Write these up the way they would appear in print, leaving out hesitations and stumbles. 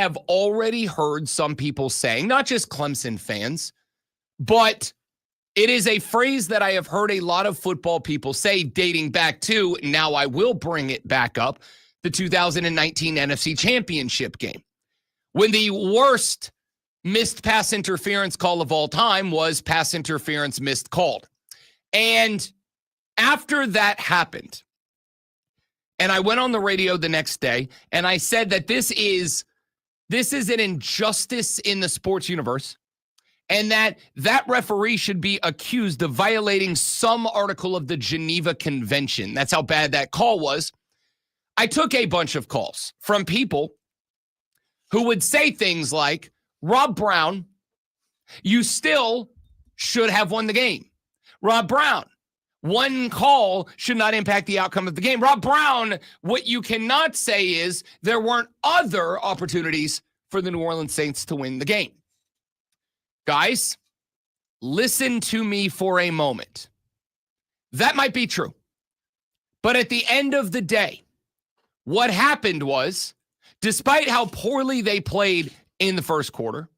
have already heard some people saying, not just Clemson fans, but it is a phrase that I have heard a lot of football people say dating back to, now I will bring it back up, the 2019 NFC Championship game, when the worst missed pass interference call of all time was pass interference missed called. And after that happened, and I went on the radio the next day, and I said that this is an injustice in the sports universe, and that referee should be accused of violating some article of the Geneva Convention. That's how bad that call was. I took a bunch of calls from people who would say things like, Rob Brown, you still should have won the game. Rob Brown, one call should not impact the outcome of the game. Rob Brown, what you cannot say is there weren't other opportunities for the New Orleans Saints to win the game. Guys, listen to me for a moment. That might be true. But at the end of the day, what happened was, despite how poorly they played in the first quarter,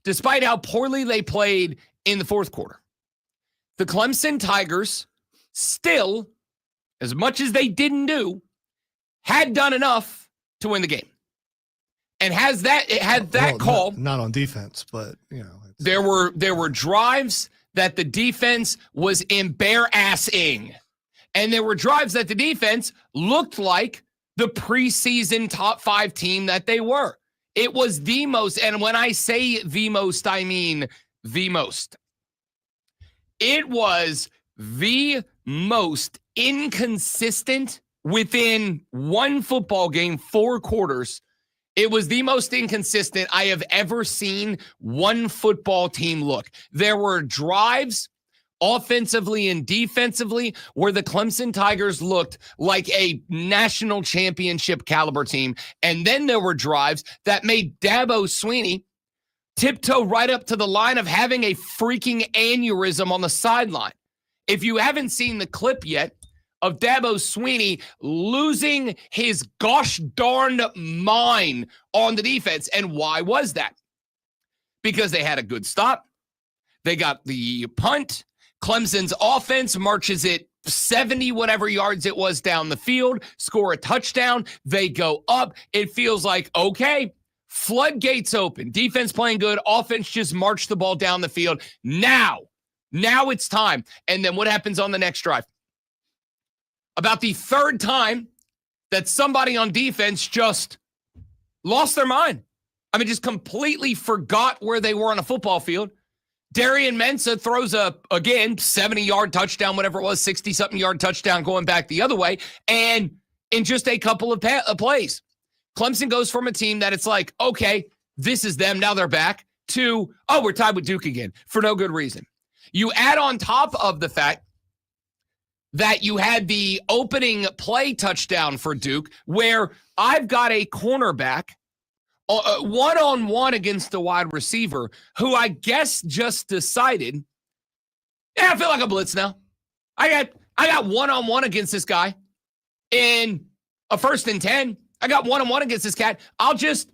despite how poorly they played in the fourth quarter, the Clemson Tigers still, as much as they didn't do, had done enough to win the game. And call. Not on defense, but, There were drives that the defense was embarrassing. And there were drives that the defense looked like the preseason top 5 team that they were. It was the most, and when I say the most, I mean the most. It was the most inconsistent within one football game, 4 quarters. It was the most inconsistent I have ever seen one football team look. There were drives, offensively and defensively, where the Clemson Tigers looked like a national championship caliber team. And then there were drives that made Dabo Swinney tiptoe right up to the line of having a freaking aneurysm on the sideline. If you haven't seen the clip yet of Dabo Swinney losing his gosh darned mind on the defense. And why was that? Because they had a good stop. They got the punt. Clemson's offense marches it 70 whatever yards it was down the field, score a touchdown. They go up. It feels like, okay, floodgates open. Defense playing good. Offense just marched the ball down the field. Now it's time. And then what happens on the next drive? About the third time that somebody on defense just lost their mind. I mean, just completely forgot where they were on a football field. Darian Mensah throws again, 70-yard touchdown, whatever it was, 60-something yard touchdown going back the other way. And in just a couple of plays, Clemson goes from a team that it's like, okay, this is them, now they're back, to, oh, we're tied with Duke again for no good reason. You add on top of the fact that you had the opening play touchdown for Duke, where I've got a cornerback one-on-one against the wide receiver who I guess just decided, yeah, I feel like a blitz now. I got one-on-one against this guy in a 1st and 10. I got one-on-one against this cat. I'll just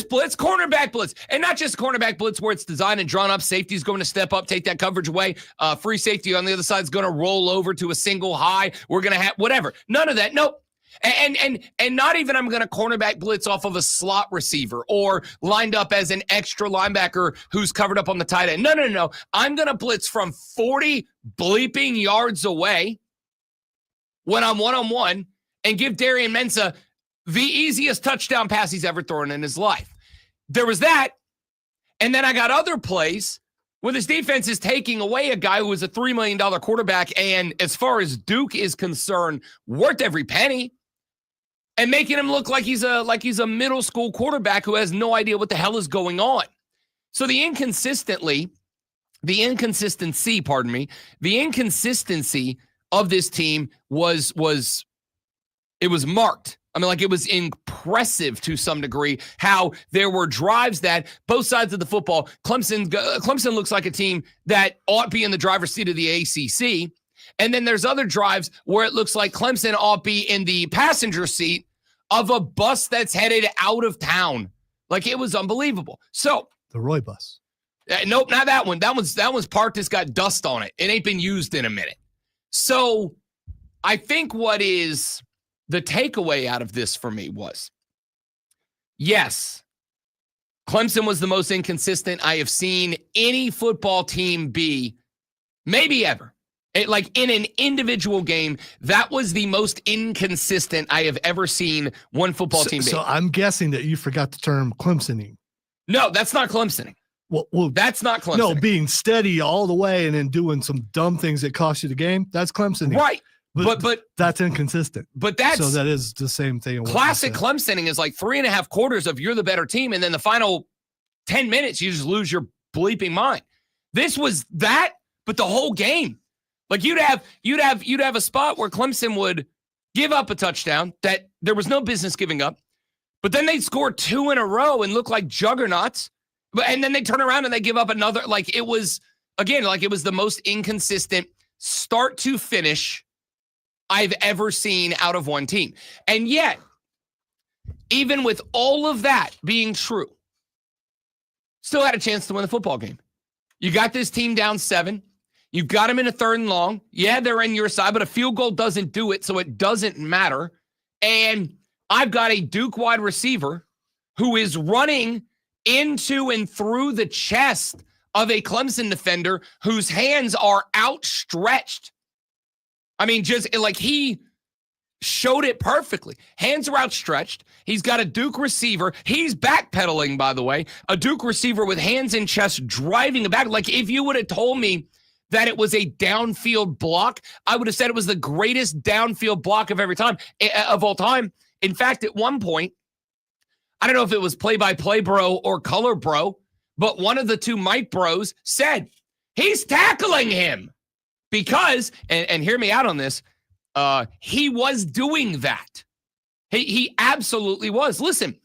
blitz, cornerback blitz. And not just cornerback blitz where it's designed and drawn up. Safety's going to step up, take that coverage away. Free safety on the other side is going to roll over to a single high. We're going to have whatever. None of that. Nope. And not even I'm going to cornerback blitz off of a slot receiver or lined up as an extra linebacker who's covered up on the tight end. No. I'm going to blitz from 40 bleeping yards away when I'm one-on-one and give Darian Mensah the easiest touchdown pass he's ever thrown in his life. There was that. And then I got other plays where this defense is taking away a guy who was a $3 million quarterback and, as far as Duke is concerned, worth every penny, and making him look like he's a middle school quarterback who has no idea what the hell is going on. So the inconsistency of this team was marked. I mean, like, it was impressive to some degree how there were drives that both sides of the football, Clemson looks like a team that ought to be in the driver's seat of the ACC. And then there's other drives where it looks like Clemson ought to be in the passenger seat of a bus that's headed out of town. Like, it was unbelievable. So the Roy bus. Nope, not that one. That one's parked. It's got dust on it. It ain't been used in a minute. So I think what is the takeaway out of this for me was, yes, Clemson was the most inconsistent I have seen any football team be, maybe ever. Like, in an individual game, that was the most inconsistent I have ever seen one football team be. So I'm guessing that you forgot the term Clemsoning. No, that's not Clemsoning. Well, that's not Clemsoning. No, being steady all the way and then doing some dumb things that cost you the game, that's Clemsoning. Right. But that's inconsistent. But that is the same thing. Classic Clemsoning is like 3.5 quarters of you're the better team, and then the final 10 minutes you just lose your bleeping mind. This was that, but the whole game. Like, you'd have a spot where Clemson would give up a touchdown that there was no business giving up, but then they'd score 2 in a row and look like juggernauts. And then they turn around and they give up another. Like, it was, again, like, it was the most inconsistent start to finish I've ever seen out of one team. And yet, even with all of that being true, still had a chance to win the football game. You got this team down 7. You've got them in a 3rd and long. Yeah, they're in your side, but a field goal doesn't do it, so it doesn't matter. And I've got a Duke wide receiver who is running into and through the chest of a Clemson defender whose hands are outstretched. I mean, just like, he showed it perfectly. Hands are outstretched. He's got a Duke receiver. He's backpedaling, by the way. A Duke receiver with hands in chest driving the back. Like, if you would have told me that it was a downfield block, I would have said it was the greatest downfield block of all time. In fact, at one point, I don't know if it was play-by-play bro or color bro, but one of the two Mike bros said, he's tackling him because, and hear me out on this, he was doing that. He absolutely was. Listen,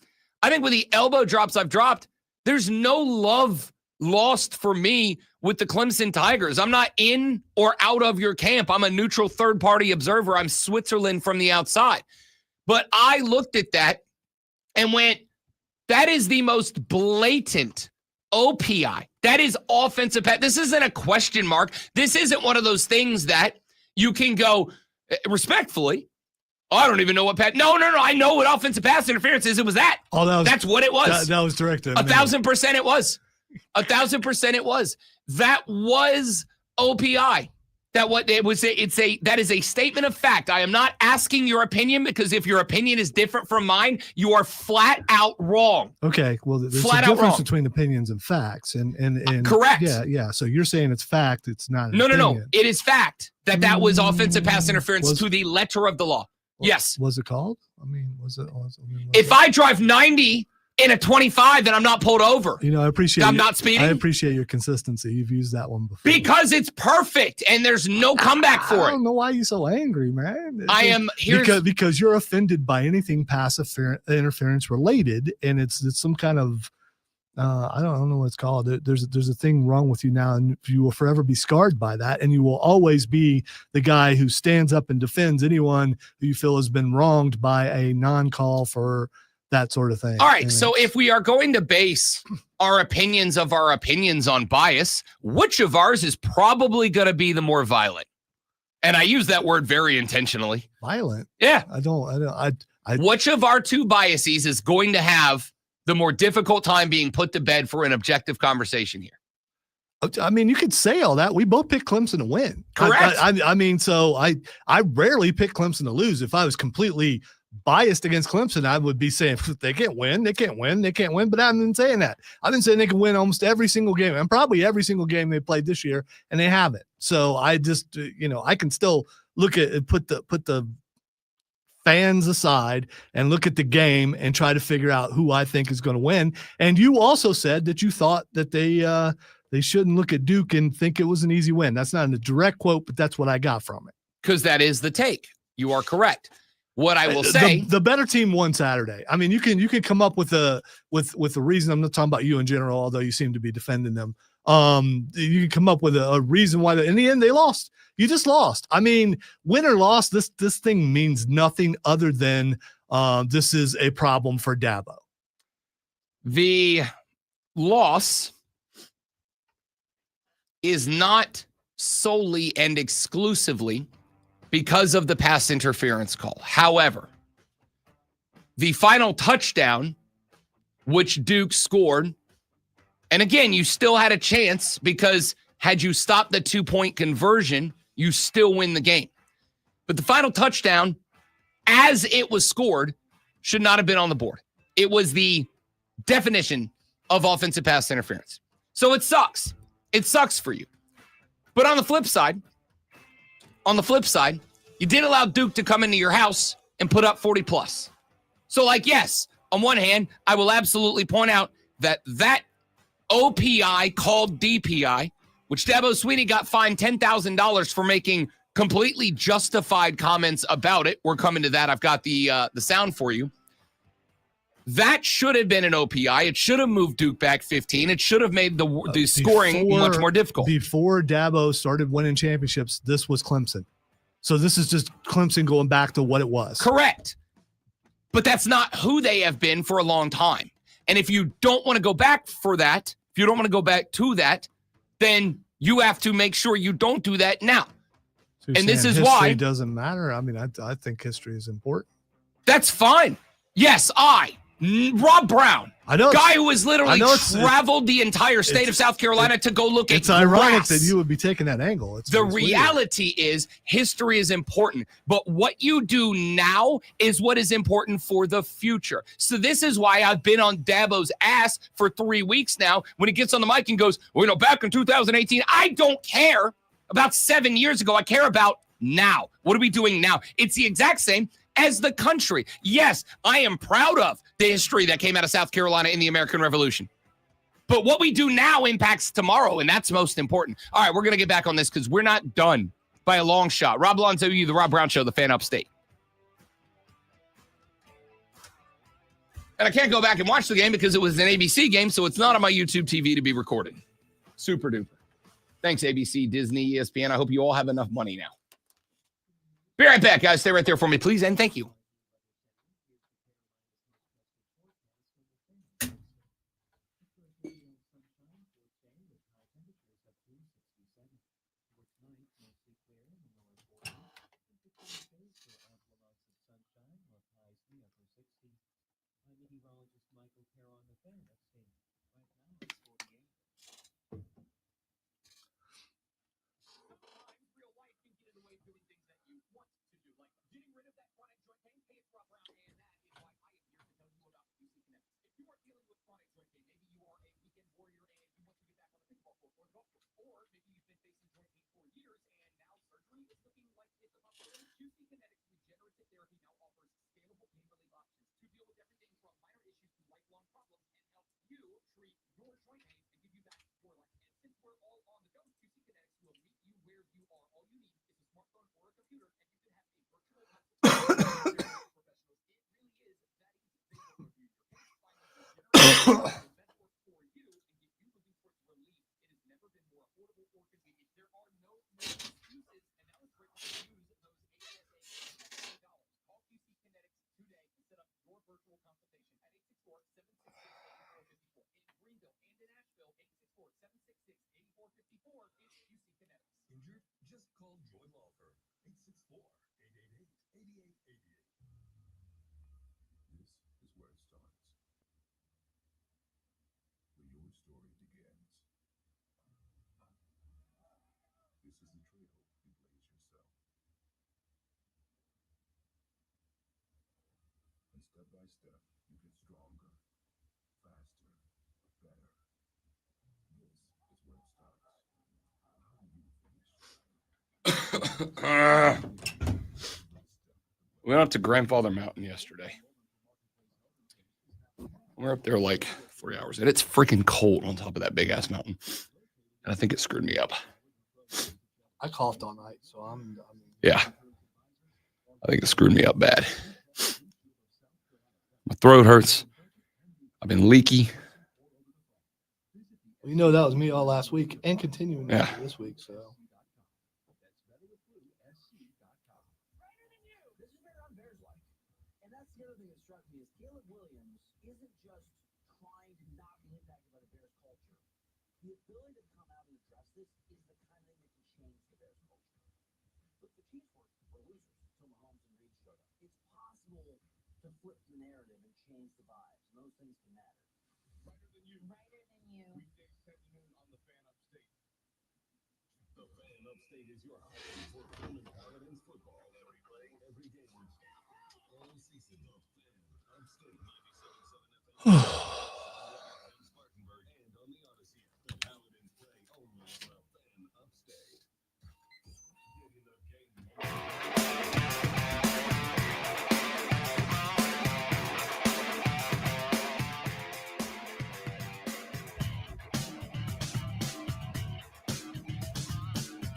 I think with the elbow drops I've dropped, there's no love lost for me with the Clemson Tigers. I'm not in or out of your camp. I'm a neutral third-party observer. I'm Switzerland from the outside. But I looked at that and went, that is the most blatant OPI. That is offensive pass. This isn't a question mark. This isn't one of those things that you can go respectfully, I don't even know what pass. No. I know what offensive pass interference is. It was that. That's what it was. That was directed. 1,000% it was. 1,000% it was. That was OPI. That is a statement of fact. I am not asking your opinion, because if your opinion is different from mine, you are flat out wrong. Okay. Well, there's a difference between opinions and facts. And correct. Yeah. So you're saying it's fact. It's not. No. It is fact that was offensive pass interference to the letter of the law. Yes. Was it called? I mean, if I drive 90 in a 25, then I'm not pulled over. I appreciate. I'm not speeding. I appreciate your consistency. You've used that one before. Because it's perfect and there's no comeback for it. I don't know why you're so angry, man. I am here because you're offended by anything pass interference related, and it's some kind of I don't know what it's called. There's a thing wrong with you now, and you will forever be scarred by that, and you will always be the guy who stands up and defends anyone who you feel has been wronged by a non-call for that sort of thing. All right, so if we are going to base our opinions on bias, which of ours is probably going to be the more violent? And I use that word very intentionally. Violent? Yeah. Which of our two biases is going to have the more difficult time being put to bed for an objective conversation here? I mean, you could say all that. We both pick Clemson to win. Correct. I rarely pick Clemson to lose. If I was completely biased against Clemson, I would be saying they can't win. But I haven't been saying that. I've been saying they can win almost every single game, and probably every single game they played this year, and they haven't. So I just, I can still look at put the fans aside and look at the game and try to figure out who I think is going to win. And you also said that you thought that they shouldn't look at Duke and think it was an easy win. That's not a direct quote, but that's what I got from it. Because that is the take. You are correct. What I will say, the better team won Saturday. I mean, you can come up with a reason. I'm not talking about you in general, although you seem to be defending them. You can come up with a reason why. In the end, they lost. You just lost. I mean, win or loss, this thing means nothing other than this is a problem for Dabo. The loss is not solely and exclusively because of the pass interference call. However, the final touchdown, which Duke scored, and again, you still had a chance because had you stopped the 2-point conversion, you still win the game. But the final touchdown, as it was scored, should not have been on the board. It was the definition of offensive pass interference. So it sucks. It sucks for you. But on the flip side, you did allow Duke to come into your house and put up 40 plus. So yes, on one hand, I will absolutely point out that OPI called DPI, which Dabo Sweeney got fined $10,000 for making completely justified comments about it. We're coming to that. I've got the sound for you. That should have been an OPI. It should have moved Duke back 15. It should have made the scoring much more difficult. Before Dabo started winning championships, this was Clemson. So this is just Clemson going back to what it was. Correct. But that's not who they have been for a long time. And if you don't want to go back for that, if you don't want to go back to that, then you have to make sure you don't do that now. So and this is history why it doesn't matter. I mean, I think history is important. That's fine. Yes, Rob Brown, I know, guy who has literally traveled the entire state of South Carolina to go look at It's ironic grass. that you would be taking that angle. The reality is history is important, but what you do now is what is important for the future. So this is why I've been on Dabo's ass for 3 weeks now when he gets on the mic and goes, well, back in 2018, I don't care about 7 years ago. I care about now. What are we doing now? It's the exact same as the country. Yes, I am proud of the history that came out of South Carolina in the American Revolution. But what we do now impacts tomorrow, and that's most important. All right, we're going to get back on this because we're not done by a long shot. Rob Lonzo, the Rob Brown Show, the fan upstate. And I can't go back and watch the game because it was an ABC game, so it's not on my YouTube TV to be recorded. Super duper. Thanks, ABC, Disney, ESPN. I hope you all have enough money now. Be right back, guys. Stay right there for me, please, and thank you. We went up to Grandfather Mountain yesterday. We're up there 3 hours, and it's freaking cold on top of that big ass mountain. And I think it screwed me up. I coughed all night, so yeah. I think it screwed me up bad. My throat hurts. I've been leaky. Well, that was me all last week and continuing this week, so. The ability to come out and address this is the kind of thing that can change the Bears' culture. Look, the Chiefs were losers until Mahomes and Reed showed up. It's possible to flip the narrative and change the vibes, and those things can matter. Brighter than you. Weekdays 10 to noon on the Fan Upstate. The Fan Upstate is your home for Fun and Paladins football. Every play, every game. All season. The Fan Upstate 97.7 FM. Spartanburg and on the Odyssey. The Paladins play only on the Fan Upstate. Get in the game.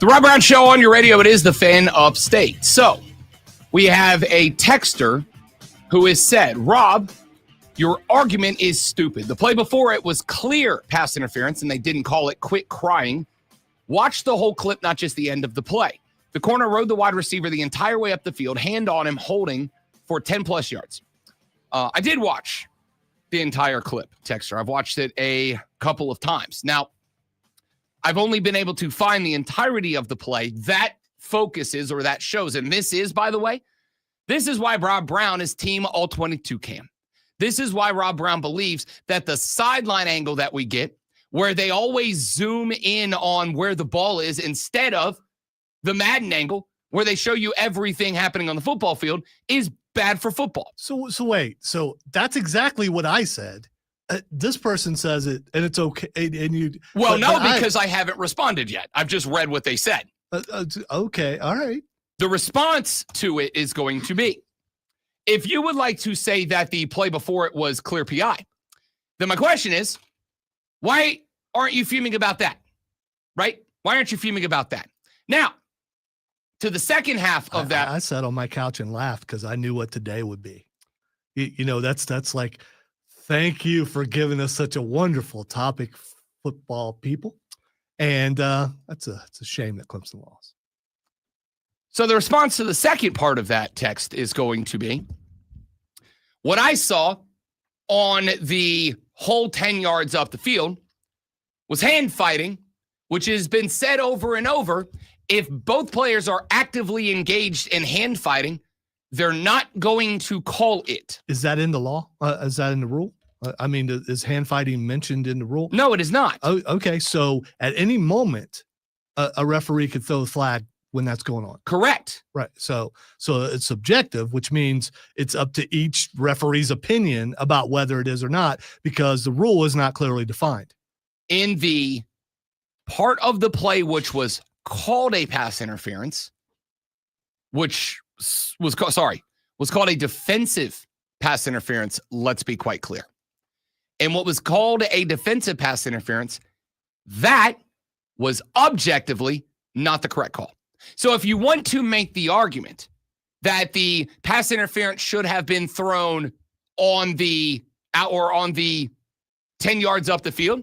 The Rob Brown Show on your radio. It is the Fan Upstate. So we have a texter who has said, Rob, your argument is stupid. The play before it was clear pass interference, and they didn't call it. Quit crying. Watch the whole clip, not just the end of the play. The corner rode the wide receiver the entire way up the field, hand on him, holding for 10-plus yards. I did watch the entire clip, texter. I've watched it a couple of times. Now, I've only been able to find the entirety of the play that focuses or that shows. And this is, by the way, this is why Rob Brown is team all 22 cam. This is why Rob Brown believes that the sideline angle that we get, where they always zoom in on where the ball is instead of the Madden angle, where they show you everything happening on the football field, is bad for football. So wait. So that's exactly what I said. This person says it, and it's okay. And you, well, no, because I haven't responded yet. I've just read what they said. Okay, all right. The response to it is going to be, if you would like to say that the play before it was clear PI, then my question is, why aren't you fuming about that? Right? Why aren't you fuming about that? Now, to the second half of that. I sat on my couch and laughed because I knew what today would be. You know, that's like, thank you for giving us such a wonderful topic, football people. And it's a shame that Clemson lost. So the response to the second part of that text is going to be, what I saw on the whole 10 yards up the field was hand fighting, which has been said over and over. If both players are actively engaged in hand fighting, they're not going to call it. Is that in the law? Is that in the rule? I mean, is hand fighting mentioned in the rule? No, it is not. Oh, okay. So at any moment, a referee could throw the flag when that's going on. Correct. Right. So it's subjective, which means it's up to each referee's opinion about whether it is or not, because the rule is not clearly defined. In the part of the play which was called a pass interference, which was called a defensive pass interference, let's be quite clear. And what was called a defensive pass interference, that was objectively not the correct call. So if you want to make the argument that the pass interference should have been thrown on the 10 yards up the field,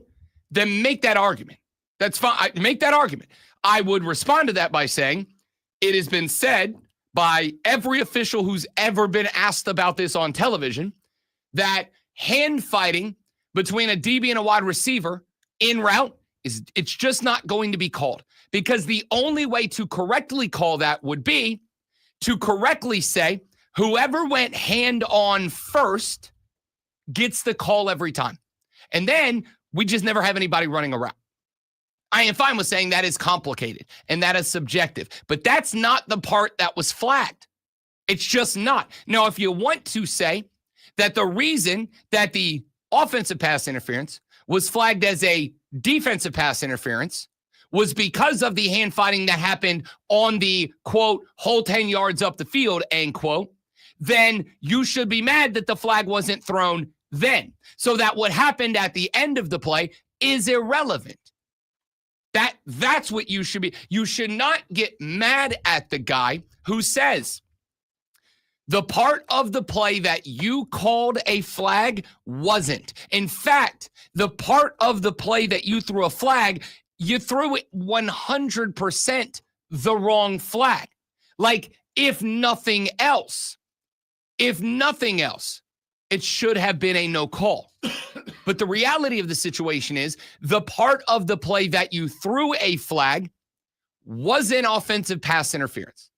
then make that argument. That's fine. Make that argument. I would respond to that by saying it has been said by every official who's ever been asked about this on television that hand fighting between a DB and a wide receiver in route it's just not going to be called, because the only way to correctly call that would be to correctly say whoever went hand on first gets the call every time. And then we just never have anybody running a route. I am fine with saying that is complicated and that is subjective, but that's not the part that was flagged. It's just not. Now, if you want to say that the reason that the offensive pass interference was flagged as a defensive pass interference was because of the hand fighting that happened on the, quote, whole 10 yards up the field, end quote, then you should be mad that the flag wasn't thrown then. So that what happened at the end of the play is irrelevant. That's what you should be. You should not get mad at the guy who says the part of the play that you called a flag wasn't. In fact, the part of the play that you threw a flag, you threw it 100% the wrong flag. Like, if nothing else, it should have been a no call. But the reality of the situation is the part of the play that you threw a flag was an offensive pass interference.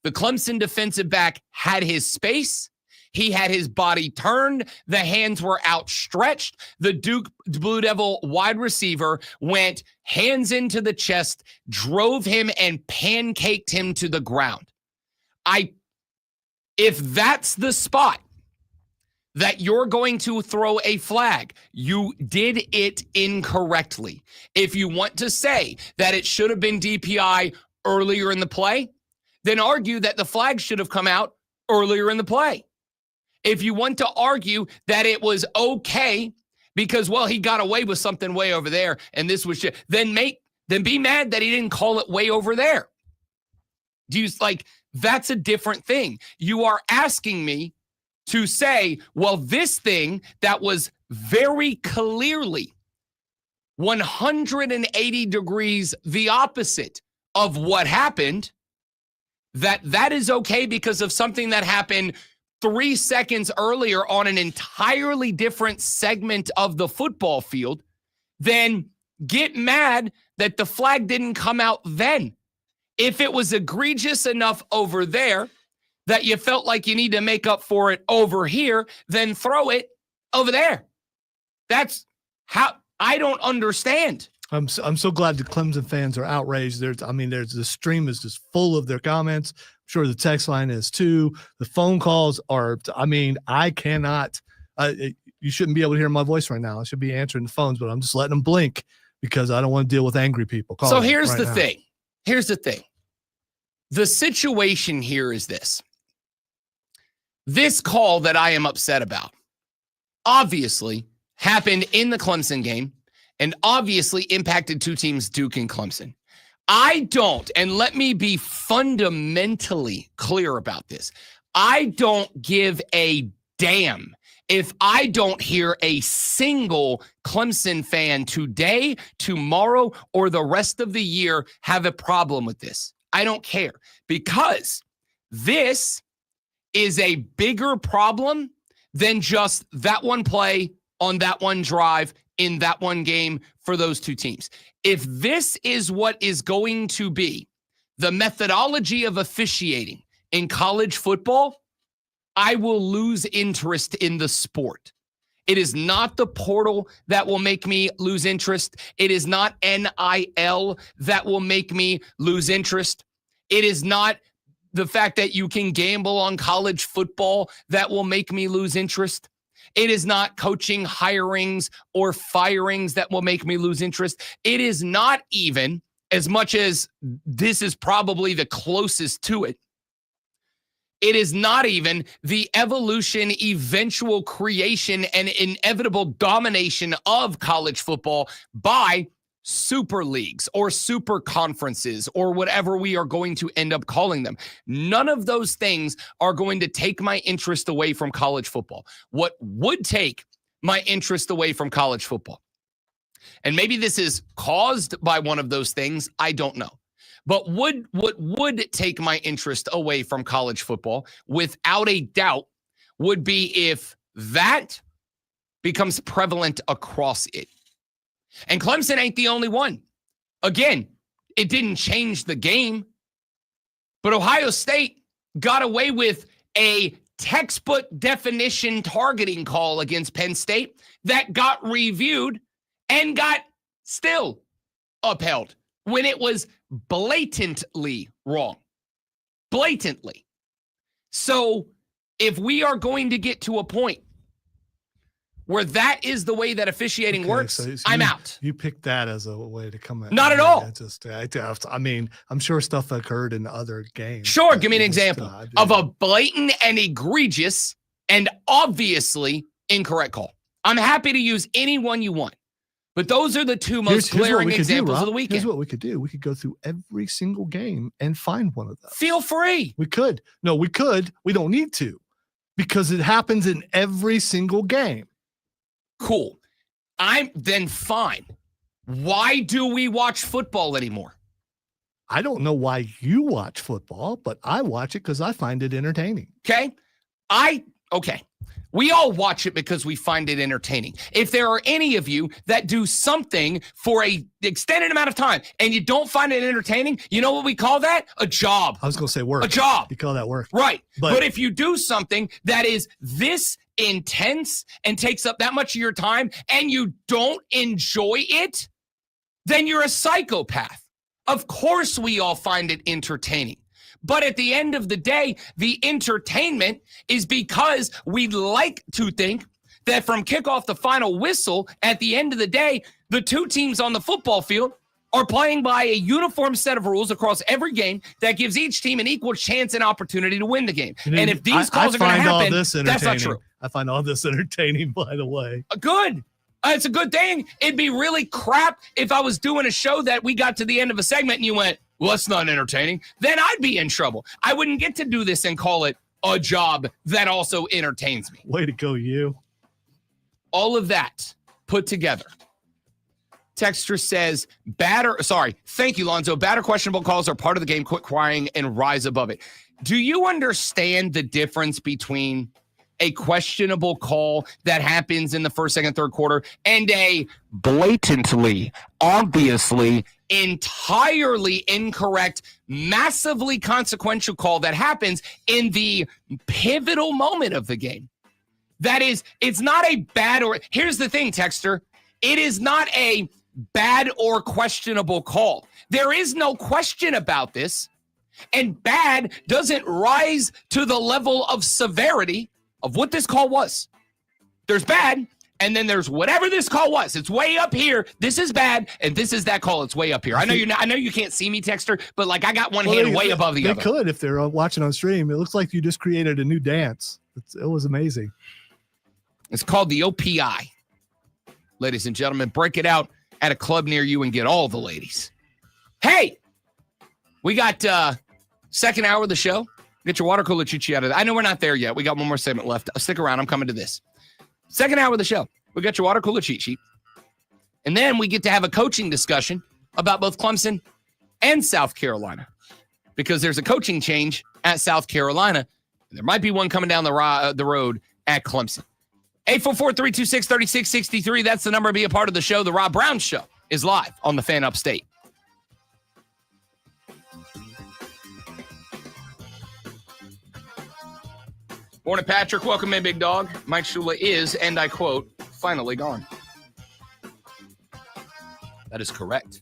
The Clemson defensive back had his space. He had his body turned. The hands were outstretched. The Duke Blue Devil wide receiver went hands into the chest, drove him, and pancaked him to the ground. If that's the spot that you're going to throw a flag, you did it incorrectly. If you want to say that it should have been DPI earlier in the play, then argue that the flag should have come out earlier in the play. If you want to argue that it was okay because, well, he got away with something way over there and this was shit, then be mad that he didn't call it way over there. That's a different thing. You are asking me to say, well, this thing that was very clearly 180 degrees the opposite of what happened, that is okay because of something that happened 3 seconds earlier on an entirely different segment of the football field, then get mad that the flag didn't come out then. If it was egregious enough over there that you felt like you need to make up for it over here, then throw it over there. That's how I don't understand. I'm so glad the Clemson fans are outraged. The stream is just full of their comments. I'm sure the text line is too. The phone calls are, I cannot, you shouldn't be able to hear my voice right now. I should be answering the phones, but I'm just letting them blink because I don't want to deal with angry people. So here's the thing. Here's the thing. The situation here is this. This call that I am upset about obviously happened in the Clemson game and obviously impacted two teams, Duke and Clemson. I don't, and let me be fundamentally clear about this, I don't give a damn if I don't hear a single Clemson fan today, tomorrow, or the rest of the year have a problem with this. I don't care because this is a bigger problem than just that one play on that one drive in that one game for those two teams. If this is what is going to be the methodology of officiating in college football, I will lose interest in the sport. It is not the portal that will make me lose interest. It is not NIL that will make me lose interest. It is not the fact that you can gamble on college football that will make me lose interest. It is not coaching hirings or firings that will make me lose interest. It is not even, as much as this is probably the closest to it, it is not even the evolution, eventual creation, and inevitable domination of college football by super leagues or super conferences or whatever we are going to end up calling them. None of those things are going to take my interest away from college football. What would take my interest away from college football, and maybe this is caused by one of those things, I don't know, but what would take my interest away from college football without a doubt would be if that becomes prevalent across it. And Clemson ain't the only one. Again, it didn't change the game, but Ohio State got away with a textbook definition targeting call against Penn State that got reviewed and got still upheld when it was blatantly wrong. Blatantly. So if we are going to get to a point where that is the way that officiating works, so I'm out. You picked that as a way to come in. Not at all. I'm sure stuff occurred in other games. Sure, give me an example of a blatant and egregious and obviously incorrect call. I'm happy to use any one you want, but those are the two most glaring examples of the weekend. Here's what we could do. We could go through every single game and find one of those. Feel free. We could. No, we could. We don't need to because it happens in every single game. Cool. I'm then fine. Why do we watch football anymore? I don't know why you watch football, but I watch it because I find it entertaining. Okay. We all watch it because we find it entertaining. If there are any of you that do something for a extended amount of time and you don't find it entertaining, you know what we call that? A job. I was going to say work. A job. You call that work. Right. But But if you do something that is this intense and takes up that much of your time and you don't enjoy it, then you're a psychopath. Of course, we all find it entertaining. But at the end of the day, the entertainment is because we like to think that from kickoff to final whistle, at the end of the day, the two teams on the football field are playing by a uniform set of rules across every game that gives each team an equal chance and opportunity to win the game. And if these calls are going to happen, that's not true. I find all this entertaining, by the way. Good. It's a good thing. It'd be really crap if I was doing a show that we got to the end of a segment and you went, well, that's not entertaining. Then I'd be in trouble. I wouldn't get to do this and call it a job that also entertains me. Way to go, you. All of that put together. Texter says, thank you, Lonzo. Bad or questionable calls are part of the game. Quit crying and rise above it. Do you understand the difference between a questionable call that happens in the first, second, third quarter and a blatantly, obviously, entirely incorrect, massively consequential call that happens in the pivotal moment of the game? That is, it's not a bad or, here's the thing, Texter, it is not a bad or questionable call. There is no question about this, and bad doesn't rise to the level of severity of what this call was. There's bad, and then there's whatever this call was. It's way up here. This is bad, and this is that call. It's way up here. I know you can't see me, Texter, but like I got one hand way above the other. They could if they're watching on stream. It looks like you just created a new dance. It was amazing. It's called the OPI. Ladies and gentlemen, break it out at a club near you and get all the ladies. Hey, we got second hour of the show. Get your water cooler chichi out of there. I know we're not there yet. We got one more segment left. Stick around. I'm coming to this. Second hour of the show. We got your water cooler cheat sheet. And then we get to have a coaching discussion about both Clemson and South Carolina, because there's a coaching change at South Carolina. And there might be one coming down the road at Clemson. 844-326-3663. That's the number to be a part of the show. The Rob Brown Show is live on the Fan Upstate. Morning, Patrick. Welcome in, big dog. Mike Shula is, and I quote, finally gone. That is correct.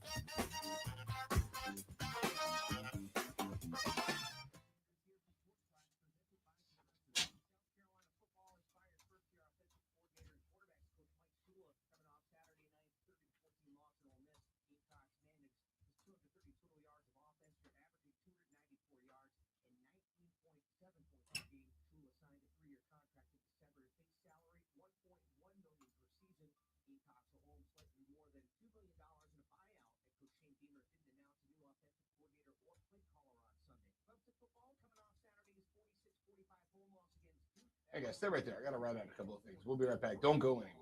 Hey guys, stay right there. I got to write out a couple of things. We'll be right back. Don't go anywhere.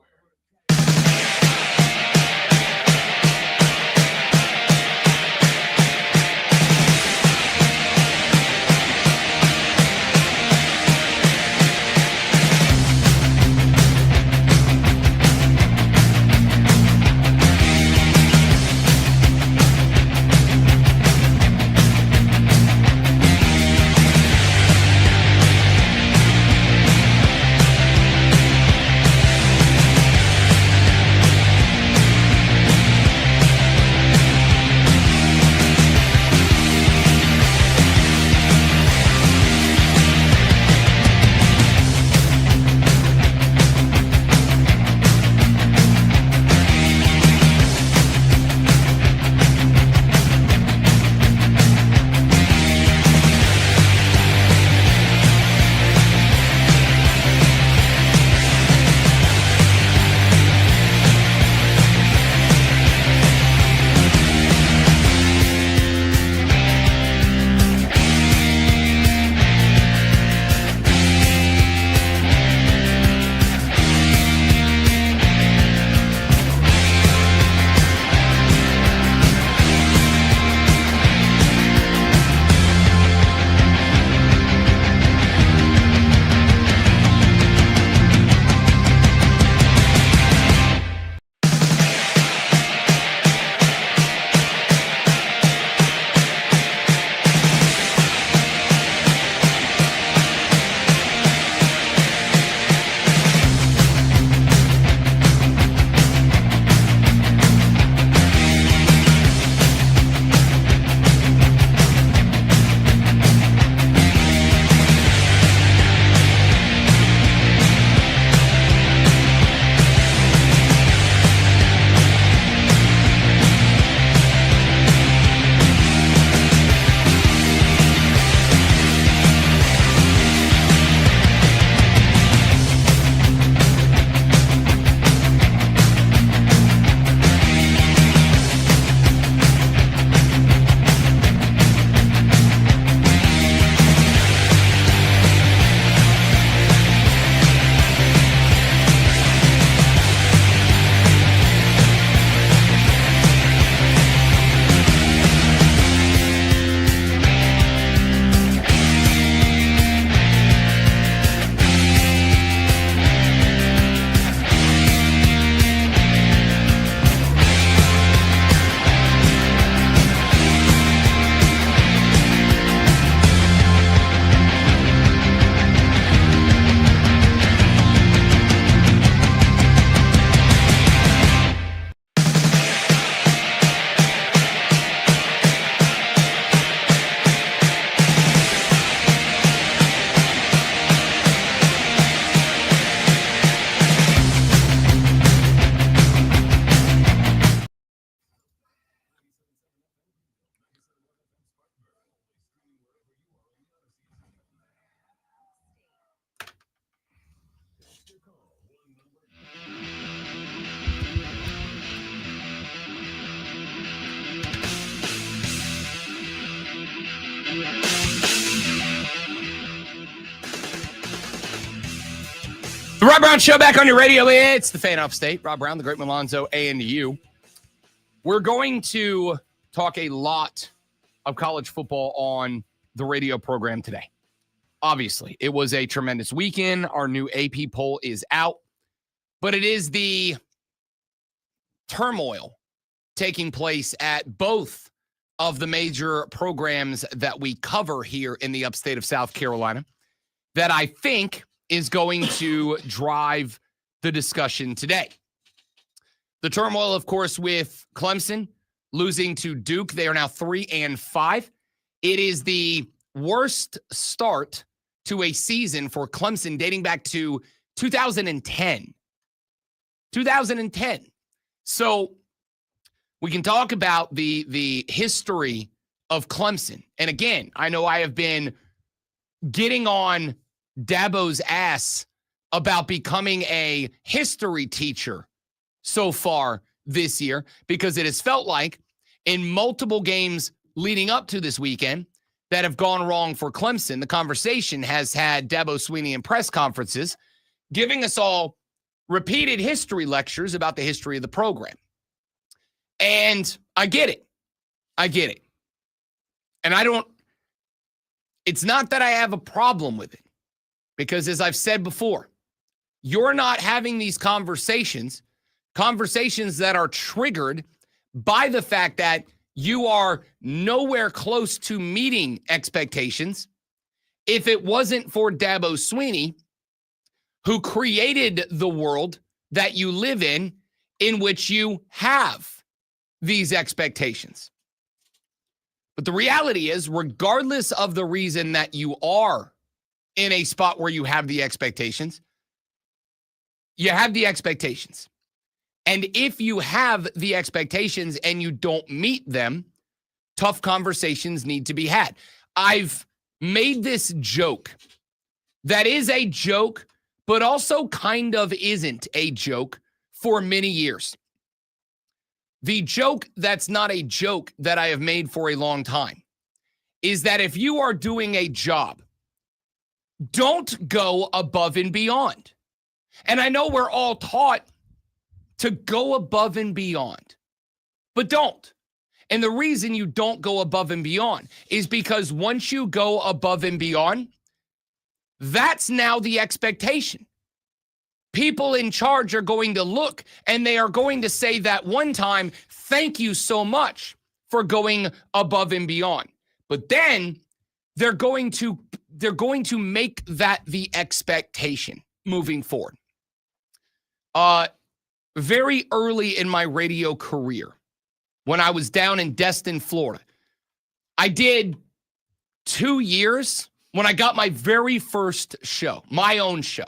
Rob Brown Show back on your radio. It's the Fan Upstate. Rob Brown, the Great Malonzo, and you. We're going to talk a lot of college football on the radio program today. Obviously, it was a tremendous weekend. Our new AP poll is out, but it is the turmoil taking place at both of the major programs that we cover here in the upstate of South Carolina that I think is going to drive the discussion today. The turmoil, of course, with Clemson losing to Duke. They are now 3-5. It is the worst start to a season for Clemson dating back to 2010. 2010. So we can talk about the history of Clemson. And again, I know I have been getting on Dabo's ass about becoming a history teacher so far this year because it has felt like in multiple games leading up to this weekend that have gone wrong for Clemson, the conversation has had Dabo Swinney in press conferences giving us all repeated history lectures about the history of the program. And I get it. And it's not that I have a problem with it. Because as I've said before, you're not having these conversations that are triggered by the fact that you are nowhere close to meeting expectations. If it wasn't for Dabo Swinney, who created the world that you live in which you have these expectations. But the reality is, regardless of the reason that you are in a spot where you have the expectations, you have the expectations. And if you have the expectations and you don't meet them, tough conversations need to be had. I've made this joke that is a joke, but also kind of isn't a joke for many years. The joke that's not a joke that I have made for a long time is that if you are doing a job, don't go above and beyond. And I know we're all taught to go above and beyond, but don't. And the reason you don't go above and beyond is because once you go above and beyond, that's now the expectation. People in charge are going to look and they are going to say that one time, thank you so much for going above and beyond. But then they're going to make that the expectation moving forward. Very early in my radio career, when I was down in Destin, Florida, I did 2 years when I got my very first show, my own show.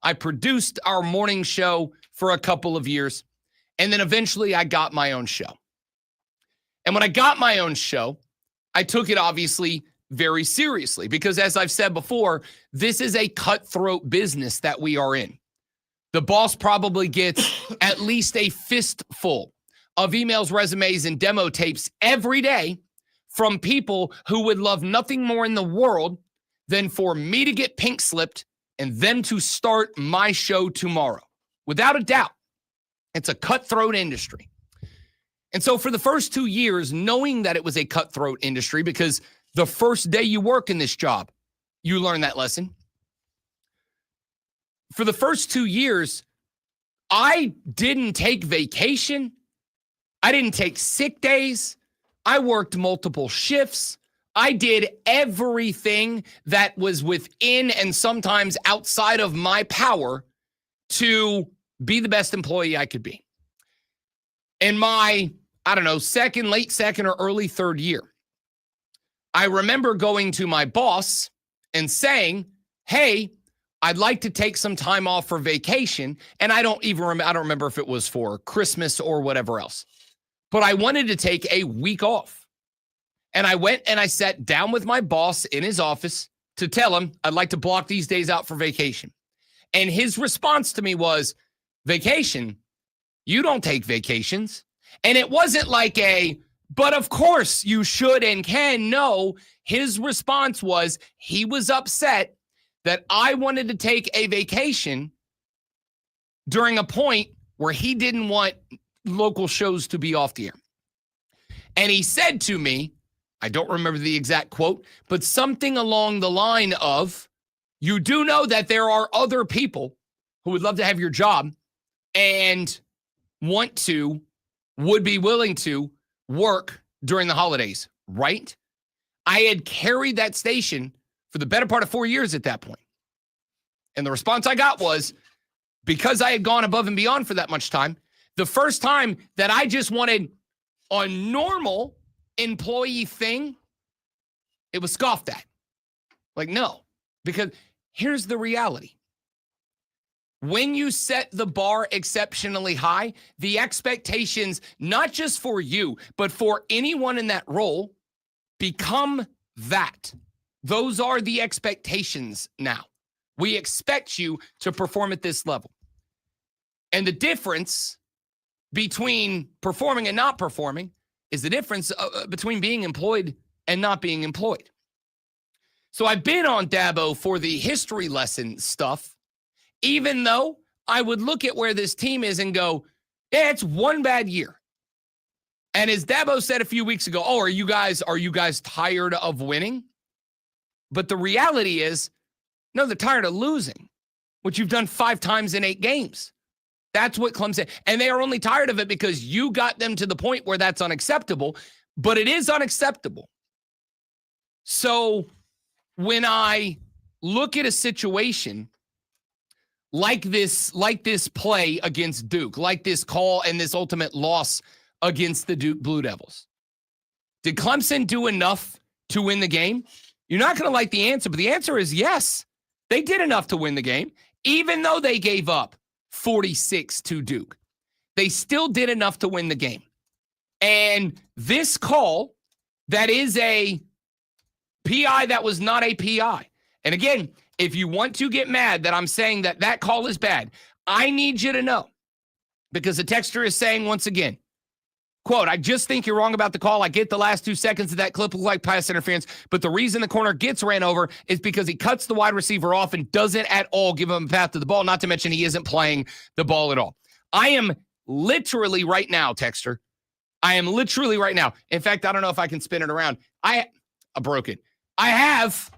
I produced our morning show for a couple of years, and then eventually I got my own show. And when I got my own show, I took it obviously very seriously because, as I've said before, this is a cutthroat business that we are in. The boss probably gets at least a fistful of emails, resumes, and demo tapes every day from people who would love nothing more in the world than for me to get pink slipped and them to start my show tomorrow. Without a doubt, it's a cutthroat industry. And so for the first 2 years, knowing that it was a cutthroat industry, because the first day you work in this job, you learn that lesson. For the first 2 years, I didn't take vacation. I didn't take sick days. I worked multiple shifts. I did everything that was within and sometimes outside of my power to be the best employee I could be. In my, late second or early third year, I remember going to my boss and saying, hey, I'd like to take some time off for vacation. And I don't remember if it was for Christmas or whatever else, but I wanted to take a week off. And I went and I sat down with my boss in his office to tell him I'd like to block these days out for vacation. And his response to me was, vacation? You don't take vacations. And it wasn't like but of course you should and can. No, his response was he was upset that I wanted to take a vacation during a point where he didn't want local shows to be off the air. And he said to me, I don't remember the exact quote, but something along the line of, you do know that there are other people who would love to have your job and would be willing to work during the holidays, right? I had carried that station for the better part of 4 years at that point. And the response I got was, because I had gone above and beyond for that much time, the first time that I just wanted a normal employee thing, it was scoffed at. Like, no, because here's the reality. When you set the bar exceptionally high, the expectations, not just for you, but for anyone in that role, become that. Those are the expectations now. We expect you to perform at this level. And the difference between performing and not performing is the difference between being employed and not being employed. So I've been on Dabo for the history lesson stuff, even though I would look at where this team is and go, yeah, it's one bad year. And as Dabo said a few weeks ago, are you guys tired of winning? But the reality is, no, they're tired of losing, which you've done 5 times in 8 games. That's what Clemson, and they are only tired of it because you got them to the point where that's unacceptable, but it is unacceptable. So when I look at a situation like this play against Duke, like this call and this ultimate loss against the Duke Blue Devils, did Clemson do enough to win the game? You're not going to like the answer, but the answer is yes. They did enough to win the game, even though they gave up 46 to Duke. They still did enough to win the game. And this call, that is a PI that was not a PI. And again, if you want to get mad that I'm saying that call is bad, I need you to know, because the texter is saying once again, quote, I just think you're wrong about the call. I get the last 2 seconds of that clip look like pass interference, but the reason the corner gets ran over is because he cuts the wide receiver off and doesn't at all give him a path to the ball, not to mention he isn't playing the ball at all. I am literally right now, texter. I am literally right now. In fact, I don't know if I can spin it around. I broke it. I have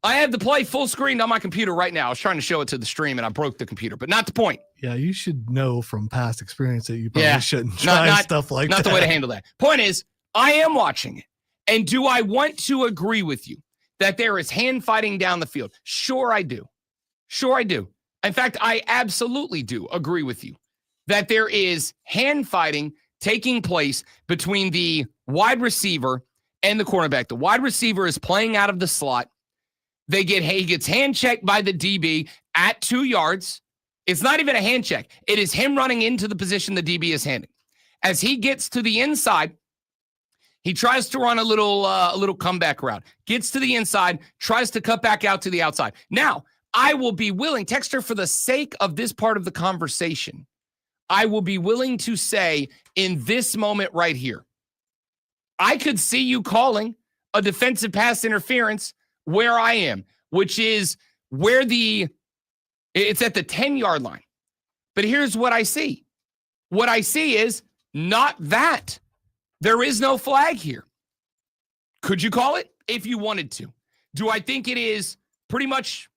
the play full screen on my computer right now. I was trying to show it to the stream and I broke the computer, but not the point. Yeah, you should know from past experience that you probably shouldn't try stuff like that. Not the way to handle that. Point is, I am watching it. And do I want to agree with you that there is hand fighting down the field? Sure, I do. Sure, I do. In fact, I absolutely do agree with you that there is hand fighting taking place between the wide receiver and the cornerback. The wide receiver is playing out of the slot. He gets hand checked by the DB at 2 yards. It's not even a hand check. It is him running into the position the DB is handing. As he gets to the inside, he tries to run a little comeback route. Gets to the inside, tries to cut back out to the outside. Now, I will be willing, texter, for the sake of this part of the conversation, I will be willing to say in this moment right here, I could see you calling a defensive pass interference where I am, which is where it's at the 10-yard line. But here's what I see. What I see is not that. There is no flag here. Could you call it if you wanted to? Do I think it is pretty much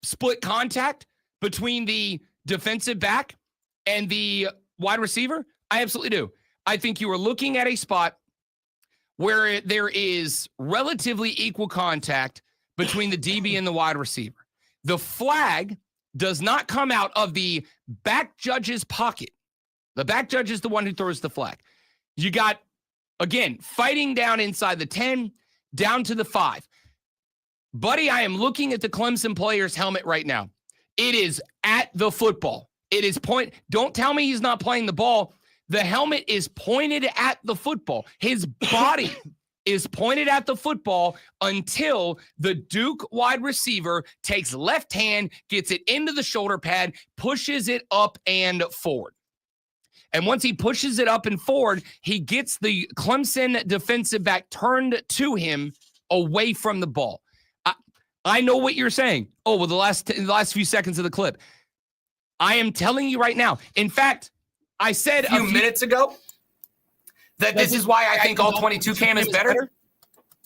split contact between the defensive back and the wide receiver? I absolutely do. I think you are looking at a spot where there is relatively equal contact between the DB and the wide receiver. The flag does not come out of the back judge's pocket. The back judge is the one who throws the flag. You got, again, fighting down inside the 10, down to the 5. Buddy, I am looking at the Clemson player's helmet right now. It is at the football. It is don't tell me he's not playing the ball. The helmet is pointed at the football. His body is pointed at the football until the Duke wide receiver takes left hand, gets it into the shoulder pad, pushes it up and forward. And once he pushes it up and forward, he gets the Clemson defensive back turned to him away from the ball. I know what you're saying. Oh, well, the last few seconds of the clip. I am telling you right now. In fact, I said A few minutes ago that this is why I think all 22 cam is better.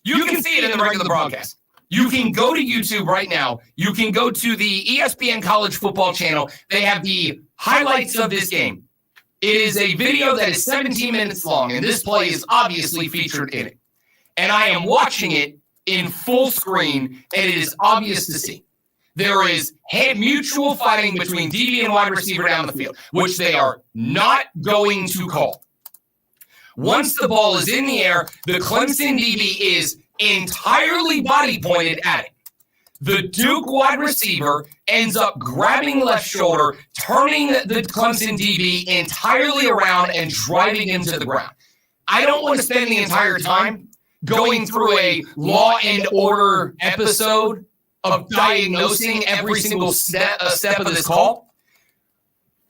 You can see it in the regular broadcast. You can go to YouTube right now. You can go to the ESPN College Football channel. They have the highlights of this game. It is a video that is 17 minutes long, and this play is obviously featured in it. And I am watching it in full screen, and it is obvious to see. There is mutual fighting between DB and wide receiver down the field, which they are not going to call. Once the ball is in the air, the Clemson DB is entirely body pointed at it. The Duke wide receiver ends up grabbing left shoulder, turning the Clemson DB entirely around and driving him to the ground. I don't want to spend the entire time going through a Law and Order episode of diagnosing every single step of this call.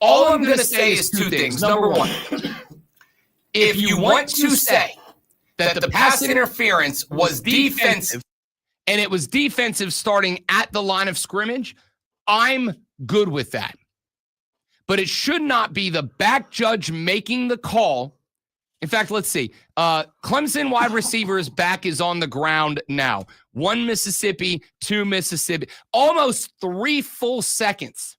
All I'm going to say is two things. Number one, if you want to say that the pass interference was defensive, and it was defensive starting at the line of scrimmage, I'm good with that. But it should not be the back judge making the call. In fact, let's see. Clemson wide receivers back is on the ground now. 1 Mississippi, 2 Mississippi. Almost 3 full seconds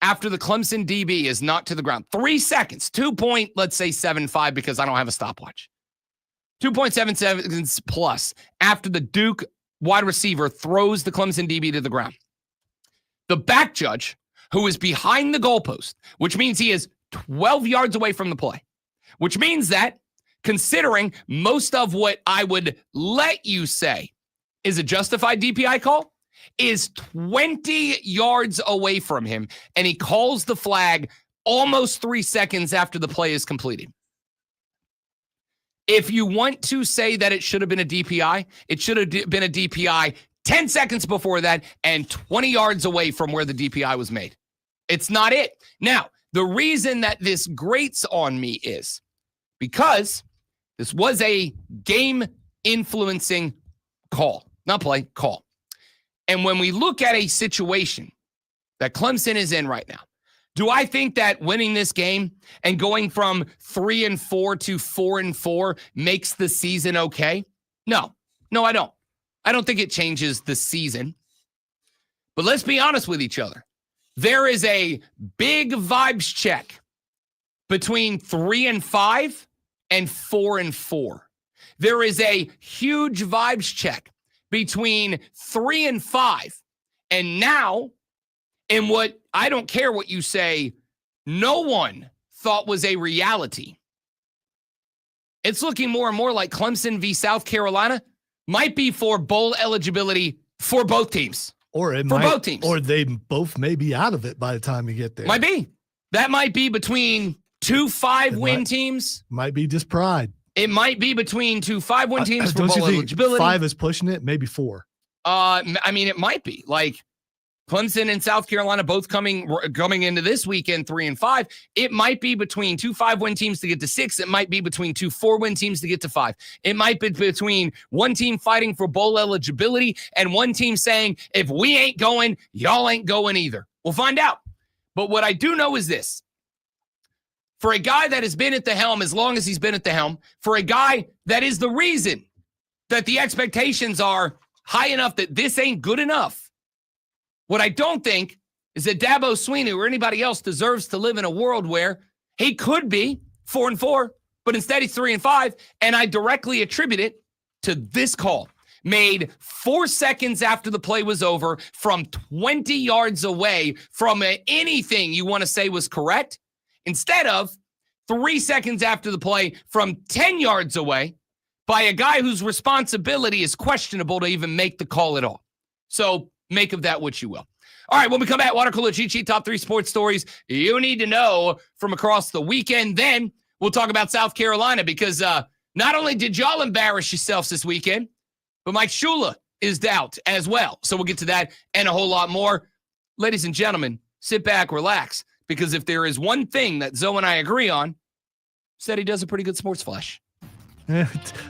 after the Clemson DB is knocked to the ground. 3 seconds. 2.75 because I don't have a stopwatch. 2.7 seconds plus after the Duke wide receiver throws the Clemson DB to the ground. The back judge, who is behind the goalpost, which means he is 12 yards away from the play, which means that, considering most of what I would let you say is a justified DPI call, is 20 yards away from him, and he calls the flag almost 3 seconds after the play is completed. If you want to say that it should have been a DPI, it should have been a DPI 10 seconds before that and 20 yards away from where the DPI was made. It's not it. Now, the reason that this grates on me is because this was a game-influencing call. Not play, call. And when we look at a situation that Clemson is in right now, do I think that winning this game and going from 3-4 to 4-4 makes the season okay? No, I don't. I don't think it changes the season. But let's be honest with each other. There is a big vibes check between 3-5 and 4-4. There is a huge vibes check between 3-5 and now, in what I don't care what you say, no one thought was a reality. It's looking more and more like Clemson v. South Carolina might be for bowl eligibility for both teams. Or it for might, both teams. Or they both may be out of it by the time you get there. Might be. That might be between 2 5-win teams. Might be just pride. It might be between 2 5-win teams for Don't bowl you think eligibility. 5 is pushing it, maybe 4. I mean, it might be. Like Clemson and South Carolina both coming into this weekend 3-5. It might be between 2 5-win teams to get to 6. It might be between 2 4-win teams to get to 5. It might be between one team fighting for bowl eligibility and one team saying, if we ain't going, y'all ain't going either. We'll find out. But what I do know is this. For a guy that has been at the helm as long as he's been at the helm, for a guy that is the reason that the expectations are high enough that this ain't good enough, what I don't think is that Dabo Swinney or anybody else deserves to live in a world where he could be 4-4, but instead he's 3-5, and I directly attribute it to this call made 4 seconds after the play was over from 20 yards away from anything you want to say was correct, instead of 3 seconds after the play from 10 yards away by a guy whose responsibility is questionable to even make the call at all. So make of that what you will. All right, when we come back, Water Cooler Cheat Sheet, top 3 sports stories you need to know from across the weekend. Then we'll talk about South Carolina because not only did y'all embarrass yourselves this weekend, but Mike Shula is out as well. So we'll get to that and a whole lot more. Ladies and gentlemen, sit back, relax, because if there is one thing that Zoe and I agree on, said he does a pretty good sports flash.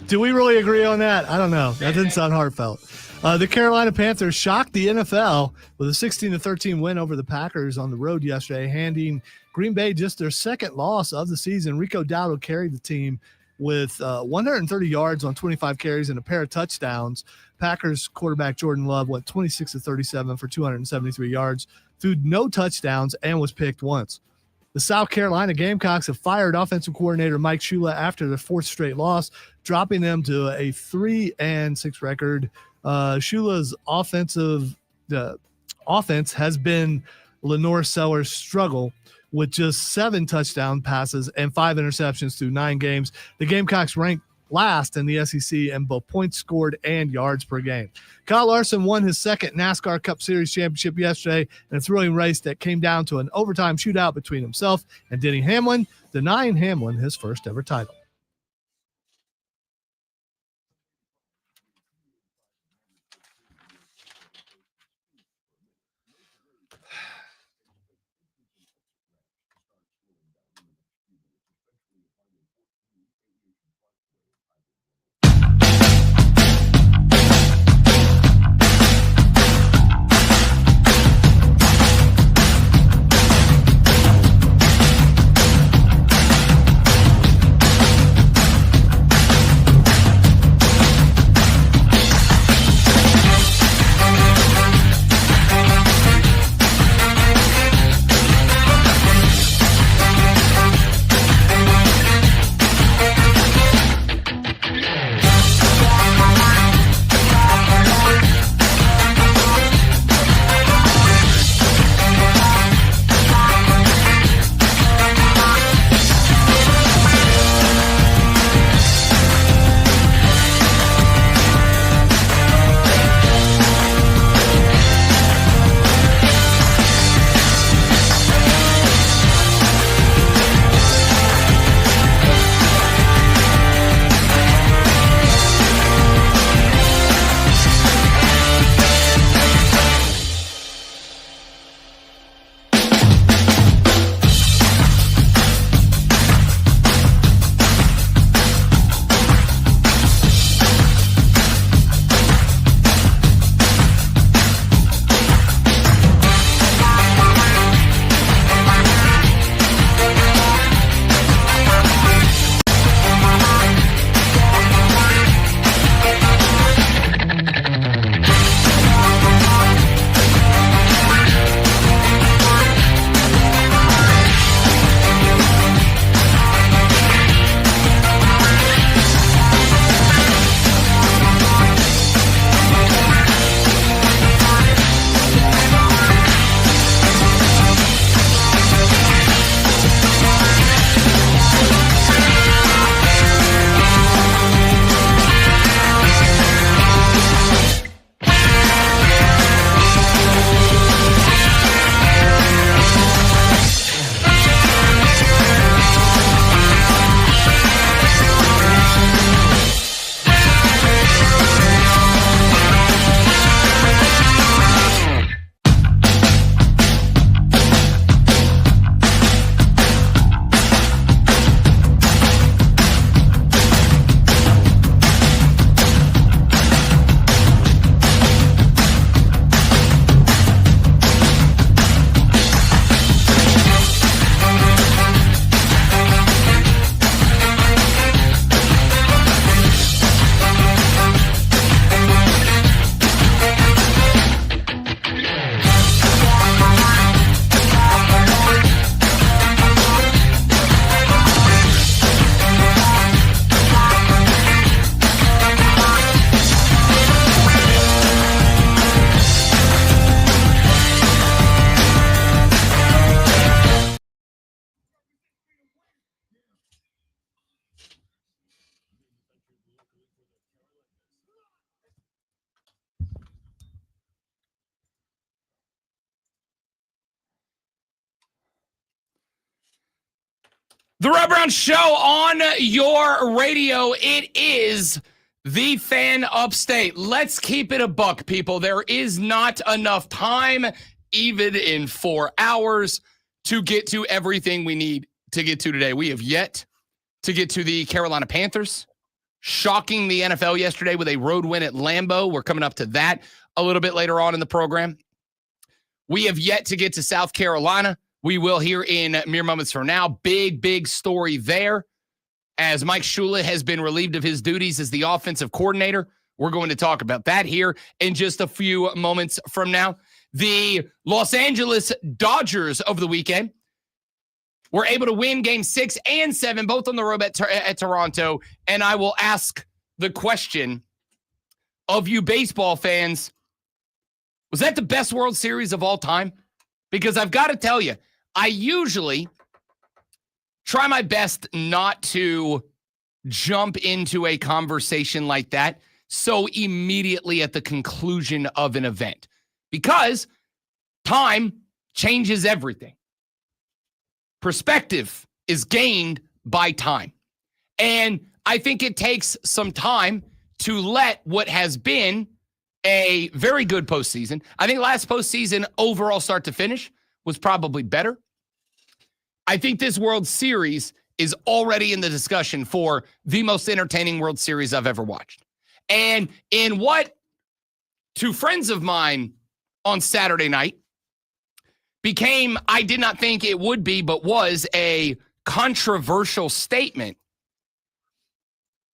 Do we really agree on that? I don't know. That didn't sound heartfelt. The Carolina Panthers shocked the NFL with a 16-13 win over the Packers on the road yesterday, handing Green Bay just their second loss of the season. Rico Dabo carried the team with 130 yards on 25 carries and a pair of touchdowns. Packers quarterback Jordan Love went 26-37 for 273 yards, threw no touchdowns, and was picked once. The South Carolina Gamecocks have fired offensive coordinator Mike Shula after their fourth straight loss, dropping them to a 3-6 record. Shula's offense has been Lenore Sellers' struggle, with just 7 touchdown passes and 5 interceptions through 9 games. The Gamecocks ranked last in the SEC in both points scored and yards per game. Kyle Larson won his second NASCAR Cup Series championship yesterday in a thrilling race that came down to an overtime shootout between himself and Denny Hamlin, denying Hamlin his first ever title. The Rob Brown Show on your radio. It is the Fan Upstate. Let's keep it a buck, people. There is not enough time, even in 4 hours, to get to everything we need to get to today. We have yet to get to the Carolina Panthers. shocking the NFL yesterday with a road win at Lambeau. We're coming up to that a little bit later on in the program. We have yet to get to South Carolina. We will here in mere moments from now. Big story there. As Mike Shula has been relieved of his duties as the offensive coordinator. We're going to talk about that here in just a few moments from now. The Los Angeles Dodgers over the weekend were able to win game 6 and 7, both on the road at Toronto. And I will ask the question of you baseball fans, was that the best World Series of all time? Because I've got to tell you, I usually try my best not to jump into a conversation like that so immediately at the conclusion of an event, because time changes everything. Perspective is gained by time. And I think it takes some time to let what has been a very good postseason. I think last postseason overall start to finish was probably better. I think this World Series is already in the discussion for the most entertaining World Series I've ever watched. And in what, to friends of mine on Saturday night, became, I did not think it would be, but was a controversial statement.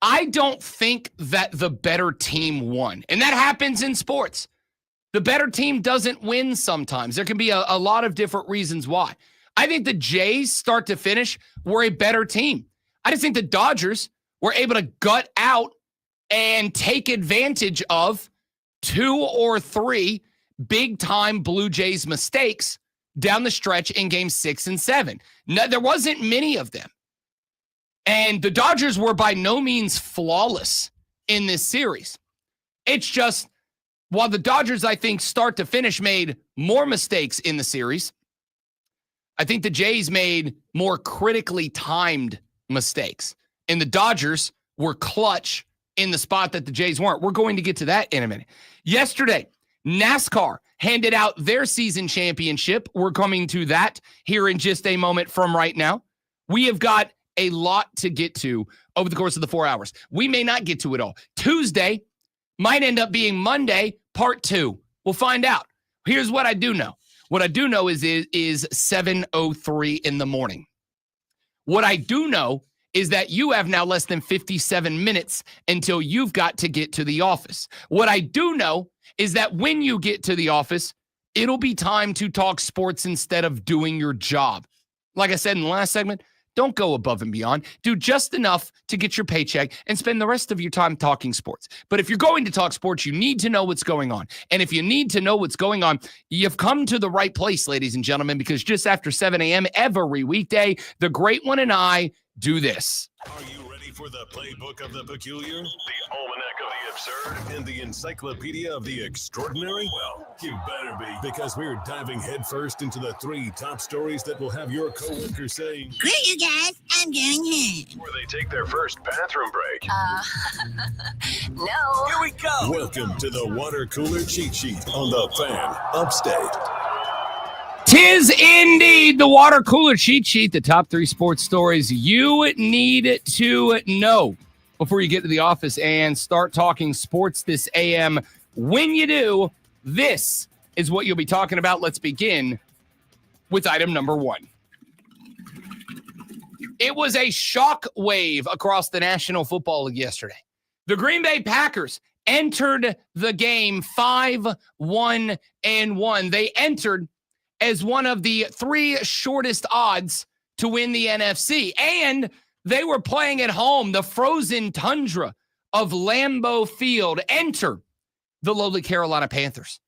I don't think that the better team won. And that happens in sports. The better team doesn't win sometimes. There can be a lot of different reasons why. I think the Jays, start to finish, were a better team. I just think the Dodgers were able to gut out and take advantage of 2 or 3 big-time Blue Jays mistakes down the stretch in game 6 and 7. No, there wasn't many of them. And the Dodgers were by no means flawless in this series. It's just, while the Dodgers, I think, start to finish, made more mistakes in the series, I think the Jays made more critically timed mistakes. And the Dodgers were clutch in the spot that the Jays weren't. We're going to get to that in a minute. Yesterday, NASCAR handed out their season championship. We're coming to that here in just a moment from right now. We have got a lot to get to over the course of the 4 hours. We may not get to it all. Tuesday might end up being Monday, part 2. We'll find out. Here's what I do know. What I do know is 7:03 in the morning. What I do know is that you have now less than 57 minutes until you've got to get to the office. What I do know is that when you get to the office, it'll be time to talk sports instead of doing your job. Like I said in the last segment, don't go above and beyond. Do just enough to get your paycheck and spend the rest of your time talking sports. But if you're going to talk sports, you need to know what's going on. And if you need to know what's going on, you've come to the right place, ladies and gentlemen, because just after 7 a.m. every weekday, the great one and I do this. Are you ready for the playbook of the peculiar, the almanac of the absurd, and the encyclopedia of the extraordinary? Well, you better be, because we're diving headfirst into the 3 top stories that will have your coworkers saying, "Great, you guys, I'm going home." where they take their first bathroom break. No. Here we go. Welcome to the water cooler cheat sheet on the Fan Upstate. Tis indeed the water cooler cheat sheet, the top 3 sports stories you need to know before you get to the office and start talking sports this AM. When you do, this is what you'll be talking about. Let's begin with item number 1. It was a shock wave across the National Football League yesterday. The Green Bay Packers entered the game 5-1-1. They entered as one of the 3 shortest odds to win the NFC. And they were playing at home, the frozen tundra of Lambeau Field. Enter the lowly Carolina Panthers,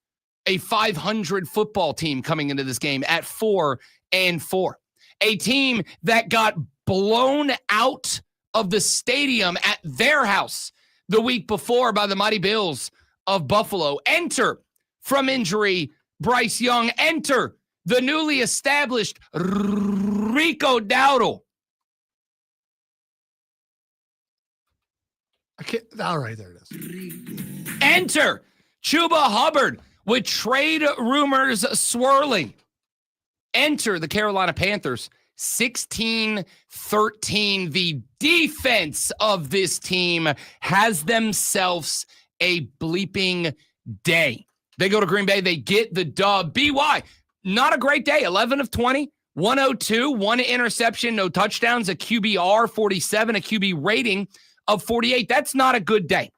a 500 football team coming into this game at 4-4. A team that got blown out of the stadium at their house the week before by the mighty Bills of Buffalo. Enter from injury Bryce Young. Enter the newly established Rico Dowdle. I can't. All right, there it is. Enter Chuba Hubbard with trade rumors swirling. Enter the Carolina Panthers 16-13. The defense of this team has themselves a bleeping day. They go to Green Bay. They get the dub. BY, not a great day. 11 of 20, 102, one interception, no touchdowns, a QBR 47, a QB rating of 48. That's not a good day.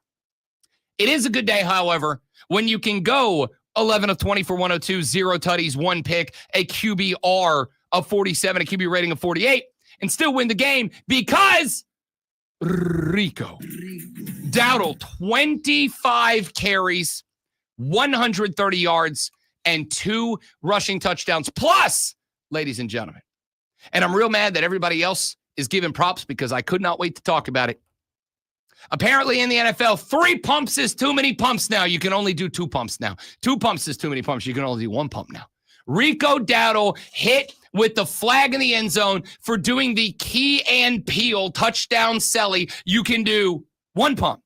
It is a good day, however, when you can go 11 of 20 for 102, 0 tutties, 1 pick, a QBR of 47, a QB rating of 48, and still win the game because Rico Dowdle, 25 carries, 130 yards, and 2 rushing touchdowns. Plus, ladies and gentlemen, and I'm real mad that everybody else is giving props because I could not wait to talk about it. Apparently in the NFL, 3 pumps is too many pumps now. You can only do 2 pumps now. 2 pumps is too many pumps. You can only do 1 pump now. Rico Dowdle hit with the flag in the end zone for doing the Key and Peele touchdown celly. You can do 1 pump.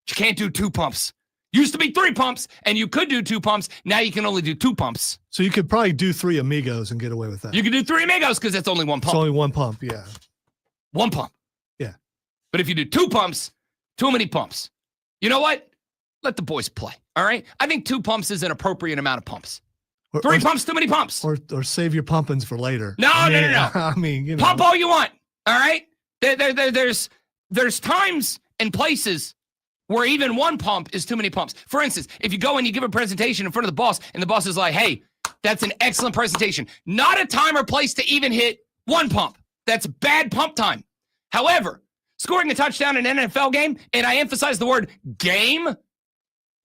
You can't do 2 pumps. Used to be 3 pumps, and you could do 2 pumps. Now you can only do 2 pumps. So you could probably do 3 amigos and get away with that. You can do 3 amigos because that's only 1 pump. It's only 1 pump, yeah. 1 pump. Yeah. But if you do 2 pumps, too many pumps. You know what? Let the boys play, all right? I think 2 pumps is an appropriate amount of pumps. 3 pumps, too many pumps. Or save your pumpings for later. No. I mean, you know. Pump all you want, all right? There's times and places where even 1 pump is too many pumps. For instance, if you go and you give a presentation in front of the boss, and the boss is like, hey, that's an excellent presentation. Not a time or place to even hit 1 pump. That's bad pump time. However, scoring a touchdown in an NFL game, and I emphasize the word game,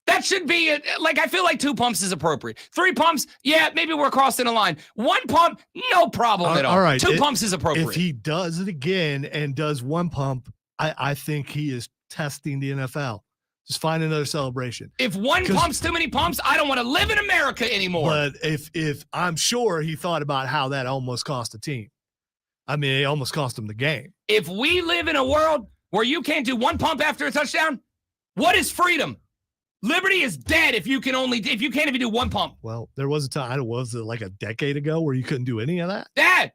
that should be, I feel like 2 pumps is appropriate. 3 pumps, yeah, maybe we're crossing a line. 1 pump, no problem at all. All right. 2 pumps is appropriate. If he does it again and does 1 pump, I think he is testing the NFL. Just find another celebration. If 1 pump's too many pumps, I don't want to live in America anymore. But if I'm sure he thought about how that almost cost the team. I mean, it almost cost him the game. If we live in a world where you can't do 1 pump after a touchdown, what is freedom? Liberty is dead if you can't even do 1 pump. Well, there was a time, was it like a decade ago where you couldn't do any of that?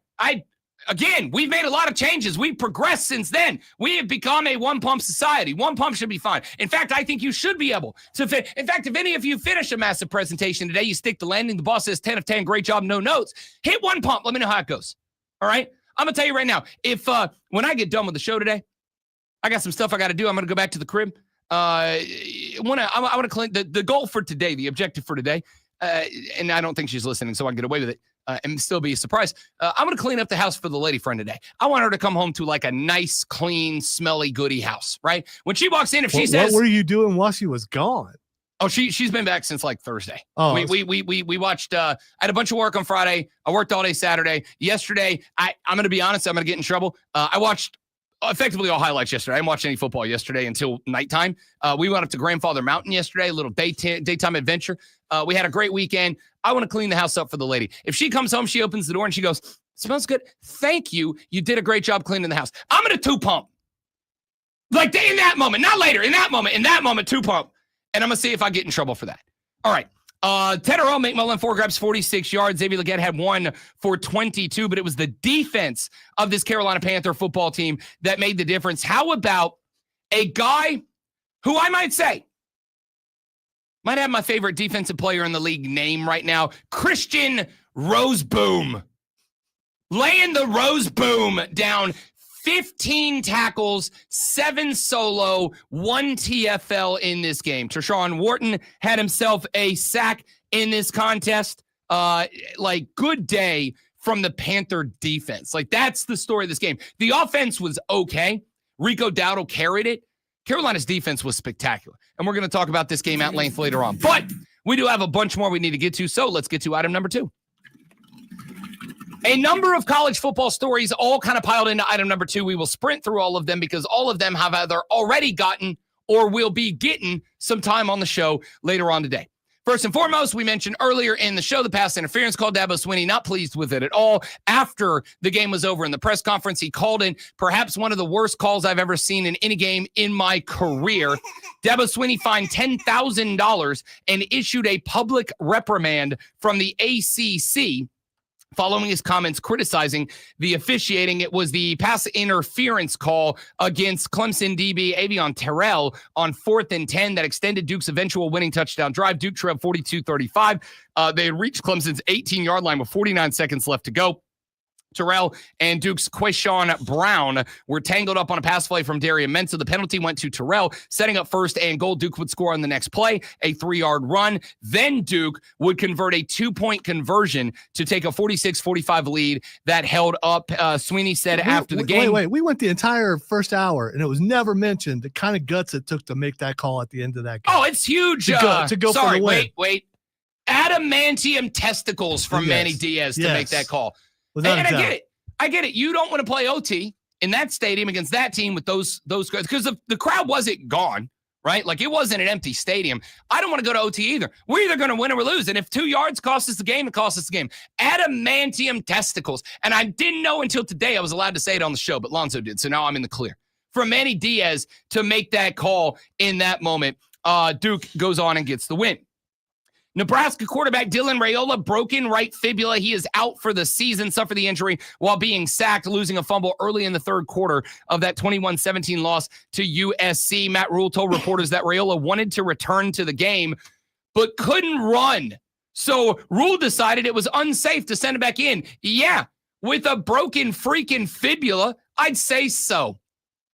Again, we've made a lot of changes. We've progressed since then. We have become a 1 pump society. 1 pump should be fine. In fact, I think you should be able to fit. In fact, if any of you finish a massive presentation today, you stick the landing, the boss says 10 of 10, great job, no notes. Hit 1 pump. Let me know how it goes. All right? I'm going to tell you right now, if when I get done with the show today, I got some stuff I got to do. I'm going to go back to the crib. I want to clean the goal for today, the objective for today, and I don't think she's listening, so I can get away with it and still be a surprise. I'm going to clean up the house for the lady friend today. I want her to come home to like a nice, clean, smelly, goody house, right? When she walks in, if she says, "What were you doing while she was gone?" Oh, she's been back since like Thursday. Oh, we watched. I had a bunch of work on Friday. I worked all day Saturday. Yesterday, I'm going to be honest. I'm going to get in trouble. I watched effectively all highlights yesterday. I didn't watch any football yesterday until nighttime. We went up to Grandfather Mountain yesterday, a little daytime adventure. We had a great weekend. I want to clean the house up for the lady. If she comes home, she opens the door and she goes, "Smells good. Thank you. You did a great job cleaning the house." I'm going to 2 pump. Like in that moment, not later, in that moment, 2 pump. And I'm going to see if I get in trouble for that. All right. Ted Earl, McMullen, 4 grabs, 46 yards. Xavier Legette had 1 for 22, but it was the defense of this Carolina Panther football team that made the difference. How about a guy who I might say might have my favorite defensive player in the league name right now, Christian Roseboom. Laying the Roseboom down, 15 tackles, 7 solo, 1 TFL in this game. Tershawn Wharton had himself a sack in this contest. Good day from the Panther defense. That's the story of this game. The offense was okay. Rico Dowdle carried it. Carolina's defense was spectacular. And we're going to talk about this game at length later on. But we do have a bunch more we need to get to, so let's get to item number 2. A number of college football stories all kind of piled into item number 2. We will sprint through all of them because all of them have either already gotten or will be getting some time on the show later on today. First and foremost, we mentioned earlier in the show the pass interference call. Dabo Swinney not pleased with it at all. After the game was over in the press conference, he called in perhaps one of the worst calls I've ever seen in any game in my career. Dabo Swinney fined $10,000 and issued a public reprimand from the ACC following his comments criticizing the officiating. It was the pass interference call against Clemson DB Avion Terrell on 4th and 10 that extended Duke's eventual winning touchdown drive. Duke trailed 42-35. They had reached Clemson's 18-yard line with 49 seconds left to go. Terrell and Duke's Quayshawn Brown were tangled up on a pass play from Darian Mensah. The penalty went to Terrell, setting up 1st and goal. Duke would score on the next play, a 3-yard run. Then Duke would convert a 2-point conversion to take a 46-45 lead that held up. Sweeney said after the game. Wait. We went the entire first hour, and it was never mentioned the kind of guts it took to make that call at the end of that game. Oh, it's huge. To go sorry, for the win. Wait. Adamantium testicles from Manny Diaz to make that call. And I get it. You don't want to play OT in that stadium against that team with those guys because the crowd wasn't gone, right? Like it wasn't an empty stadium. I don't want to go to OT either. We're either going to win or we're losing. If 2 yards costs us the game, it costs us the game. Adamantium testicles. And I didn't know until today I was allowed to say it on the show, but Lonzo did. So now I'm in the clear. For Manny Diaz to make that call in that moment, Duke goes on and gets the win. Nebraska quarterback Dylan Raiola, broken right fibula. He is out for the season, suffered the injury while being sacked, losing a fumble early in the third quarter of that 21-17 loss to USC. Matt Rule told reporters that Raiola wanted to return to the game, but couldn't run. So Rule decided it was unsafe to send him back in. Yeah, with a broken freaking fibula, I'd say so.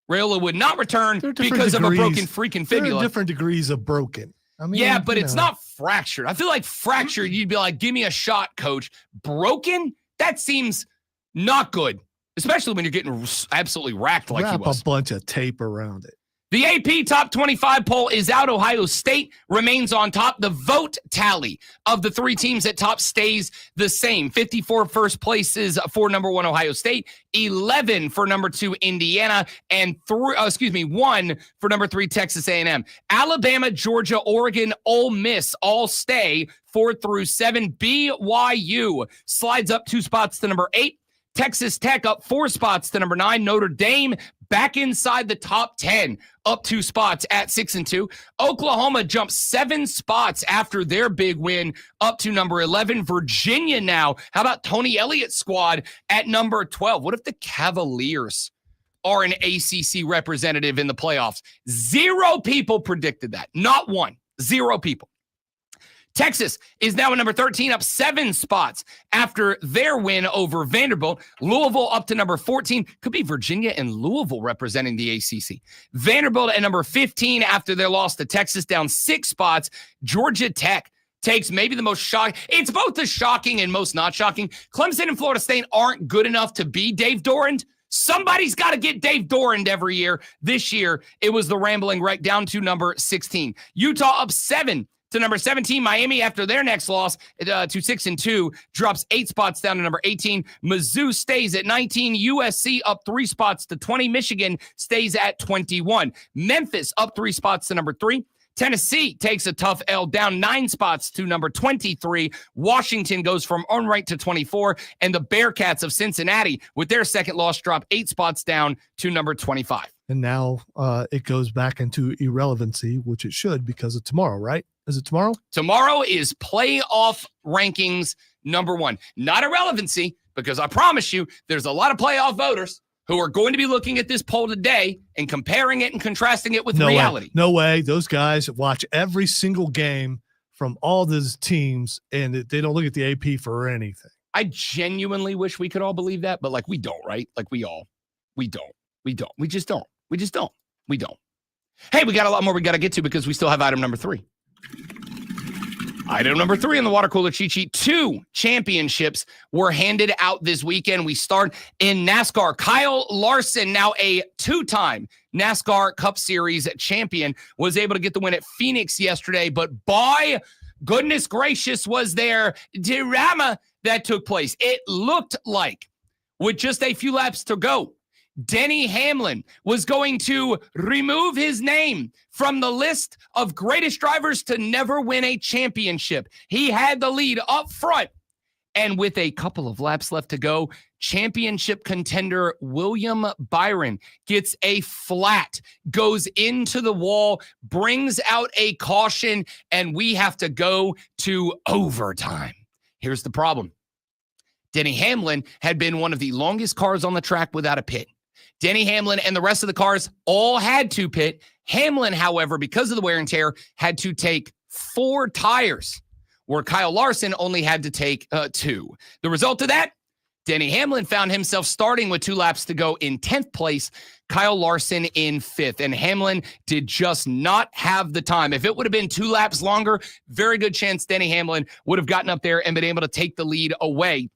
Raiola would not return because of a broken freaking fibula. There are different degrees of broken. I mean, yeah, but it's not fractured. I feel like fractured, you'd be like, give me a shot, coach. Broken? That seems not good, especially when you're getting absolutely racked like he was. Wrap a bunch of tape around it. The AP Top 25 poll is out. Ohio State remains on top. The vote tally of the 3 teams at top stays the same. 54 first places for number 1 Ohio State, 11 for number 2 Indiana, and 1 for number 3 Texas A&M. Alabama, Georgia, Oregon, Ole Miss all stay 4 through 7. BYU slides up 2 spots to number 8. Texas Tech up 4 spots to number 9. Notre Dame back inside the top 10, up 2 spots at 6 and 2. Oklahoma jumps 7 spots after their big win, up to number 11. Virginia now. How about Tony Elliott's squad at number 12? What if the Cavaliers are an ACC representative in the playoffs? 0 people predicted that. Not 1. 0 people. Texas is now at number 13, up 7 spots after their win over Vanderbilt. Louisville up to number 14. Could be Virginia and Louisville representing the ACC. Vanderbilt at number 15 after their loss to Texas, down 6 spots. Georgia Tech takes maybe the most shocking. It's both the shocking and most not shocking. Clemson and Florida State aren't good enough to be Dave Dorand. Somebody's got to get Dave Dorand every year. This year, it was the Rambling Wreck down to number 16. Utah up 7 to number 17. Miami, after their next loss to 6 and 2, drops 8 spots down to number 18. Mizzou stays at 19. USC up 3 spots to 20. Michigan stays at 21. Memphis up 3 spots to number 3. Tennessee takes a tough L, down 9 spots to number 23. Washington goes from unranked to 24. And the Bearcats of Cincinnati, with their second loss, drop 8 spots down to number 25. And now it goes back into irrelevancy, which it should because of tomorrow, right? Is it tomorrow? Tomorrow is playoff rankings number 1. Not irrelevancy, because I promise you there's a lot of playoff voters who are going to be looking at this poll today and comparing it and contrasting it with reality. No way. Those guys watch every single game from all those teams, and they don't look at the AP for anything. I genuinely wish we could all believe that, but we don't, right? We don't. We just don't. Hey, we got a lot more we got to get to because we still have item number 3. Item number 3 on the water cooler cheat sheet. 2 championships were handed out this weekend. We start in NASCAR. Kyle Larson, now a 2-time NASCAR Cup Series champion, was able to get the win at Phoenix yesterday. But by goodness gracious, was there drama that took place. It looked like with just a few laps to go, Denny Hamlin was going to remove his name from the list of greatest drivers to never win a championship. He had the lead up front. And with a couple of laps left to go, championship contender William Byron gets a flat, goes into the wall, brings out a caution, and we have to go to overtime. Here's the problem. Denny Hamlin had been one of the longest cars on the track without a pit. Denny Hamlin and the rest of the cars all had to pit. Hamlin, however, because of the wear and tear, had to take 4 tires, where Kyle Larson only had to take 2. The result of that, Denny Hamlin found himself starting with 2 laps to go in 10th place, Kyle Larson in 5th. And Hamlin did just not have the time. If it would have been 2 laps longer, very good chance Denny Hamlin would have gotten up there and been able to take the lead away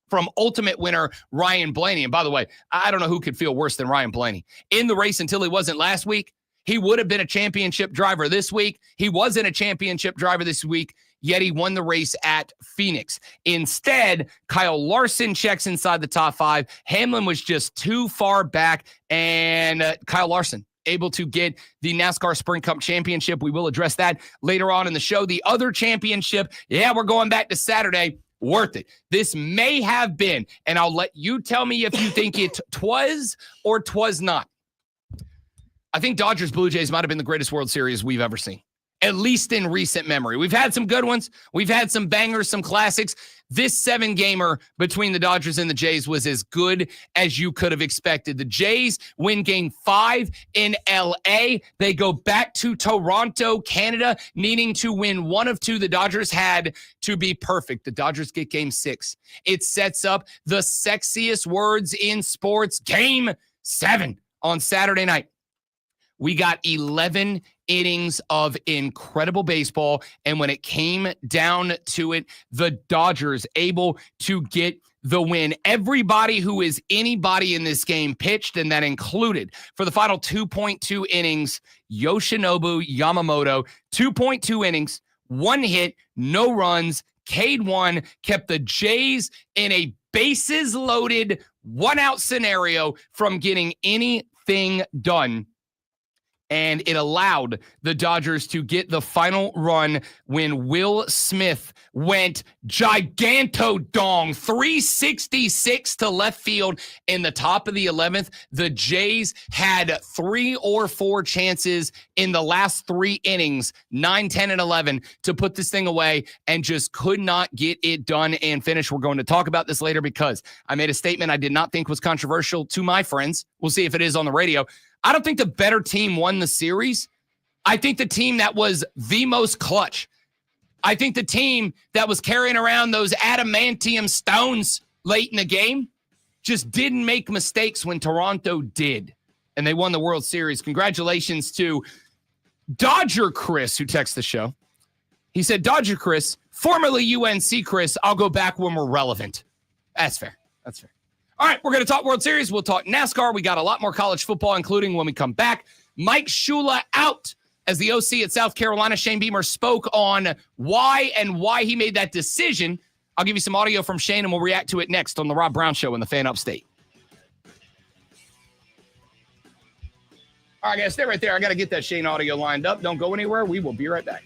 from ultimate winner Ryan Blaney. And by the way, I don't know who could feel worse than Ryan Blaney. In the race until he wasn't last week, he would have been a championship driver this week. He wasn't a championship driver this week, yet he won the race at Phoenix. Instead, Kyle Larson checks inside the top 5. Hamlin was just too far back, and Kyle Larson able to get the NASCAR Sprint Cup Championship. We will address that later on in the show. The other championship, we're going back to Saturday. Worth it. This may have been, and I'll let you tell me if you think it twas or twas not. I think Dodgers Blue Jays might have been the greatest World Series we've ever seen, at least in recent memory. We've had some good ones. We've had some bangers, some classics. This 7-gamer between the Dodgers and the Jays was as good as you could have expected. The Jays win game 5 in LA. They go back to Toronto, Canada, needing to win one of 2 the Dodgers had to be perfect. The Dodgers get game 6. It sets up the sexiest words in sports, game 7 on Saturday night. We got 11 innings of incredible baseball, and when it came down to it, the Dodgers able to get the win. Everybody who is anybody in this game pitched, and that included, for the final 2.2 innings, Yoshinobu Yamamoto, 2.2 innings, 1 hit, no runs, K'd 1, kept the Jays in a bases-loaded, 1-out scenario from getting anything done. And it allowed the Dodgers to get the final run when Will Smith went gigantodong, 366 to left field in the top of the 11th. The Jays had 3 or 4 chances in the last 3 innings, 9, 10, and 11, to put this thing away and just could not get it done and finish. We're going to talk about this later because I made a statement I did not think was controversial to my friends. We'll see if it is on the radio. I don't think the better team won the series. I think the team that was the most clutch. I think the team that was carrying around those adamantium stones late in the game just didn't make mistakes when Toronto did. And they won the World Series. Congratulations to Dodger Chris, who texts the show. He said, Dodger Chris, formerly UNC Chris, I'll go back when we're relevant. That's fair. That's fair. All right, we're going to talk World Series. We'll talk NASCAR. We got a lot more college football, including when we come back. Mike Shula out as the OC at South Carolina. Shane Beamer spoke on why he made that decision. I'll give you some audio from Shane, and we'll react to it next on the Rob Brown Show in the Fan Upstate. All right, guys, stay right there. I got to get that Shane audio lined up. Don't go anywhere. We will be right back.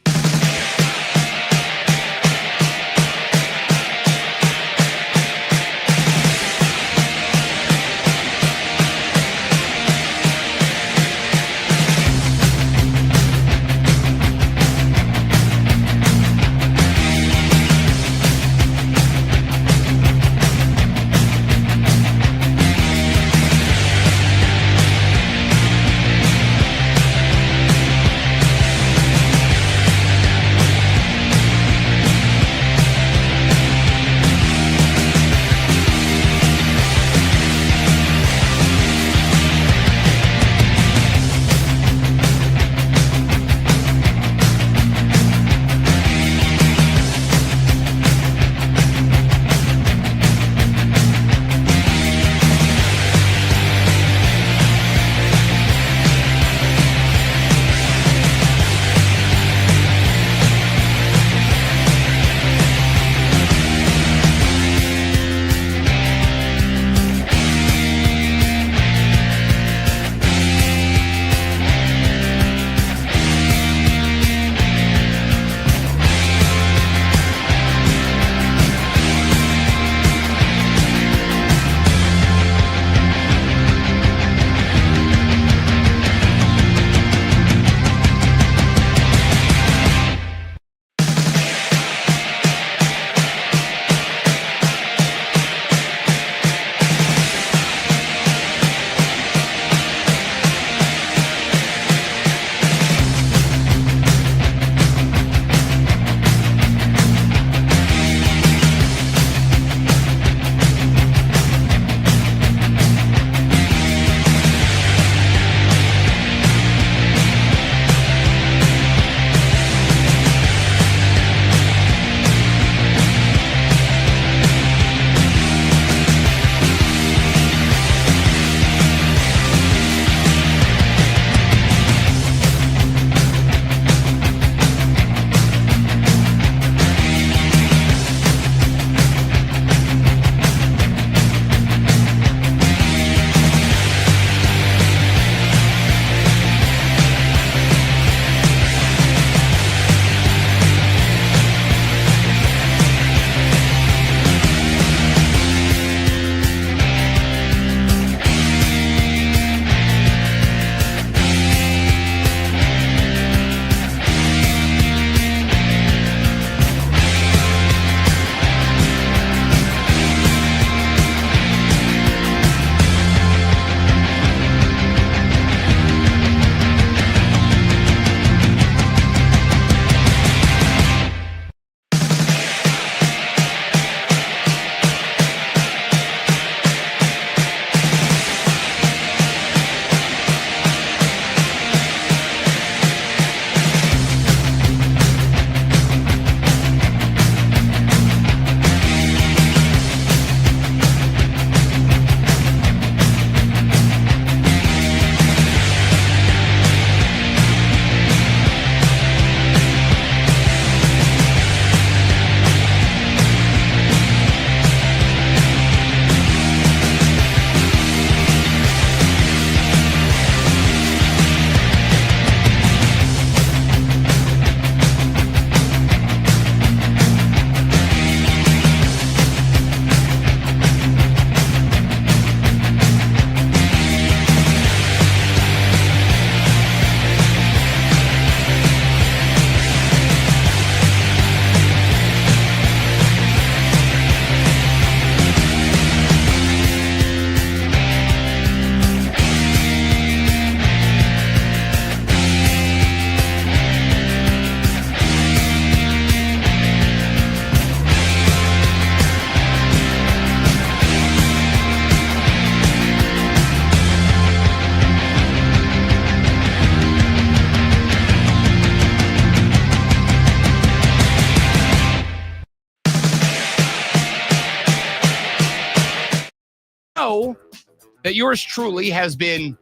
that yours truly has been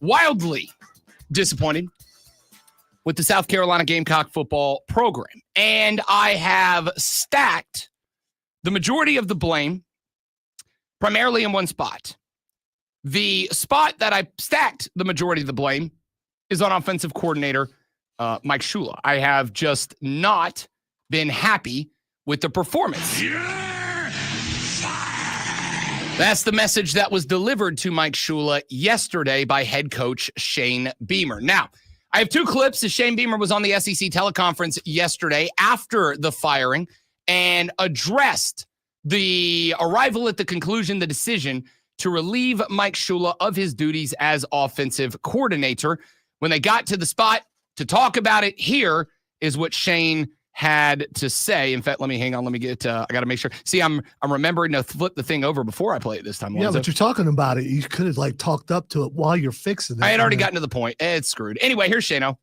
wildly disappointed with the South Carolina Gamecock football program. And I have stacked the majority of the blame primarily in one spot. The spot that I stacked the majority of the blame is on offensive coordinator Mike Shula. I have just not been happy with the performance. That's the message that was delivered to Mike Shula yesterday by head coach Shane Beamer. Now, I have two clips as Shane Beamer was on the SEC teleconference yesterday after the firing and addressed the arrival at the conclusion, the decision to relieve Mike Shula of his duties as offensive coordinator. When they got to the spot to talk about it, here is what Shane had to say. In fact, let me hang on. Let me get, I got to make sure. See, I'm remembering to flip the thing over before I play it this time. Yeah, but you're talking about it. You could have like talked up to it while you're fixing it. I had already gotten to the point. It's screwed. Anyway, here's Shano.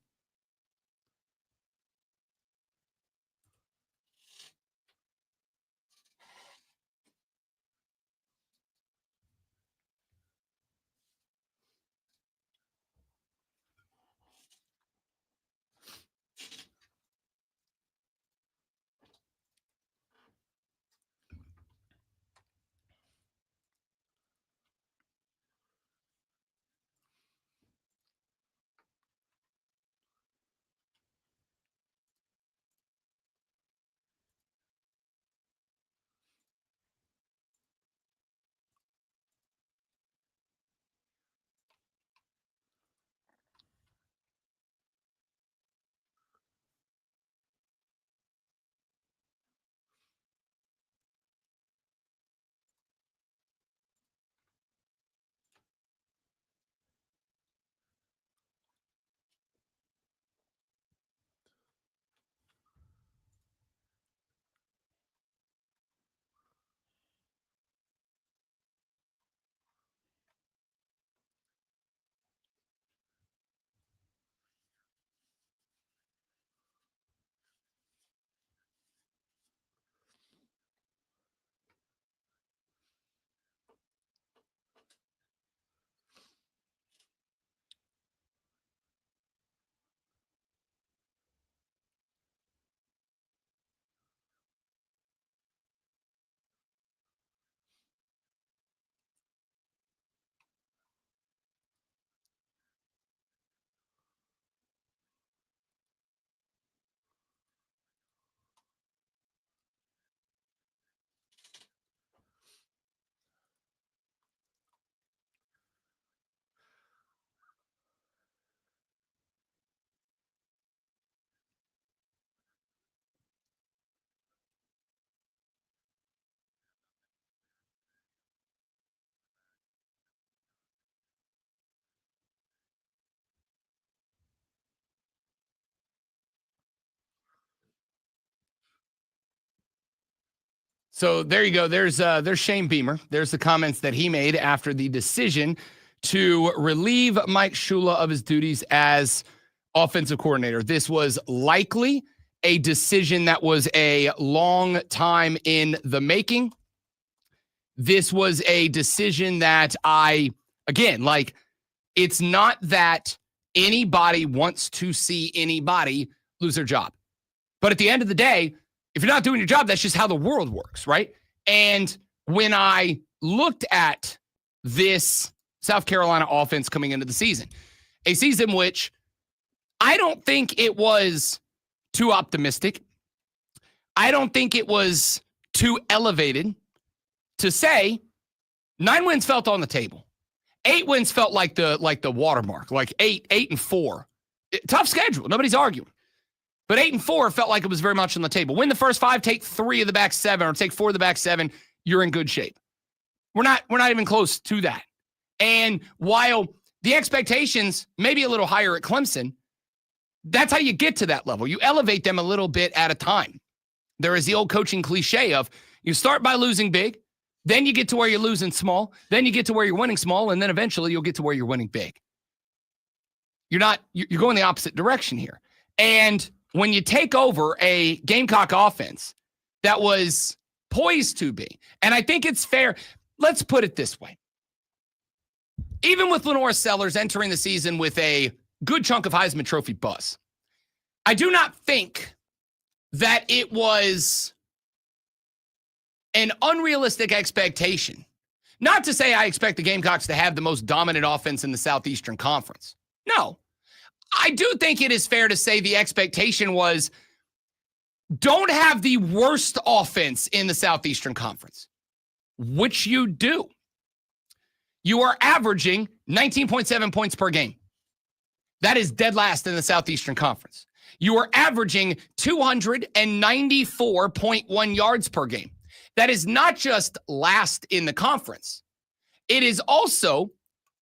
So there you go. There's Shane Beamer. There's the comments that he made after the decision to relieve Mike Shula of his duties as offensive coordinator. This was likely a decision that was a long time in the making. This was a decision that it's not that anybody wants to see anybody lose their job. But at the end of the day, if you're not doing your job, that's just how the world works, right? And when I looked at this South Carolina offense coming into the season, a season which I don't think it was too optimistic. I don't think it was too elevated to say 9 wins felt on the table. 8 wins felt like the watermark, like 8-4. Tough schedule. Nobody's arguing. But 8-4 felt like it was very much on the table. Win the first 5, take 3 of the back 7, or take 4 of the back 7. You're in good shape. We're not even close to that. And while the expectations may be a little higher at Clemson, that's how you get to that level. You elevate them a little bit at a time. There is the old coaching cliche of you start by losing big, then you get to where you're losing small, then you get to where you're winning small, and then eventually you'll get to where you're winning big. You're going the opposite direction here. And when you take over a Gamecock offense that was poised to be, and I think it's fair, let's put it this way. even with Lenore Sellers entering the season with a good chunk of Heisman Trophy buzz, I do not think that it was an unrealistic expectation. Not to say I expect the Gamecocks to have the most dominant offense in the Southeastern Conference. No. I do think it is fair to say the expectation was don't have the worst offense in the Southeastern Conference, which you do. You are averaging 19.7 points per game. That is dead last in the Southeastern Conference. You are averaging 294.1 yards per game. That is not just last in the conference. It is also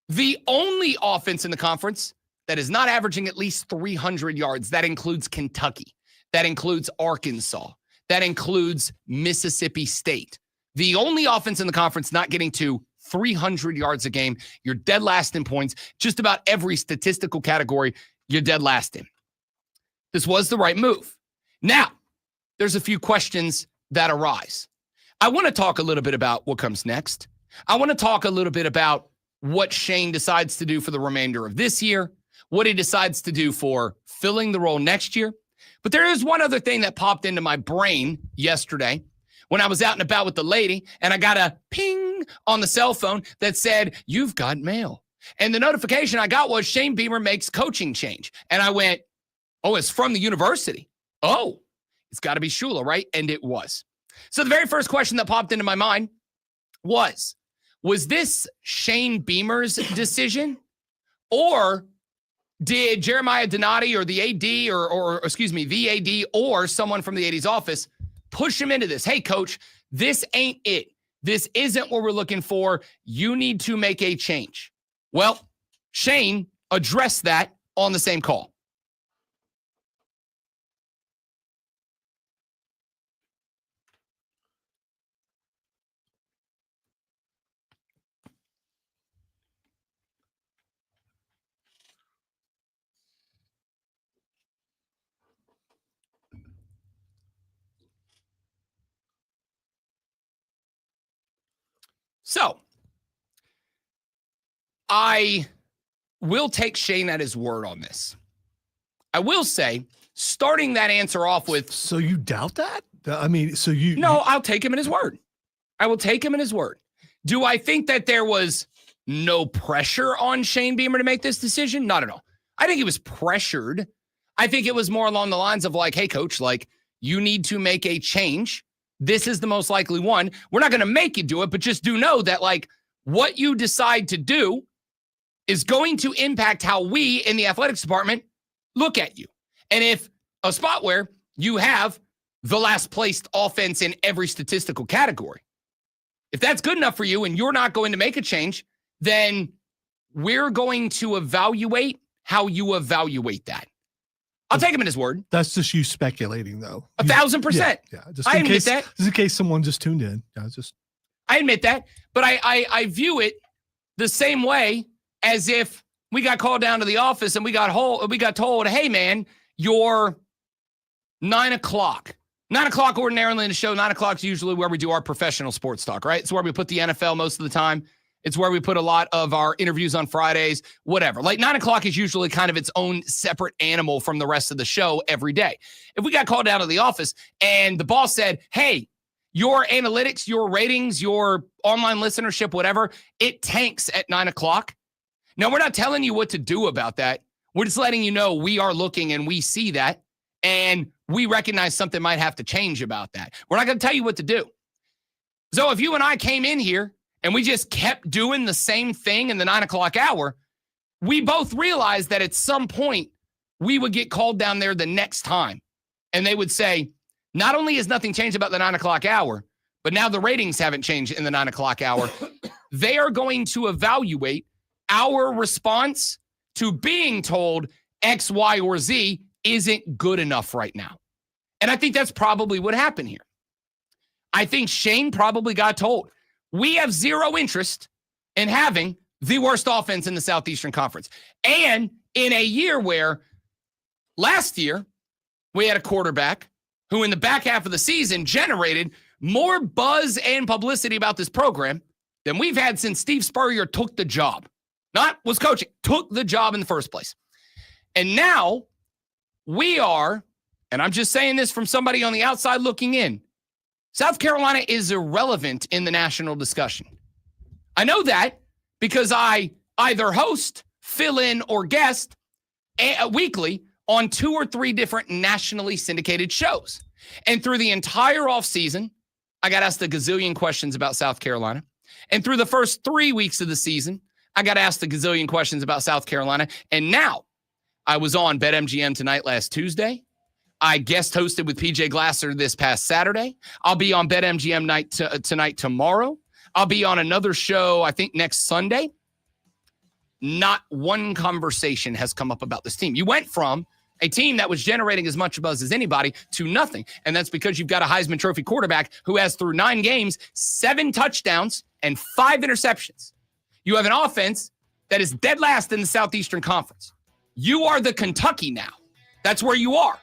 the only offense in the conference that is not averaging at least 300 yards. That includes Kentucky. That includes Arkansas. That includes Mississippi State. The only offense in the conference not getting to 300 yards a game. You're dead last in points. Just about every statistical category, you're dead last in. This was the right move. Now, there's a few questions that arise. I want to talk a little bit about what comes next. I want to talk a little bit about what Shane decides to do for the remainder of this year, what he decides to do for filling the role next year. But there is one other thing that popped into my brain yesterday when I was out and about with the lady, and I got a ping on the cell phone that said, "You've got mail." And the notification I got was Shane Beamer makes coaching change. And I went, oh, it's from the university. Oh, it's got to be Shula, right? And it was. So the very first question that popped into my mind was this Shane Beamer's decision, or did Jeremiah Donati or the AD or the AD or someone from the AD's office push him into this? Hey, coach, this ain't it. This isn't what we're looking for. You need to make a change. Well, Shane addressed that on the same call. So, I will take Shane at his word on this. I will say, starting that answer off with... So you doubt that? I mean, so you... No, I'll take him at his word. I will take him at his word. Do I think that there was no pressure on Shane Beamer to make this decision? Not at all. I think he was pressured. I think it was more along the lines of like, hey, coach, like, you need to make a change. This is the most likely one. We're not going to make you do it, but just do know that, like, what you decide to do is going to impact how we in the athletics department look at you. And if a spot where you have the last placed offense in every statistical category, if that's good enough for you and you're not going to make a change, then we're going to evaluate how you evaluate that. I'll take him at his word. That's just you speculating, though. 1,000%. Yeah. I admit that. Just in case someone just tuned in. I admit that, but I view it the same way as if we got called down to the office and we got told, hey, man, you're 9 o'clock. 9 o'clock ordinarily in the show. 9 o'clock is usually where we do our professional sports talk, right? It's where we put the NFL most of the time. It's where we put a lot of our interviews on Fridays, whatever. Like 9 o'clock is usually kind of its own separate animal from the rest of the show every day. If we got called down to the office and the boss said, hey, your analytics, your ratings, your online listenership, whatever, it tanks at 9 o'clock. Now, we're not telling you what to do about that. We're just letting you know we are looking and we see that, and we recognize something might have to change about that. We're not going to tell you what to do. So if you and I came in here and we just kept doing the same thing in the 9 o'clock hour, we both realized that at some point we would get called down there the next time. And they would say, not only has nothing changed about the 9 o'clock hour, but now the ratings haven't changed in the 9 o'clock hour. They are going to evaluate our response to being told X, Y, or Z isn't good enough right now. And I think that's probably what happened here. I think Shane probably got told, we have zero interest in having the worst offense in the Southeastern Conference. And in a year where last year we had a quarterback who in the back half of the season generated more buzz and publicity about this program than we've had since Steve Spurrier took the job. not was coaching, took the job in the first place. And now we are, and I'm just saying this from somebody on the outside looking in, South Carolina is irrelevant in the national discussion. I know that because I either host, fill in, or guest weekly on 2 or 3 different nationally syndicated shows. And through the entire offseason, I got asked a gazillion questions about South Carolina. And through the first 3 weeks of the season, I got asked a gazillion questions about South Carolina. And now I was on BetMGM Tonight last Tuesday. I guest hosted with PJ Glasser this past Saturday. I'll be on BetMGM Tonight tomorrow. I'll be on another show, I think, next Sunday. Not one conversation has come up about this team. You went from a team that was generating as much buzz as anybody to nothing. And that's because you've got a Heisman Trophy quarterback who has, through 9 games, 7 touchdowns and 5 interceptions. You have an offense that is dead last in the Southeastern Conference. You are the Kentucky now. That's where you are.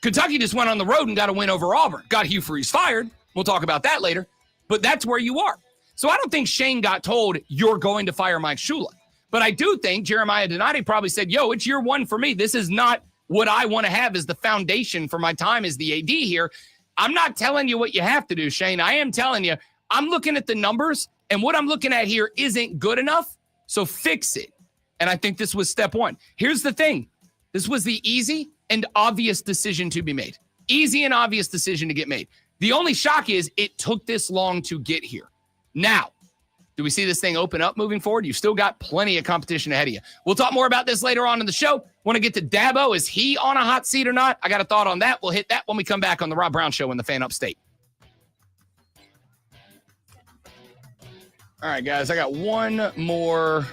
Kentucky just went on the road and got a win over Auburn. Got Hugh Freeze fired. We'll talk about that later. But that's where you are. So I don't think Shane got told, you're going to fire Mike Shula. But I do think Jeremiah Donati probably said, yo, it's year 1 for me. This is not what I want to have as the foundation for my time as the AD here. I'm not telling you what you have to do, Shane. I am telling you, I'm looking at the numbers, and what I'm looking at here isn't good enough, so fix it. And I think this was step 1. Here's the thing. This was the easy and obvious decision to be made. Easy and obvious decision to get made. The only shock is it took this long to get here. Now, do we see this thing open up moving forward? You've still got plenty of competition ahead of you. We'll talk more about this later on in the show. Want to get to Dabo? Is he on a hot seat or not? I got a thought on that. We'll hit that when we come back on the Rob Brown Show in the Fan Upstate. All right, guys, I got one more.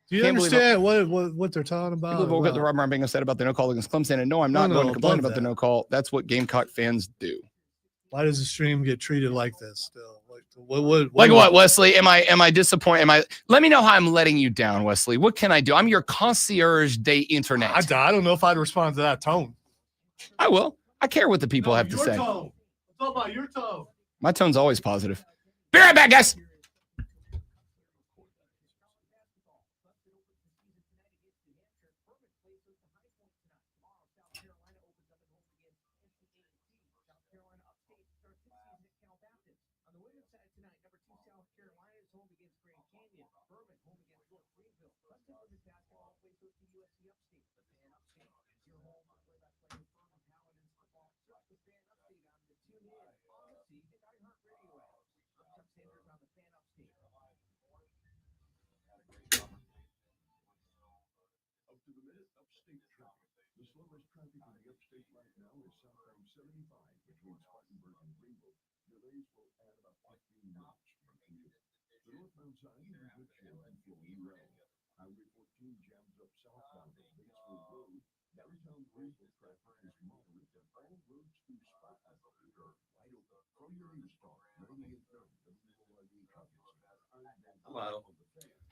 Do you understand what they're talking about? People got the Rob Brown Bingo said about the no call against Clemson, and no, I'm not going to complain about the no call. That's what Gamecock fans do. Why does the stream get treated like this still? What, Wesley? Am I disappointed? Let me know how I'm letting you down, Wesley. What can I do? I'm your concierge day internet. I don't know if I'd respond to that tone. I will. I care what the people have to say. Tone. It's all about your tone. My tone's always positive. Be right back, guys.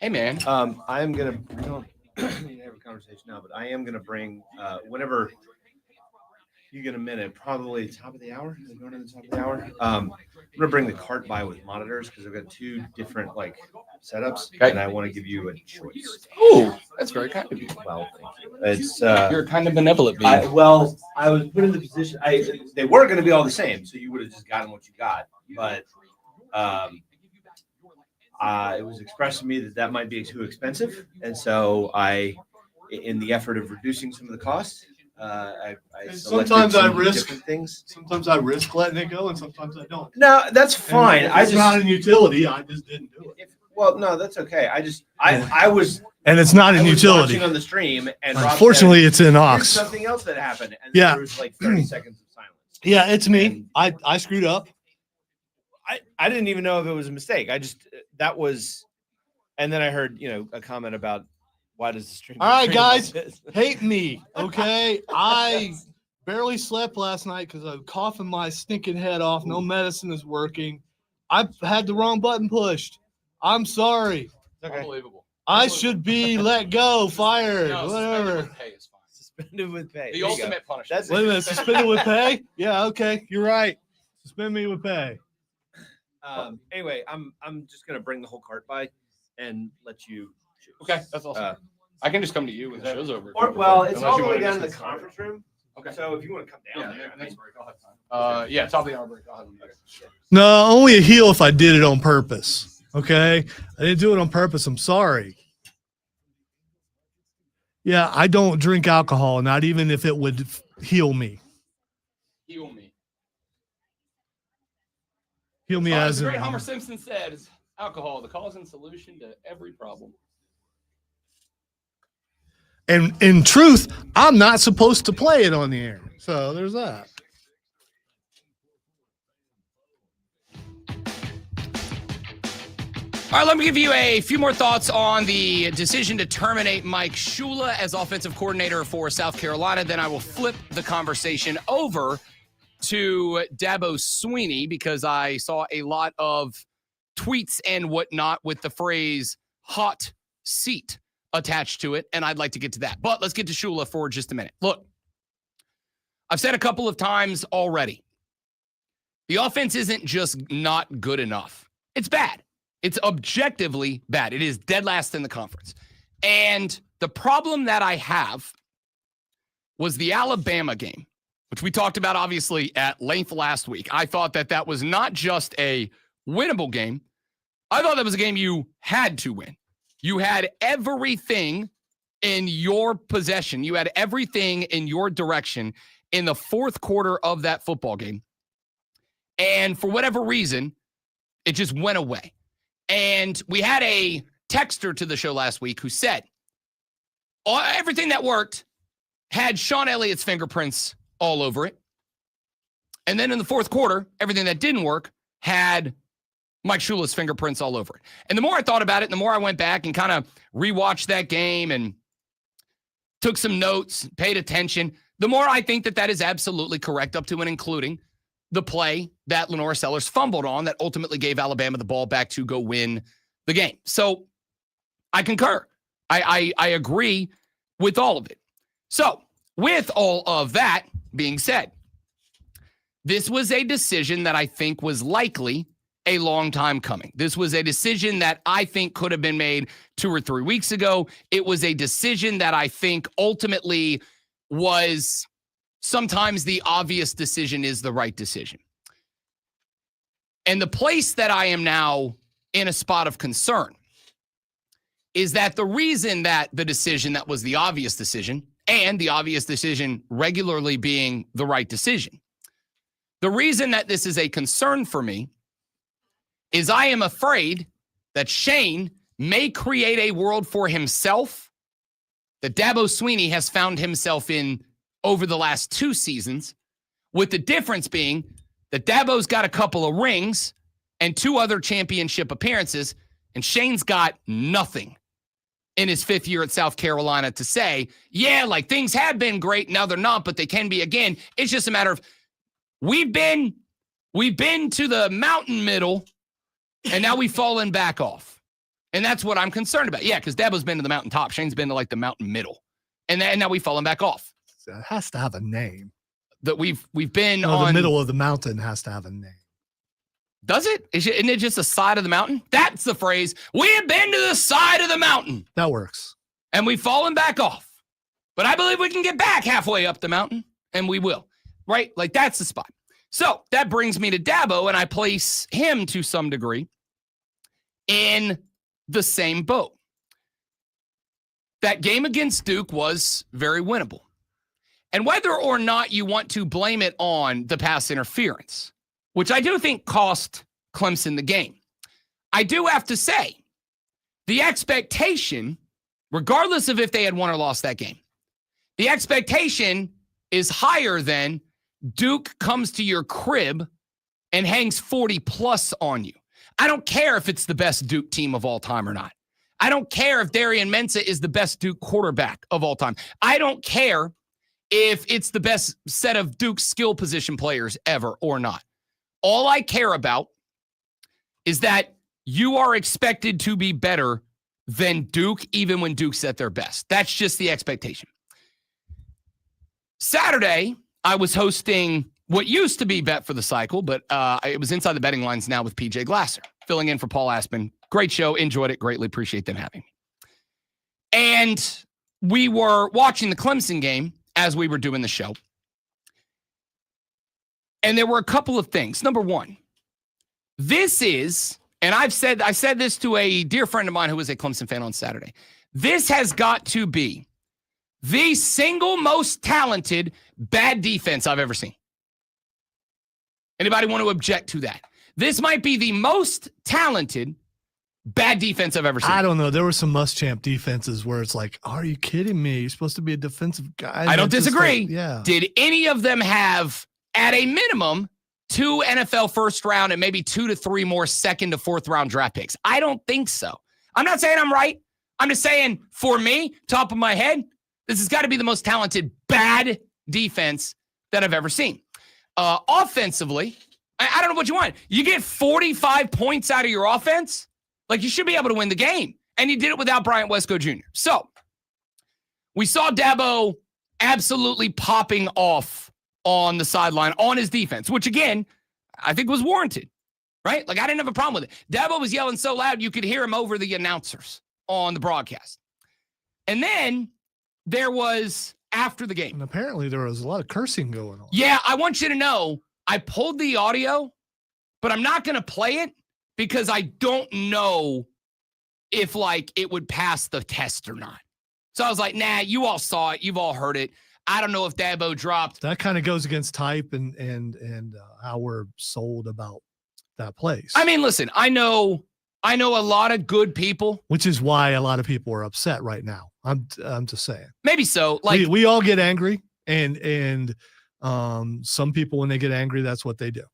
Hey, man. I'm gonna. We don't need to have a conversation now, but I am gonna bring whenever you get a minute, probably top of the hour. Is it going to the top of the hour? I'm gonna bring the cart by with monitors because I've got 2 different setups, and I want to give you a choice. Oh, that's very kind of you. Well, thank you. It's You're kind of benevolent, being. I was put in the position. They were going to be all the same, so you would have just gotten what you got, but it was expressed to me that might be too expensive, and so in the effort of reducing some of the costs, I sometimes I risk different things. Sometimes I risk letting it go, and sometimes I don't. No, that's fine. It's not in utility. I just didn't do it. Well, no, that's okay. I was. And it's not in utility. Watching on the stream, and unfortunately, said, it's in aux. Something else that happened, and yeah, there was 30 seconds of silence. Yeah, it's me. I screwed up. I didn't even know if it was a mistake. That was, and then I heard a comment about why does the stream. All right, guys, hate me, okay? I barely slept last night because I'm coughing my stinking head off. No medicine is working. I had the wrong button pushed. I'm sorry. Okay. Unbelievable. I should be let go, fired, whatever. Suspended with pay. The ultimate punishment. Wait a minute, suspended with pay? Yeah, okay, you're right. Suspend me with pay. Anyway, I'm just gonna bring the whole cart by. and let you choose. Okay, that's awesome. I can just come to you when the show's over. Or well, it's Unless all you the way wanna down in just the get started. conference room. Okay. So if you want to come down there, next break, I'll have time. Yeah, top of the hour break. I'll have you guys. No, only a heel if I did it on purpose. Okay, I didn't do it on purpose. I'm sorry. Yeah, I don't drink alcohol, not even if it would heal me. Heal me. Heal me As as the in great Homer Simpson said, is alcohol, the cause and solution to every problem. And in truth, I'm not supposed to play it on the air. So there's that. All right, let me give you a few more thoughts on the decision to terminate Mike Shula as offensive coordinator for South Carolina. Then I will flip the conversation over to Dabo Sweeney because I saw a lot of tweets and whatnot with the phrase hot seat attached to it, and I'd like to get to that. But let's get to Shula for just a minute. Look, I've said a couple of times already, the offense isn't just not good enough. It's bad. It's objectively bad. It is dead last in the conference. And the problem that I have was the Alabama game, which we talked about obviously at length last week. I thought that that was not just a winnable game. I thought that was a game you had to win. You had everything in your possession. You had everything in your direction in the fourth quarter of that football game. And for whatever reason, it just went away. And we had a texter to the show last week who said everything that worked had Sean Elliott's fingerprints all over it. And then in the fourth quarter, everything that didn't work had Mike Shula's fingerprints all over it. And the more I thought about it, the more I went back and kind of rewatched that game and took some notes, paid attention, the more I think that that is absolutely correct, up to and including the play that Lenora Sellers fumbled on that ultimately gave Alabama the ball back to go win the game. So I concur. I agree with all of it. So with all of that being said, this was a decision that I think was likely a long time coming. This was a decision that I think could have been made 2 or 3 weeks ago. It was a decision that I think ultimately was sometimes the obvious decision is the right decision. And the place that I am now in a spot of concern is that the reason that the decision that was the obvious decision and the obvious decision regularly being the right decision, the reason that this is a concern for me is I am afraid that Shane may create a world for himself that Dabo Sweeney has found himself in over the last 2 seasons, with the difference being that Dabo's got a couple of rings and 2 other championship appearances, and Shane's got nothing in his 5th year at South Carolina to say, yeah, like things have been great, now they're not, but they can be again. It's just a matter of we've been to the mountain middle, and now we've fallen back off. And that's what I'm concerned about. Yeah, because Dabo's been to the mountaintop. Shane's been to like the mountain middle. And now we've fallen back off. It has to have a name. That we've been No, on the middle of the mountain has to have a name. Does it? Isn't it just the side of the mountain? That's the phrase. We have been to the side of the mountain. That works. And we've fallen back off. But I believe we can get back halfway up the mountain, and we will. Right? Like that's the spot. So that brings me to Dabo, and I place him to some degree in the same boat. That game against Duke was very winnable. And whether or not you want to blame it on the pass interference, which I do think cost Clemson the game, I do have to say the expectation, regardless of if they had won or lost that game, the expectation is higher than Duke comes to your crib and hangs 40 plus on you. I don't care if it's the best Duke team of all time or not. I don't care if Darian Mensah is the best Duke quarterback of all time. I don't care if it's the best set of Duke skill position players ever or not. All I care about is that you are expected to be better than Duke, even when Duke's at their best. That's just the expectation. Saturday, I was hosting what used to be Bet for the Cycle, but it was Inside the Betting Lines now with PJ Glasser, filling in for Paul Aspen, Great show. Enjoyed it. Greatly appreciate them having me. And we were watching the Clemson game as we were doing the show. And there were a couple of things. Number one, this is, and I said this to a dear friend of mine who was a Clemson fan on Saturday. This has got to be the single most talented bad defense I've ever seen. Anybody want to object to that? This might be the most talented bad defense I've ever seen. I don't know. There were some Muschamp defenses where it's like, are you kidding me? You're supposed to be a defensive guy. I don't disagree. Like, yeah. Did any of them have, at a minimum, 2 NFL first round and maybe 2 to 3 more second to fourth round draft picks? I don't think so. I'm not saying I'm right. I'm just saying, for me, top of my head, this has got to be the most talented bad defense that I've ever seen. Offensively, I don't know what you want. You get 45 points out of your offense, like you should be able to win the game. And you did it without Bryant Wesco Jr. So we saw Dabo absolutely popping off on the sideline on his defense, which again, I think was warranted, right? Like I didn't have a problem with it. Dabo was yelling so loud you could hear him over the announcers on the broadcast. And then there was after the game. And apparently there was a lot of cursing going on. Yeah, I want you to know I pulled the audio, but I'm not going to play it because I don't know if like it would pass the test or not. So I was like, nah, you all saw it. You've all heard it. I don't know if Dabo dropped. That kind of goes against type and how we're sold about that place. I mean, listen, I know a lot of good people. Which is why a lot of people are upset right now. I'm just saying. Maybe so. Like we all get angry and some people when they get angry, that's what they do.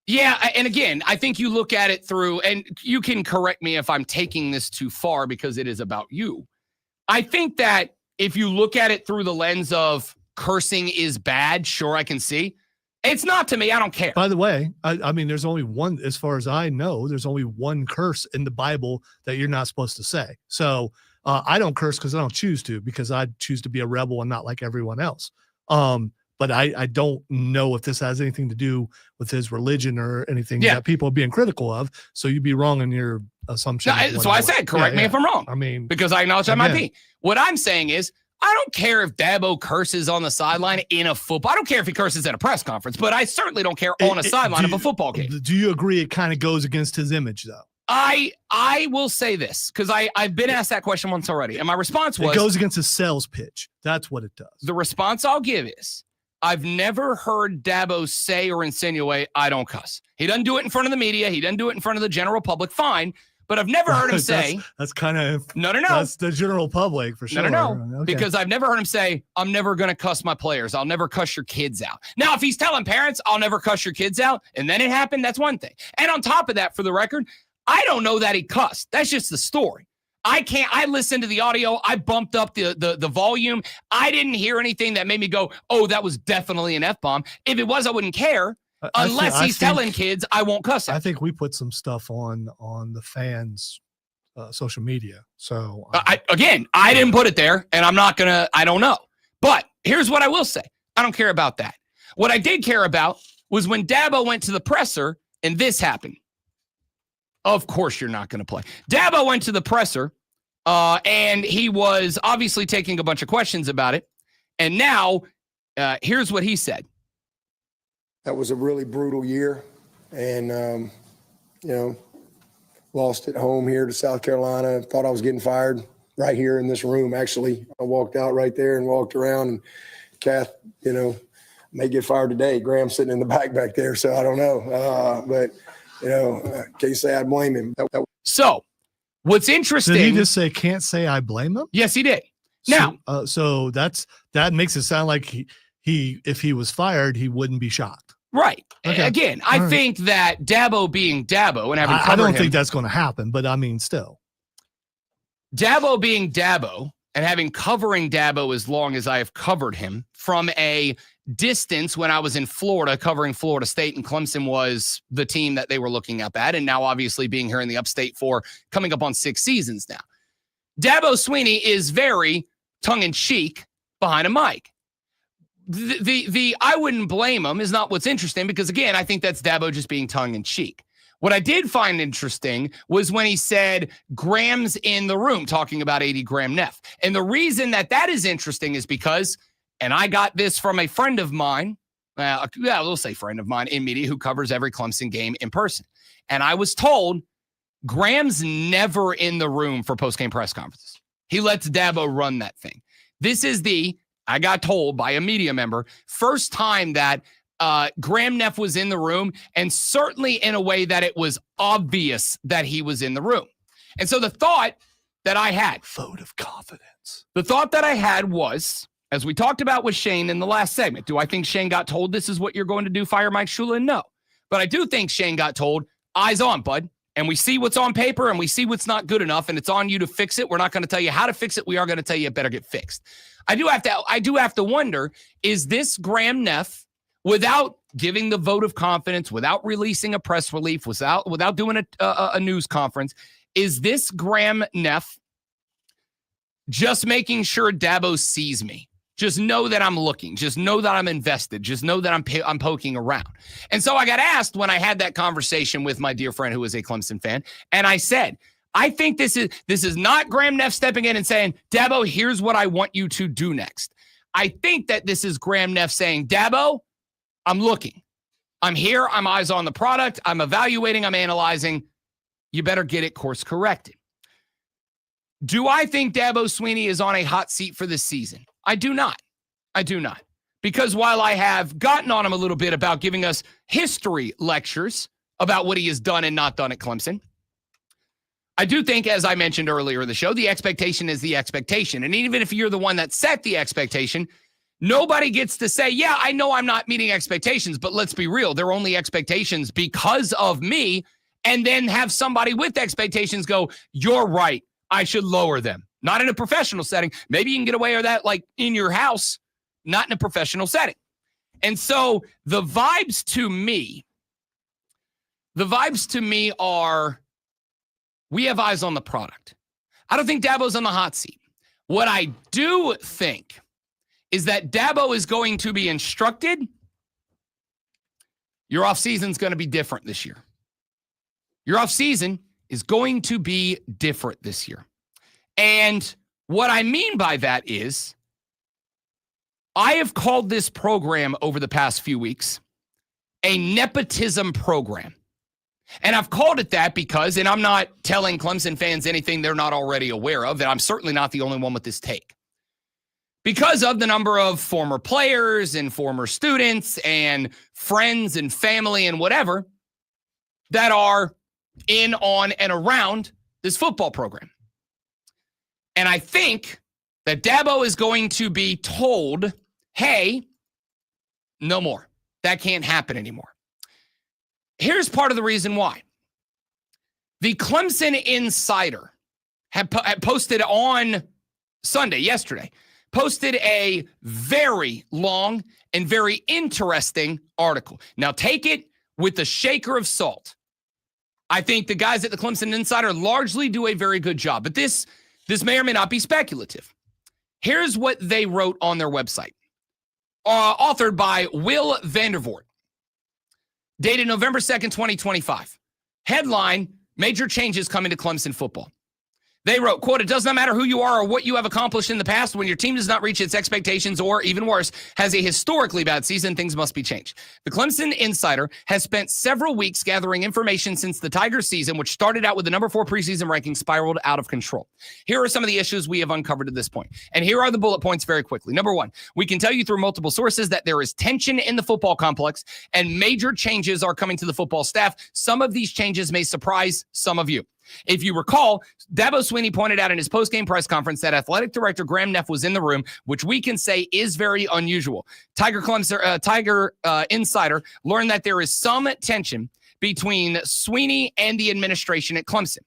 Yeah, and again, I think you look at it through, and you can correct me if I'm taking this too far because it is about you. I think that if you look at it through the lens of cursing is bad, sure, I can see. It's not to me. I don't care. By the way, I mean, there's only one, as far as I know, there's only one curse in the Bible that you're not supposed to say. So I don't curse because I don't choose to, because I choose to be a rebel and not like everyone else. But I don't know if this has anything to do with his religion or anything that people are being critical of. So you'd be wrong in your assumption. No, so I said, correct me if I'm wrong. I mean, because I acknowledge I might be. What I'm saying is, I don't care if Dabo curses on the sideline in a football. I don't care if he curses at a press conference, but I certainly don't care on a sideline of a football game. Do you agree it kind of goes against his image, though? I will say this, because I've been asked that question once already, and my response was... It goes against his sales pitch. That's what it does. The response I'll give is, I've never heard Dabo say or insinuate, I don't cuss. He doesn't do it in front of the media. He doesn't do it in front of the general public. Fine. But I've never heard him say... That's kind of... No. That's the general public, for sure. No. Okay. Because I've never heard him say, I'm never going to cuss my players. I'll never cuss your kids out. Now, if he's telling parents, I'll never cuss your kids out, and then it happened, that's one thing. And on top of that, for the record, I don't know that he cussed. That's just the story. I listened to the audio. I bumped up the volume. I didn't hear anything that made me go, oh, that was definitely an F-bomb. If it was, I wouldn't care. Unless he's telling kids, I won't cuss him. I think we put some stuff on the fans' social media. So I didn't put it there, and I'm not gonna. I don't know. But here's what I will say: I don't care about that. What I did care about was when Dabo went to the presser, and this happened. Of course, you're not going to play. Dabo went to the presser, and he was obviously taking a bunch of questions about it. And now, here's what he said. That was a really brutal year, and lost at home here to South Carolina. Thought I was getting fired right here in this room. Actually, I walked out right there and walked around, and Kath, may get fired today. Graham's sitting in the back there, so I don't know. But can't say I blame him. So, what's interesting? Did he just say can't say I blame him? Yes, he did. Now, so that makes it sound like he if he was fired, he wouldn't be shocked. Right. Okay. Again, I think that Dabo being Dabo and having I don't think that's going to happen, but I mean, still. Dabo being Dabo and having covering Dabo as long as I have covered him from a distance when I was in Florida covering Florida State, and Clemson was the team that they were looking up at, and now obviously being here in the upstate for coming up on 6 seasons now. Dabo Swinney is very tongue-in-cheek behind a mic. The I wouldn't blame him is not what's interesting, because again, I think that's Dabo just being tongue-in-cheek. What I did find interesting was when he said Graham's in the room, talking about 80 Graham Neff. And the reason that is interesting is because, and I got this from a friend of mine, we'll say friend of mine in media who covers every Clemson game in person. And I was told Graham's never in the room for post-game press conferences. He lets Dabo run that thing. This is I got told by a media member, first time that Graham Neff was in the room, and certainly in a way that it was obvious that he was in the room. And so the thought that I had, Vote of confidence. the thought that I had was, as we talked about with Shane in the last segment, do I think Shane got told this is what you're going to do, fire Mike Shula? No. But I do think Shane got told, eyes on, bud. And we see what's on paper and we see what's not good enough, and it's on you to fix it. We're not going to tell you how to fix it. We are going to tell you it better get fixed. I do have to wonder, is this Graham Neff, without giving the vote of confidence, without releasing a press release, without doing a news conference, is this Graham Neff just making sure Dabo sees me? Just know that I'm looking. Just know that I'm invested. Just know that I'm poking around. And so I got asked when I had that conversation with my dear friend who is a Clemson fan, and I said, I think this is not Graham Neff stepping in and saying, Dabo, here's what I want you to do next. I think that this is Graham Neff saying, Dabo, I'm looking. I'm here. I'm eyes on the product. I'm evaluating. I'm analyzing. You better get it course corrected. Do I think Dabo Swinney is on a hot seat for this season? I do not. Because while I have gotten on him a little bit about giving us history lectures about what he has done and not done at Clemson, I do think, as I mentioned earlier in the show, the expectation is the expectation. And even if you're the one that set the expectation, nobody gets to say, yeah, I know I'm not meeting expectations, but let's be real. They're only expectations because of me. And then have somebody with expectations go, you're right, I should lower them. Not in a professional setting. Maybe you can get away with that like in your house, not in a professional setting. And so the vibes to me are, we have eyes on the product. I don't think Dabo's on the hot seat. What I do think is that Dabo is going to be instructed. Your offseason is going to be different this year. Your offseason is going to be different this year. And what I mean by that is, I have called this program over the past few weeks a nepotism program. And I've called it that because, and I'm not telling Clemson fans anything they're not already aware of, and I'm certainly not the only one with this take. Because of the number of former players and former students and friends and family and whatever that are in, on, and around this football program. And I think that Dabo is going to be told, hey, no more. That can't happen anymore. Here's part of the reason why. The Clemson Insider had posted on Sunday, yesterday, posted a very long and very interesting article. Now take it with a shaker of salt. I think the guys at the Clemson Insider largely do a very good job, but this may or may not be speculative. Here's what they wrote on their website. Authored by Will Vandervoort. Dated November 2nd, 2025. Headline, major changes coming to Clemson football. They wrote, quote, it does not matter who you are or what you have accomplished in the past. When your team does not reach its expectations or, even worse, has a historically bad season, things must be changed. The Clemson Insider has spent several weeks gathering information since the Tigers season, which started out with the number 4 preseason ranking, spiraled out of control. Here are some of the issues we have uncovered at this point. And here are the bullet points very quickly. Number 1, we can tell you through multiple sources that there is tension in the football complex and major changes are coming to the football staff. Some of these changes may surprise some of you. If you recall, Dabo Swinney pointed out in his post-game press conference that athletic director Graham Neff was in the room, which we can say is very unusual. Tiger Insider learned that there is some tension between Swinney and the administration at Clemson.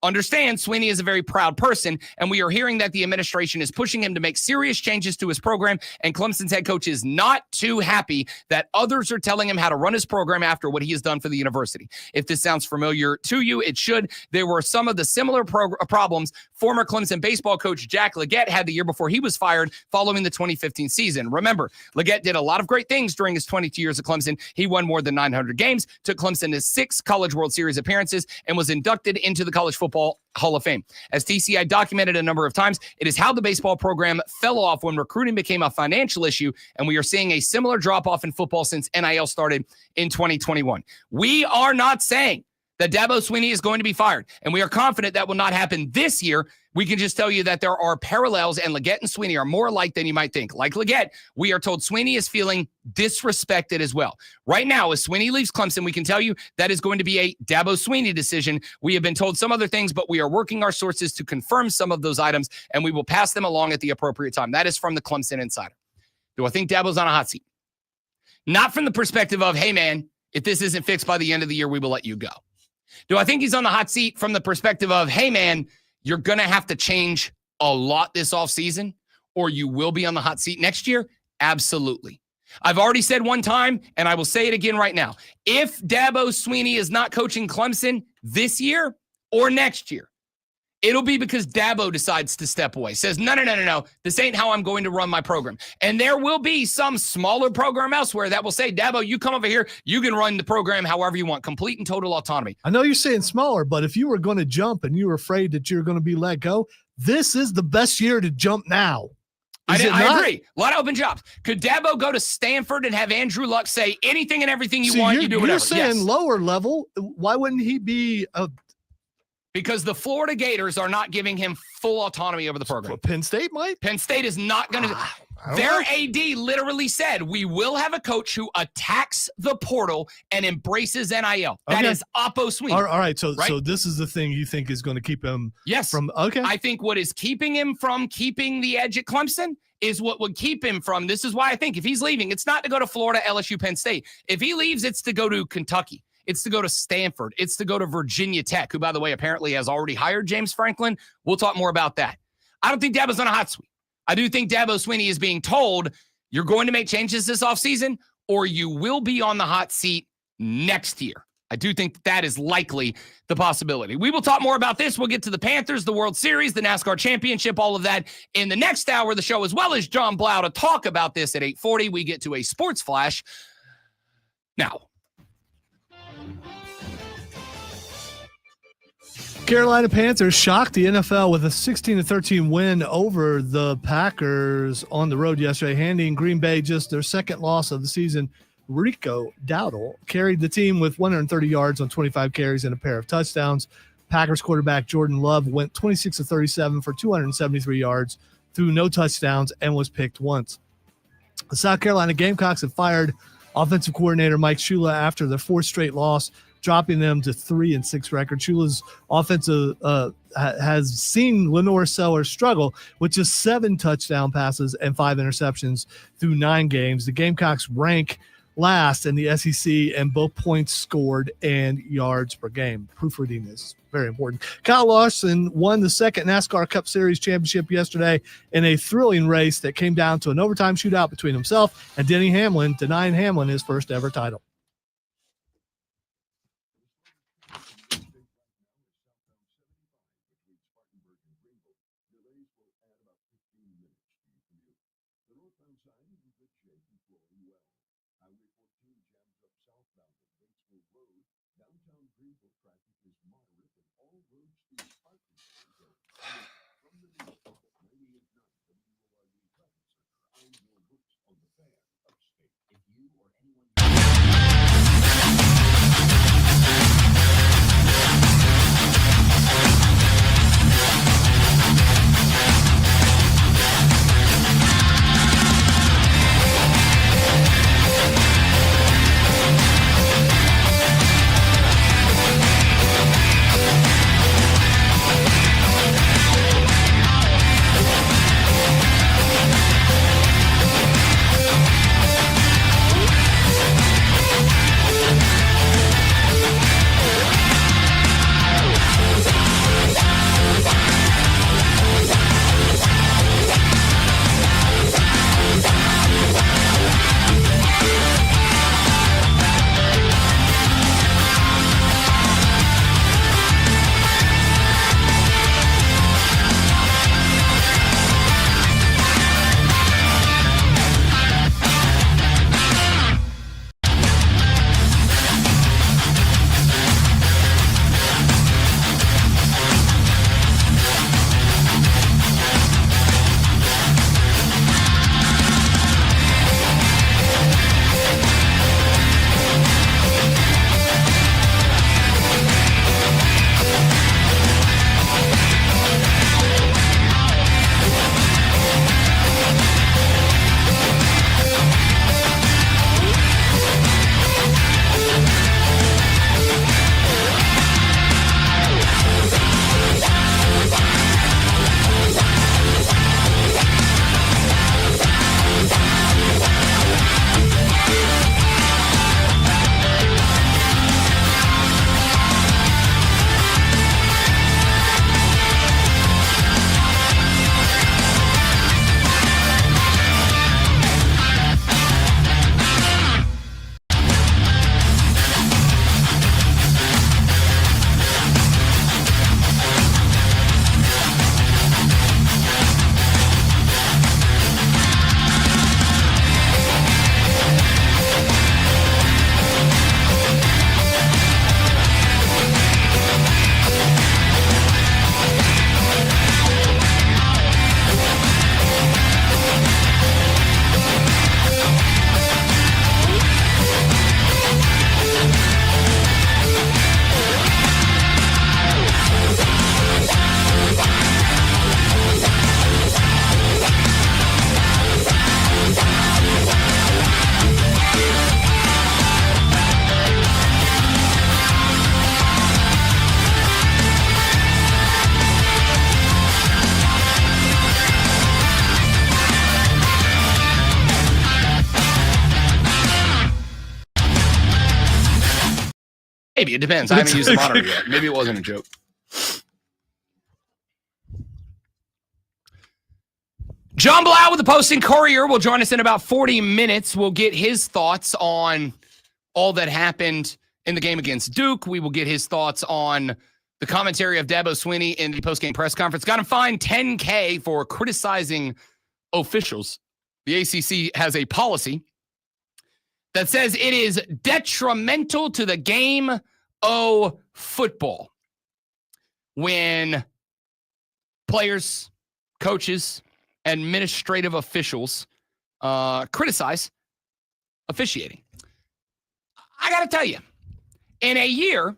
Understand, Sweeney is a very proud person, and we are hearing that the administration is pushing him to make serious changes to his program, and Clemson's head coach is not too happy that others are telling him how to run his program after what he has done for the university. If this sounds familiar to you, it should. There were some of the similar problems former Clemson baseball coach Jack Leggett had the year before he was fired following the 2015 season. Remember, Leggett did a lot of great things during his 22 years at Clemson. He won more than 900 games, took Clemson to 6 College World Series appearances, and was inducted into the College Football Hall of Fame. As TCI documented a number of times, it is how the baseball program fell off when recruiting became a financial issue, and we are seeing a similar drop-off in football since NIL started in 2021. We are not saying that Dabo Swinney is going to be fired, and we are confident that will not happen this year. We can just tell you that there are parallels, and Leggett and Swinney are more alike than you might think. Like Leggett, we are told Swinney is feeling disrespected as well. Right now, as Swinney leaves Clemson, we can tell you that is going to be a Dabo Swinney decision. We have been told some other things, but we are working our sources to confirm some of those items, and we will pass them along at the appropriate time. That is from the Clemson Insider. Do I think Dabo's on a hot seat? Not from the perspective of, hey, man, if this isn't fixed by the end of the year, we will let you go. Do I think he's on the hot seat from the perspective of, hey, man, you're going to have to change a lot this offseason, or you will be on the hot seat next year? Absolutely. I've already said one time, and I will say it again right now. If Dabo Swinney is not coaching Clemson this year or next year, it'll be because Dabo decides to step away, says, no, this ain't how I'm going to run my program. And there will be some smaller program elsewhere that will say, Dabo, you come over here, you can run the program however you want, complete and total autonomy. I know you're saying smaller, but if you were going to jump and you were afraid that you're going to be let go, this is the best year to jump now. I agree. A lot of open jobs. Could Dabo go to Stanford and have Andrew Luck say anything and everything you want, you do whatever? You're saying lower level. Why wouldn't he be a... Because the Florida Gators are not giving him full autonomy over the program. Well, Penn State might. Penn State is not going to. Their AD literally said, we will have a coach who attacks the portal and embraces NIL. That is Oppo Sweet. All right. So this is the thing you think is going to keep him from. Okay. I think what is keeping him from keeping the edge at Clemson is what would keep him from. This is why I think if he's leaving, it's not to go to Florida, LSU, Penn State. If he leaves, it's to go to Kentucky. It's to go to Stanford. It's to go to Virginia Tech, who, by the way, apparently has already hired James Franklin. We'll talk more about that. I don't think Dabo's on a hot seat. I do think Dabo Swinney is being told you're going to make changes this offseason, or you will be on the hot seat next year. I do think that is likely the possibility. We will talk more about this. We'll get to the Panthers, the World Series, the NASCAR Championship, all of that in the next hour of the show, as well as John Blau to talk about this at 8:40. We get to a sports flash now. Carolina Panthers shocked the NFL with a 16-13 win over the Packers on the road yesterday, handing Green Bay just their second loss of the season. Rico Dowdle carried the team with 130 yards on 25 carries and a pair of touchdowns. Packers quarterback Jordan Love went 26-37 for 273 yards, threw no touchdowns, and was picked once. The South Carolina Gamecocks have fired offensive coordinator Mike Shula after their fourth straight loss, dropping them to 3-6 record. Shula's offensive has seen Lenore Sellers struggle with just 7 touchdown passes and 5 interceptions through 9 games. The Gamecocks rank last in the SEC in both points scored and yards per game. Proofreading is very important. Kyle Larson won the second NASCAR Cup Series championship yesterday in a thrilling race that came down to an overtime shootout between himself and Denny Hamlin, denying Hamlin his first ever title. Maybe it depends. I haven't used the monitor yet. Maybe it wasn't a joke. John Blau with the Posting Courier will join us in about 40 minutes. We'll get his thoughts on all that happened in the game against Duke. We will get his thoughts on the commentary of Dabo Swinney in the postgame press conference. Got him fined $10K for criticizing officials. The ACC has a policy that says it is detrimental to the game of football when players, coaches, administrative officials criticize officiating. I got to tell you, in a year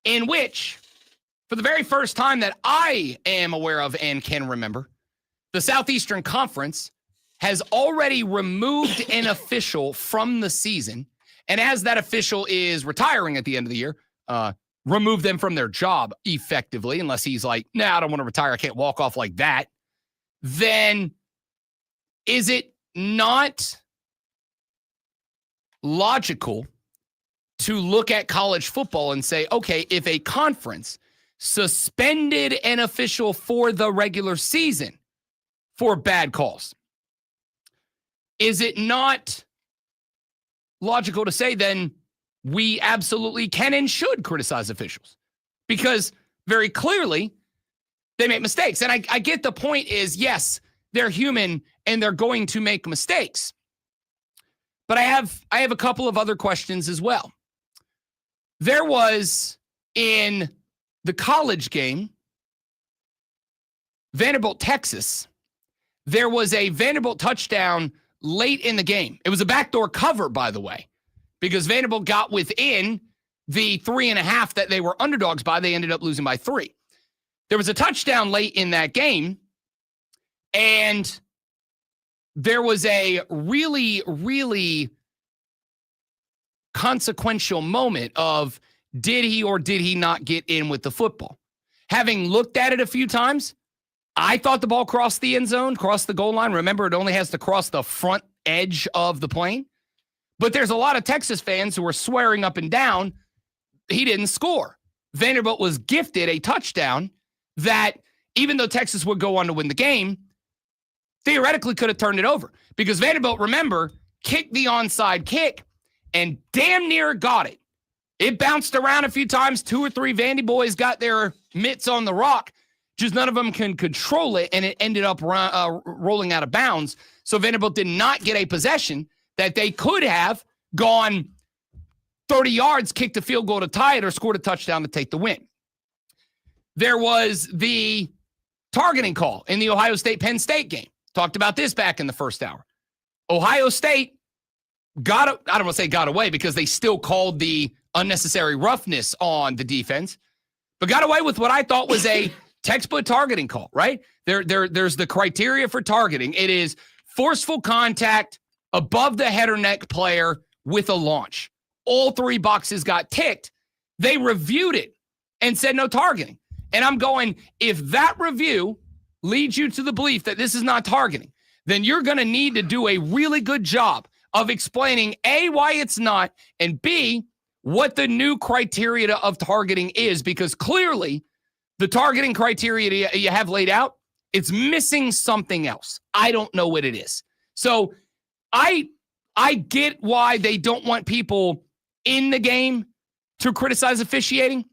in which, for the very first time that I am aware of and can remember, the Southeastern Conference has already removed an official from the season, and as that official is retiring at the end of the year, remove them from their job effectively, unless he's like, nah, I don't want to retire. I can't walk off like that. Then is it not logical to look at college football and say, okay, if a conference suspended an official for the regular season for bad calls, is it not logical to say then we absolutely can and should criticize officials? Because very clearly they make mistakes. And I get the point is, yes, they're human and they're going to make mistakes. But I have a couple of other questions as well. There was in the college game, Vanderbilt, Texas, there was a Vanderbilt touchdown late in the game. It was a backdoor cover, by the way, because Vanderbilt got within the 3.5 that they were underdogs by. They ended up losing by 3. There was a touchdown late in that game, and there was a really, really consequential moment of did he or did he not get in with the football? Having looked at it a few times, I thought the ball crossed the end zone, crossed the goal line. Remember, it only has to cross the front edge of the plane. But there's a lot of Texas fans who were swearing up and down he didn't score. Vanderbilt was gifted a touchdown that, even though Texas would go on to win the game, theoretically could have turned it over. Because Vanderbilt, remember, kicked the onside kick and damn near got it. It bounced around a few times. 2 or 3 Vandy boys got their mitts on the rock. Just none of them can control it, and it ended up rolling out of bounds. So Vanderbilt did not get a possession that they could have gone 30 yards, kicked a field goal to tie it, or scored a touchdown to take the win. There was the targeting call in the Ohio State-Penn State game. Talked about this back in the first hour. Ohio State I don't want to say got away, because they still called the unnecessary roughness on the defense, but got away with what I thought was a textbook targeting call, right? There's the criteria for targeting. It is forceful contact above the head or neck player with a launch. All 3 boxes got ticked. They reviewed it and said no targeting. And I'm going, if that review leads you to the belief that this is not targeting, then you're going to need to do a really good job of explaining A, why it's not, and B, what the new criteria of targeting is, because clearly the targeting criteria you have laid out, it's missing something else. I don't know what it is. So I get why they don't want people in the game to criticize officiating,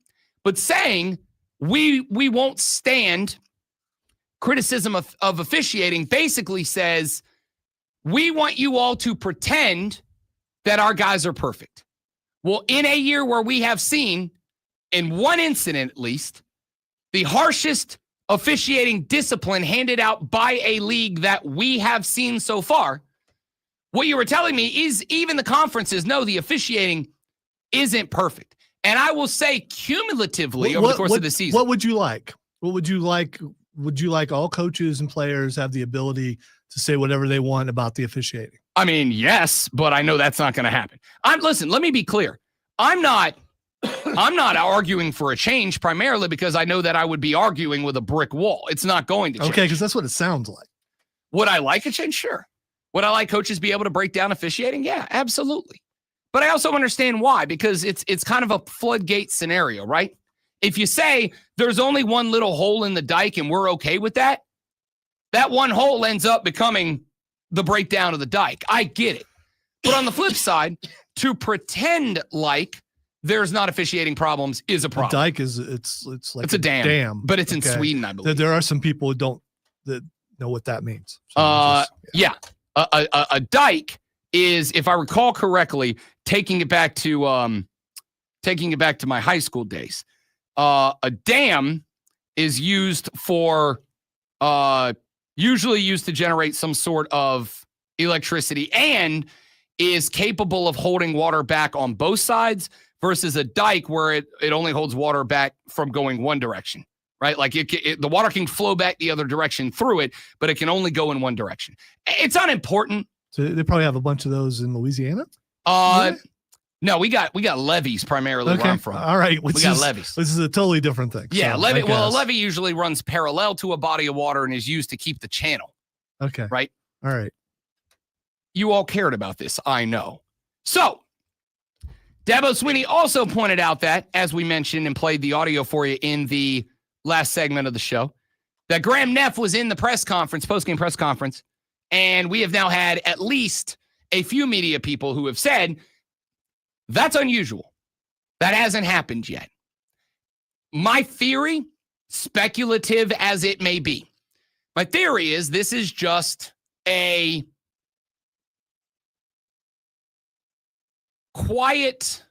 but saying we won't stand criticism of officiating basically says we want you all to pretend that our guys are perfect. Well, in a year where we have seen, in one incident at least, the harshest officiating discipline handed out by a league that we have seen so far, what you were telling me is even the conferences know the officiating isn't perfect. And I will say cumulatively over the course of the season. What would you like? What would you like? Would you like all coaches and players have the ability to say whatever they want about the officiating? I mean, yes, but I know that's not going to happen. Listen, let me be clear. I'm not arguing for a change primarily because I know that I would be arguing with a brick wall. It's not going to change. Okay, because that's what it sounds like. Would I like a change? Sure. Would I like coaches be able to break down officiating? Yeah, absolutely. But I also understand why, because it's kind of a floodgate scenario, right? If you say there's only one little hole in the dike and we're okay with that, that one hole ends up becoming the breakdown of the dike. I get it. But on the flip side, to pretend like there's not officiating problems is a problem. The dike is it's like it's a dam, but it's in Sweden, I believe. There are some people that know what that means. So A dike is, if I recall correctly, taking it back to my high school days. A dam is used for usually used to generate some sort of electricity and is capable of holding water back on both sides versus a dike where it only holds water back from going one direction, right? Like the water can flow back the other direction through it, but it can only go in one direction. It's unimportant. So they probably have a bunch of those in Louisiana? No, we got levees primarily where I'm from. All right. We got levees. This is a totally different thing. Yeah, so, levee. Well, a levee usually runs parallel to a body of water and is used to keep the channel. Okay. Right? All right. You all cared about this, I know. So, Dabo Swinney also pointed out that, as we mentioned and played the audio for you in the last segment of the show, that Graham Neff was in the press conference, post-game press conference, and we have now had at least a few media people who have said, that's unusual. That hasn't happened yet. My theory, speculative as it may be, my theory is this is just a quiet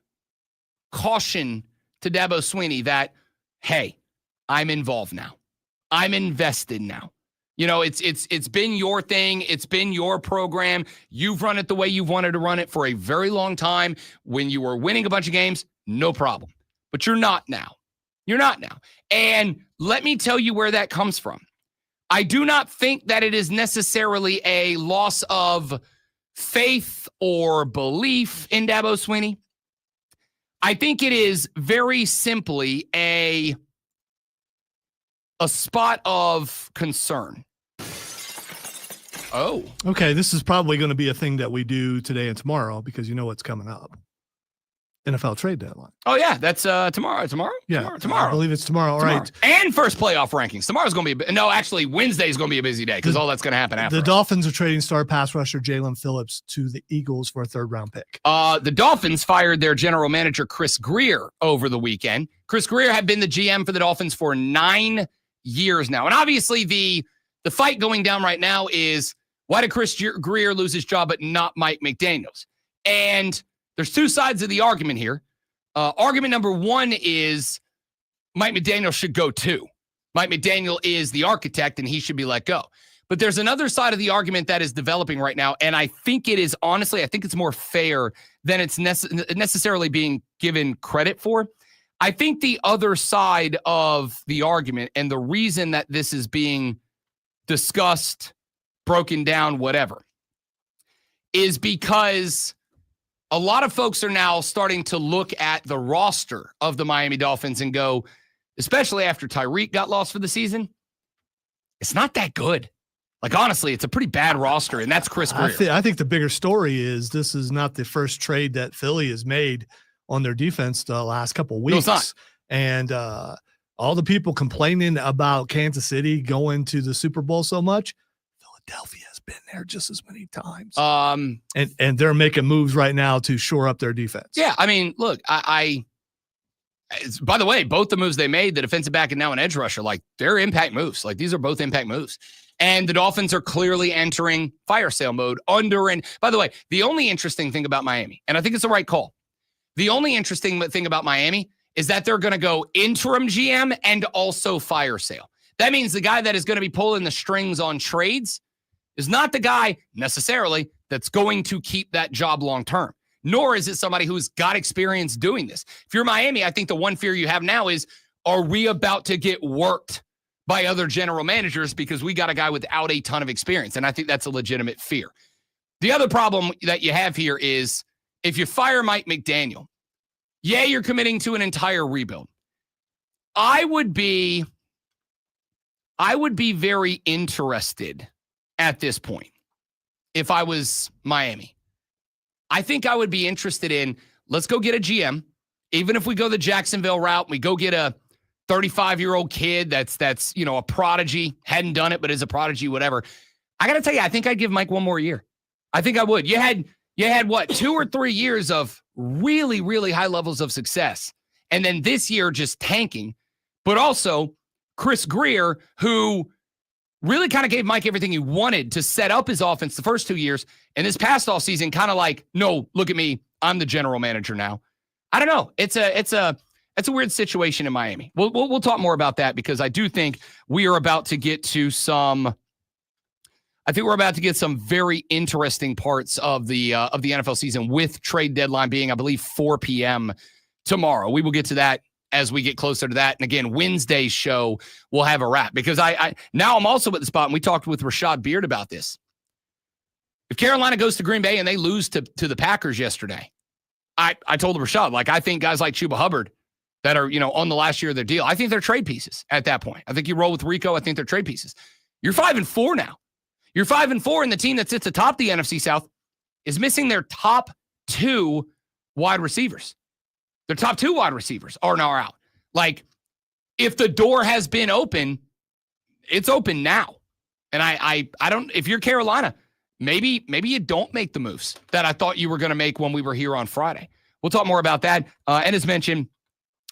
caution to Dabo Swinney that, hey, I'm involved now. I'm invested now. You know, it's been your thing. It's been your program. You've run it the way you've wanted to run it for a very long time. When you were winning a bunch of games, no problem. But you're not now. You're not now. And let me tell you where that comes from. I do not think that it is necessarily a loss of faith or belief in Dabo Swinney. I think it is very simply a spot of concern. Oh. Okay, this is probably going to be a thing that we do today and tomorrow because you know what's coming up. NFL trade deadline. Oh, yeah, that's tomorrow. Yeah, Tomorrow. I believe it's tomorrow. All right. And first playoff rankings. Tomorrow's going to be actually, Wednesday is going to be a busy day because all that's going to happen after. The Dolphins are trading star pass rusher Jalen Phillips to the Eagles for a third-round pick. The Dolphins fired their general manager, Chris Greer, over the weekend. Chris Greer had been the GM for the Dolphins for 9 years now. And obviously, the fight going down right now is, why did Chris Greer lose his job but not Mike McDaniels? And there's two sides of the argument here. Argument number one is Mike McDaniel should go too. Mike McDaniel is the architect and he should be let go. But there's another side of the argument that is developing right now. And I think it is, honestly, I think it's more fair than it's necessarily being given credit for. I think the other side of the argument and the reason that this is being discussed, broken down, whatever, is because a lot of folks are now starting to look at the roster of the Miami Dolphins and go, especially after Tyreek got lost for the season, it's not that good. Like, honestly, it's a pretty bad roster, and that's Chris Greer. I think the bigger story is this is not the first trade that Philly has made on their defense the last couple of weeks. No, it's not. And all the people complaining about Kansas City going to the Super Bowl so much, Philadelphia has been there just as many times. And they're making moves right now to shore up their defense. Yeah, I mean, look, by the way, both the moves they made, the defensive back and now an edge rusher, like, they're impact moves. Like, these are both impact moves. And the Dolphins are clearly entering fire sale mode by the way, the only interesting thing about Miami, and I think it's the right call, the only interesting thing about Miami is that they're going to go interim GM and also fire sale. That means the guy that is going to be pulling the strings on trades is not the guy necessarily that's going to keep that job long term, nor is it somebody who's got experience doing this. If you're Miami, I think the one fear you have now is, are we about to get worked by other general managers because we got a guy without a ton of experience? And I think that's a legitimate fear. The other problem that you have here is, if you fire Mike McDaniel, yeah, you're committing to an entire rebuild. I would be very interested at this point, if I was Miami, I think I would be interested in, let's go get a GM. Even if we go the Jacksonville route, we go get a 35-year-old kid that's a prodigy, hadn't done it, but is a prodigy, whatever. I got to tell you, I think I'd give Mike one more year. I think I would. You had what, 2 or 3 years of really, really high levels of success. And then this year just tanking. But also Chris Greer, who really kind of gave Mike everything he wanted to set up his offense the first 2 years. And this past offseason, kind of like, no, look at me. I'm the general manager now. I don't know. It's a weird situation in Miami. We'll talk more about that because I do think we are about to get to some very interesting parts of the NFL season, with trade deadline being, I believe, 4 p.m. tomorrow. We will get to that as we get closer to that. And again, Wednesday's show will have a wrap because now I'm also at the spot, and we talked with Rashad Beard about this. If Carolina goes to Green Bay and they lose to the Packers yesterday, I told Rashad, I think guys like Chuba Hubbard that are, on the last year of their deal, I think they're trade pieces at that point. I think you roll with Rico. I think they're trade pieces. You're 5-4 now. You're 5-4, and the team that sits atop the NFC South is missing their top 2 wide receivers. Their top 2 wide receivers are now out. If the door has been open, it's open now. And I don't, if you're Carolina, maybe you don't make the moves that I thought you were going to make when we were here on Friday. We'll talk more about that. And as mentioned,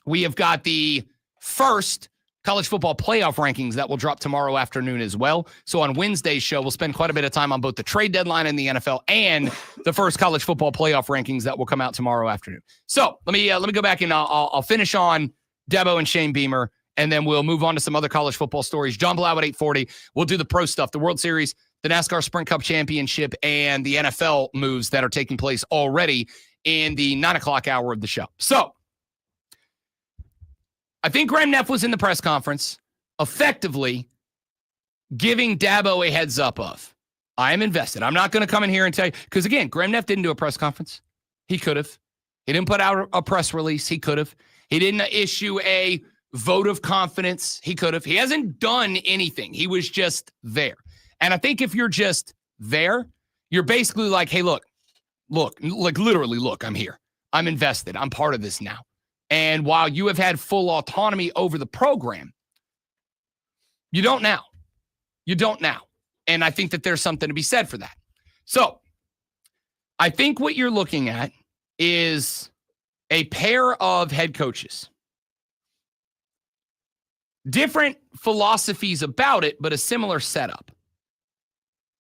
we have got the first college football playoff rankings that will drop tomorrow afternoon as well. So on Wednesday's show, we'll spend quite a bit of time on both the trade deadline in the NFL and the first college football playoff rankings that will come out tomorrow afternoon. So let me go back and I'll finish on Dabo and Shane Beamer, and then we'll move on to some other college football stories. John Blau at 8:40. We'll do the pro stuff, the World Series, the NASCAR Sprint Cup Championship, and the NFL moves that are taking place already in the 9 o'clock hour of the show. So I think Graham Neff was in the press conference effectively giving Dabo a heads up of, I am invested. I'm not going to come in here and tell you, because again, Graham Neff didn't do a press conference. He could have. He didn't put out a press release. He could have. He didn't issue a vote of confidence. He could have. He hasn't done anything. He was just there. And I think if you're just there, you're basically like, hey, look, literally, I'm here. I'm invested. I'm part of this now. And while you have had full autonomy over the program, you don't now. And I think that there's something to be said for that. So I think what you're looking at is a pair of head coaches. Different philosophies about it, but a similar setup.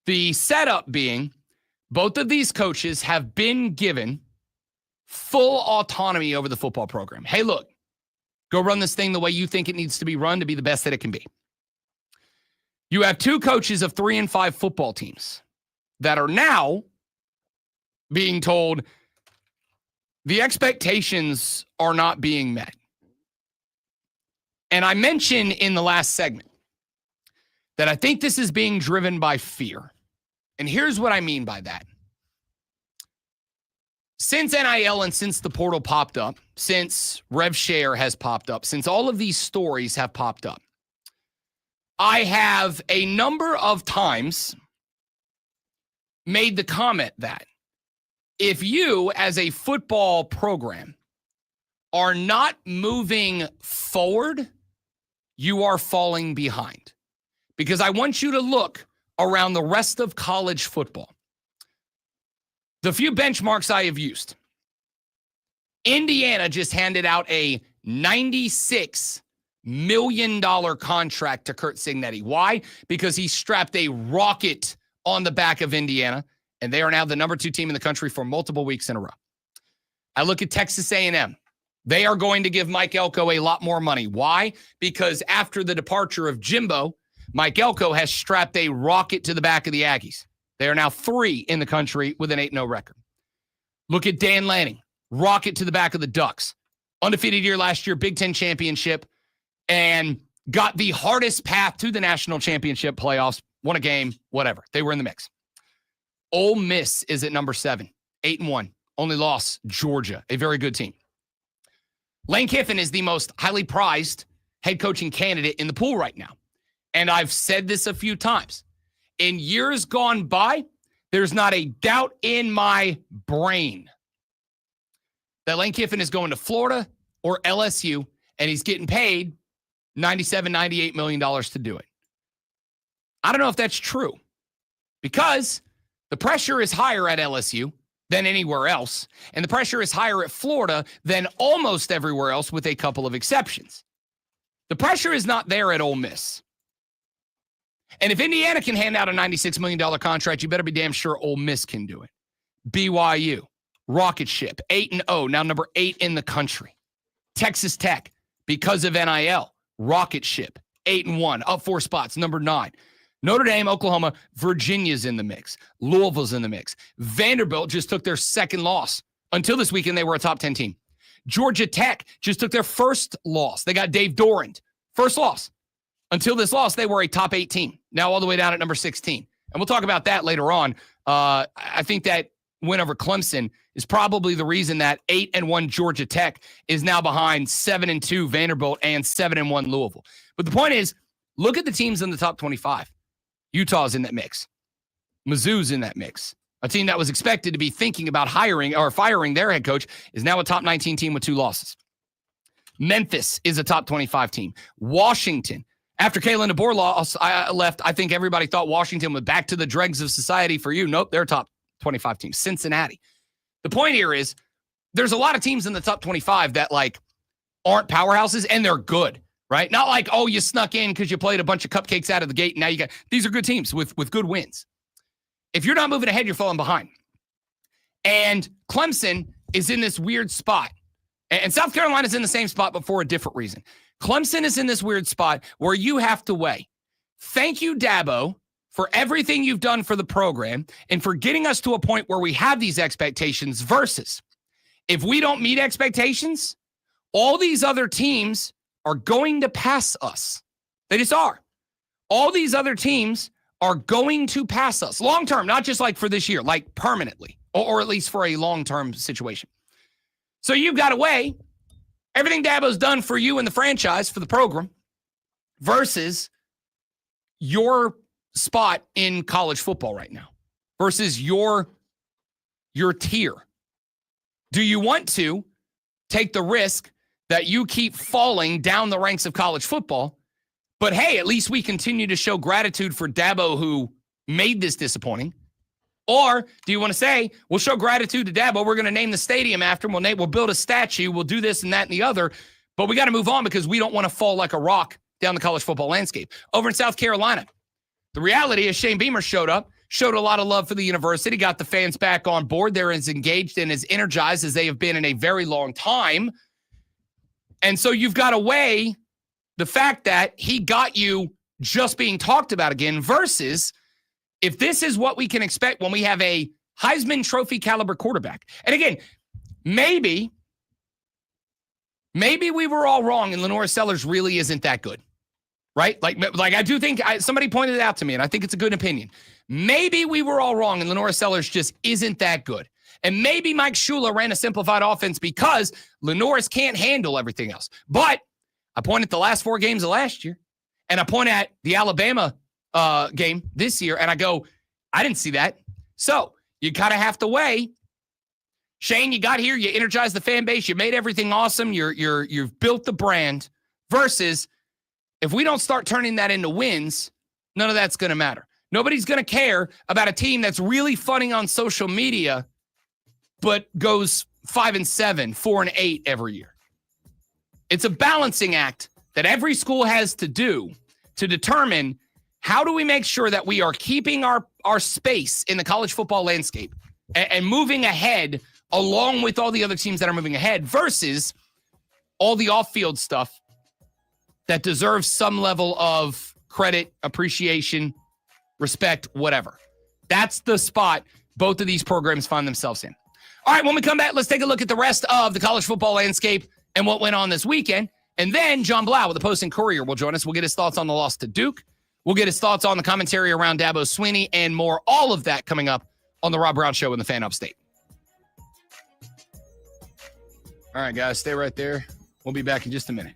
The setup being both of these coaches have been given full autonomy over the football program. Hey, look, go run this thing the way you think it needs to be run to be the best that it can be. You have 2 coaches of 3 and 5 football teams that are now being told the expectations are not being met. And I mentioned in the last segment that I think this is being driven by fear. And here's what I mean by that. Since NIL and since the portal popped up, since Rev Share has popped up, since all of these stories have popped up, I have a number of times made the comment that if you as a football program are not moving forward, you are falling behind. Because I want you to look around the rest of college football. The few benchmarks I have used. Indiana just handed out a $96 million contract to Kurt Signetti. Why? Because he strapped a rocket on the back of Indiana, and they are now the number 2 team in the country for multiple weeks in a row. I look at Texas A&M. They are going to give Mike Elko a lot more money. Why? Because after the departure of Jimbo, Mike Elko has strapped a rocket to the back of the Aggies. They are now 3 in the country with an 8-0 record. Look at Dan Lanning, rocket to the back of the Ducks. Undefeated year last year, Big Ten championship, and got the hardest path to the national championship playoffs, won a game, whatever. They were in the mix. Ole Miss is at number 7, 8-1. Only loss, Georgia, a very good team. Lane Kiffin is the most highly prized head coaching candidate in the pool right now. And I've said this a few times. In years gone by, There's not a doubt in my brain that Lane Kiffin is going to Florida or LSU, and he's getting paid $97, $98 million to do it. I don't know if that's true because the pressure is higher at LSU than anywhere else, and the pressure is higher at Florida than almost everywhere else with a couple of exceptions. The pressure is not there at Ole Miss. And if Indiana can hand out a $96 million contract, you better be damn sure Ole Miss can do it. BYU, rocket ship, 8-0, now number 8 in the country. Texas Tech, because of NIL, rocket ship, 8-1, up 4 spots, number 9. Notre Dame, Oklahoma, Virginia's in the mix. Louisville's in the mix. Vanderbilt just took their second loss. Until this weekend, they were a top 10 team. Georgia Tech just took their first loss. They got Dave Dorand. First loss. Until this loss, they were a top 8 team. Now all the way down at number 16. And we'll talk about that later on. I think that win over Clemson is probably the reason that 8-1 Georgia Tech is now behind 7-2 Vanderbilt and 7-1 Louisville. But the point is, look at the teams in the top 25. Utah's in that mix. Mizzou's in that mix. A team that was expected to be thinking about hiring or firing their head coach is now a top 19 team with 2 losses. Memphis is a top 25 team. Washington, after Kalen DeBoer left, I think everybody thought Washington was back to the dregs of society for you. Nope, they're a top 25 team. Cincinnati. The point here is there's a lot of teams in the top 25 that like aren't powerhouses and they're good, right? Not like, oh, you snuck in because you played a bunch of cupcakes out of the gate and now you got, these are good teams with good wins. If you're not moving ahead, you're falling behind. And Clemson is in this weird spot. And South Carolina's in the same spot, but for a different reason. Clemson is in this weird spot where you have to weigh. Thank you, Dabo, for everything you've done for the program and for getting us to a point where we have these expectations versus if we don't meet expectations, all these other teams are going to pass us. They just are. All these other teams are going to pass us long-term, not just like for this year, like permanently, or at least for a long-term situation. So you've got to weigh everything Dabo's done for you and the franchise, for the program, versus your spot in college football right now, versus your tier. Do you want to take the risk that you keep falling down the ranks of college football, but hey, at least we continue to show gratitude for Dabo who made this disappointing? Or do you want to say, we'll show gratitude to Dabo, we're going to name the stadium after him, we'll build a statue, we'll do this and that and the other, but we got to move on because we don't want to fall like a rock down the college football landscape. Over in South Carolina, the reality is Shane Beamer showed up, showed a lot of love for the university, got the fans back on board. They're as engaged and as energized as they have been in a very long time. And so you've got to weigh the fact that he got you just being talked about again versus if this is what we can expect when we have a Heisman Trophy caliber quarterback. And again, maybe we were all wrong and Lenora Sellers really isn't that good, right? Like I do think somebody pointed it out to me and I think it's a good opinion. Maybe we were all wrong and Lenora Sellers just isn't that good. And maybe Mike Shula ran a simplified offense because Lenore's can't handle everything else. But I point at the last 4 games of last year, and I point at the Alabama game this year, and I go, I didn't see that. So you kind of have to weigh. Shane, you got here, you energized the fan base, you made everything awesome, you've built the brand, versus if we don't start turning that into wins, none of that's going to matter. Nobody's going to care about a team that's really funny on social media but goes 5-7, 4-8 every year. It's a balancing act that every school has to do to determine how do we make sure that we are keeping our space in the college football landscape and moving ahead along with all the other teams that are moving ahead versus all the off-field stuff that deserves some level of credit, appreciation, respect, whatever. That's the spot both of these programs find themselves in. All right, when we come back, let's take a look at the rest of the college football landscape and what went on this weekend. And then John Blau with the Post and Courier will join us. We'll get his thoughts on the loss to Duke. We'll get his thoughts on the commentary around Dabo Swinney and more. All of that coming up on the Rob Brown Show in the Fan Upstate. All right, guys, stay right there. We'll be back in just a minute.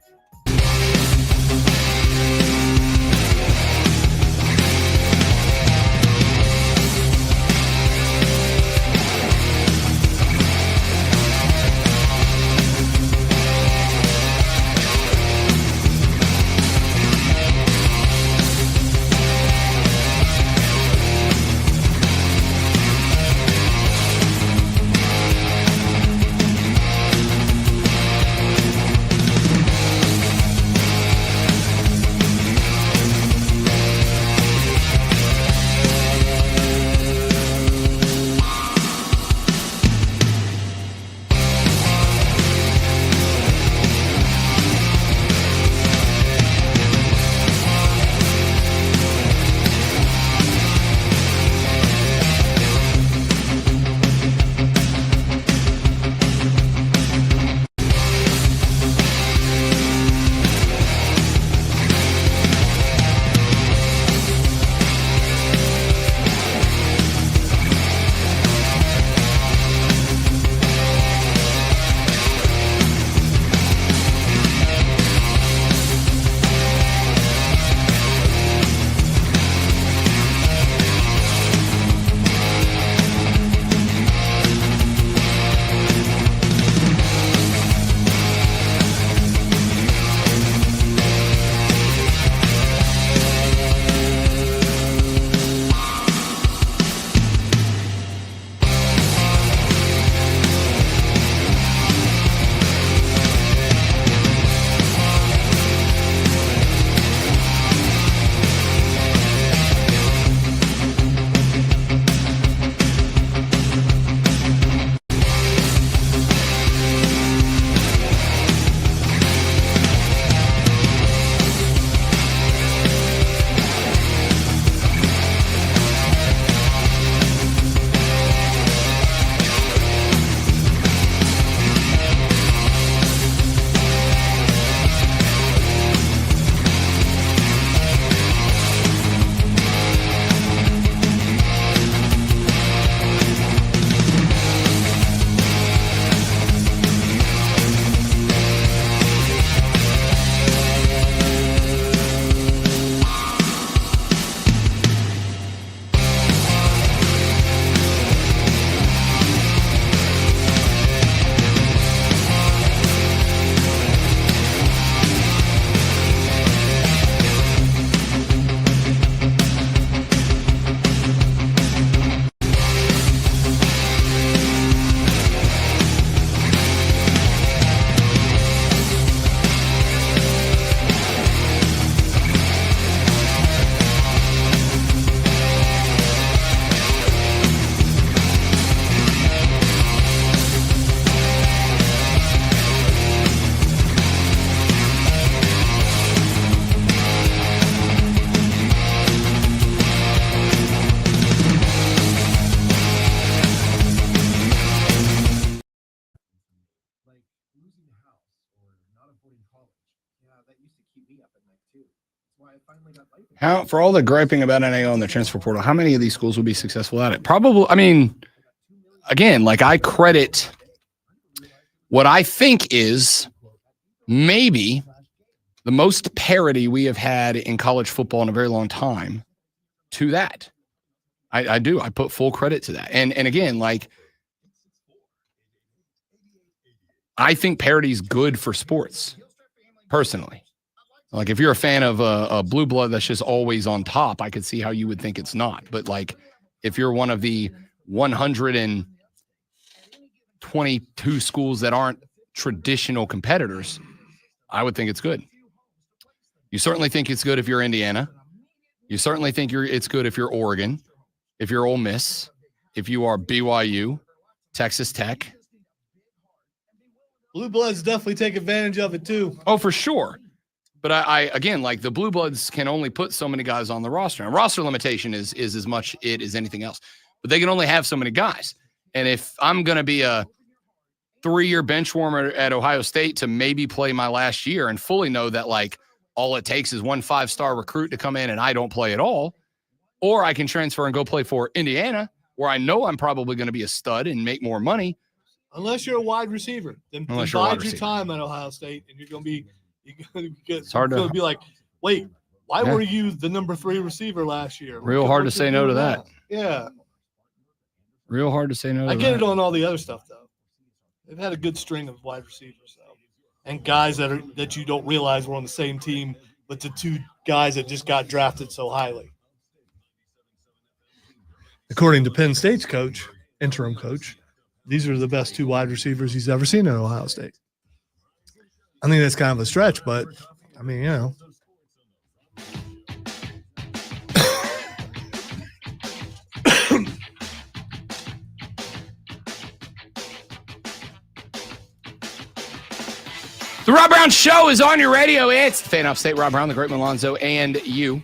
How for all the griping about NAO and the transfer portal, how many of these schools will be successful at it? Probably. I mean, again, like I credit what I think is maybe the most parity we have had in college football in a very long time to that. I do. I put full credit to that. And again, like I think parity is good for sports, personally. Like if you're a fan of a blue blood that's just always on top, I could see how you would think it's not. But like if you're one of the 122 schools that aren't traditional competitors, I would think it's good. You certainly think it's good if you're Indiana. You certainly think it's good if you're Oregon, if you're Ole Miss, if you are BYU, Texas Tech. Blue Bloods definitely take advantage of it too. Oh, for sure. But I again, like the Blue Bloods can only put so many guys on the roster. And roster limitation is as much it as anything else. But they can only have so many guys. And if I'm going to be a 3-year bench warmer at Ohio State to maybe play my last year and fully know that like all it takes is one 5-star recruit to come in and I don't play at all, or I can transfer and go play for Indiana where I know I'm probably going to be a stud and make more money. Unless you're a wide receiver, then bide your time at Ohio State, and you're going to be be like, wait, why were you the number 3 receiver last year? Real hard to say no to that. Yeah. Real hard to say no to that. I get it on all the other stuff, though. They've had a good string of wide receivers, though, and guys that you don't realize were on the same team, but the 2 guys that just got drafted so highly. According to Penn State's interim coach, these are the best 2 wide receivers he's ever seen at Ohio State. I think that's kind of a stretch, but I mean, you know. The Rob Brown Show is on your radio. It's the Fan Off State, Rob Brown, the Great Malonzo, and you.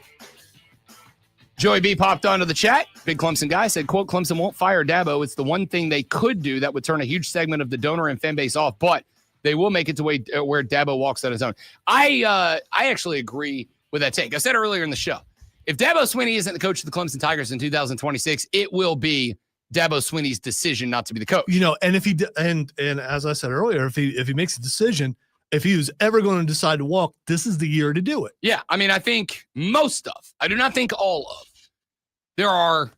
Joey B popped onto the chat. Big Clemson guy said, quote, Clemson won't fire Dabo. It's the one thing they could do that would turn a huge segment of the donor and fan base off, but they will make it to where Dabo walks on his own. I actually agree with that take. I said earlier in the show, if Dabo Swinney isn't the coach of the Clemson Tigers in 2026, it will be Dabo Swinney's decision not to be the coach. You know, and if he and as I said earlier, if he makes a decision, if he was ever going to decide to walk, this is the year to do it. Yeah, I mean, I think most of. I do not think all of. There are,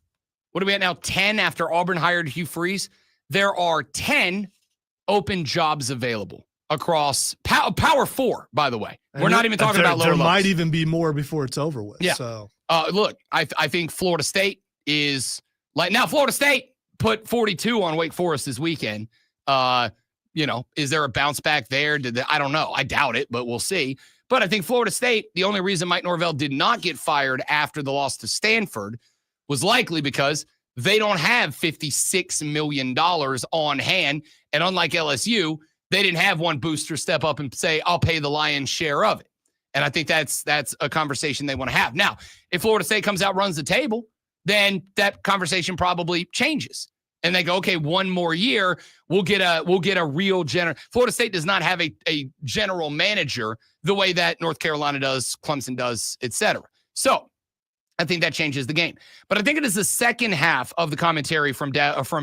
what are we at now, 10 after Auburn hired Hugh Freeze? There are 10 open jobs available across Power 4, by the way. We're not even talking about lower levels. There might even be more before it's over with. Yeah. So, look, I think Florida State is like, now Florida State put 42 on Wake Forest this weekend. You know, is there a bounce back there? I don't know. I doubt it, but we'll see. But I think Florida State, the only reason Mike Norvell did not get fired after the loss to Stanford was likely because they don't have $56 million on hand. And unlike LSU, they didn't have one booster step up and say, I'll pay the lion's share of it. And I think that's a conversation they want to have. Now, if Florida State comes out, runs the table, then that conversation probably changes. And they go, okay, one more year, we'll get a real general. Florida State does not have a general manager the way that North Carolina does, Clemson does, et cetera. So I think that changes the game. But I think it is the second half of the commentary from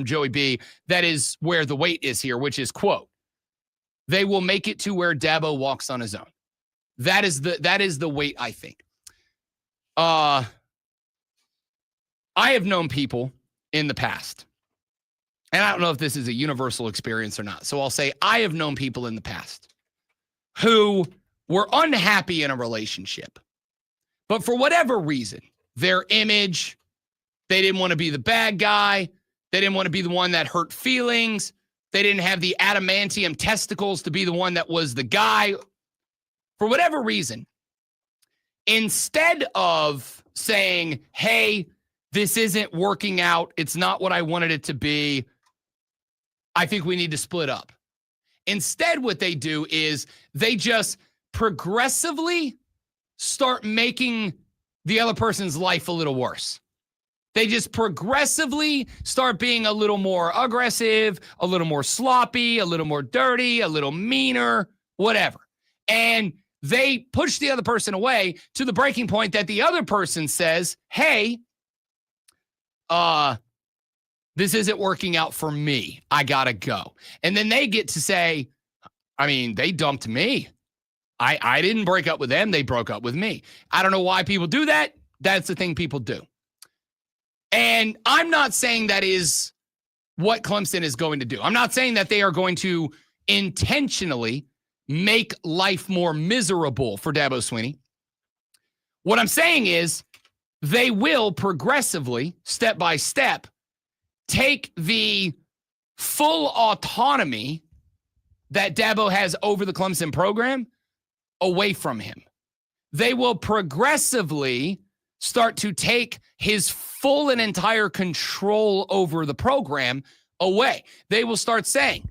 Joey B that is where the weight is here, which is, quote, they will make it to where Dabo walks on his own. That is the weight, I think. I have known people in the past, and I don't know if this is a universal experience or not. So I'll say I have known people in the past who were unhappy in a relationship, but for whatever reason, their image, they didn't want to be the bad guy. They didn't want to be the one that hurt feelings. They didn't have the adamantium testicles to be the one that was the guy. For whatever reason, instead of saying, hey, this isn't working out, it's not what I wanted it to be, I think we need to split up. Instead, what they do is they just progressively start making the other person's life a little worse. They just progressively start being a little more aggressive, a little more sloppy, a little more dirty, a little meaner, whatever. And they push the other person away to the breaking point that the other person says, hey, this isn't working out for me. I got to go. And then they get to say, I mean, they dumped me. I didn't break up with them. They broke up with me. I don't know why people do that. That's the thing people do. And I'm not saying that is what Clemson is going to do. I'm not saying that they are going to intentionally make life more miserable for Dabo Swinney. What I'm saying is they will progressively, step by step, take the full autonomy that Dabo has over the Clemson program away from him. They will progressively start to take his full and entire control over the program away. They will start saying,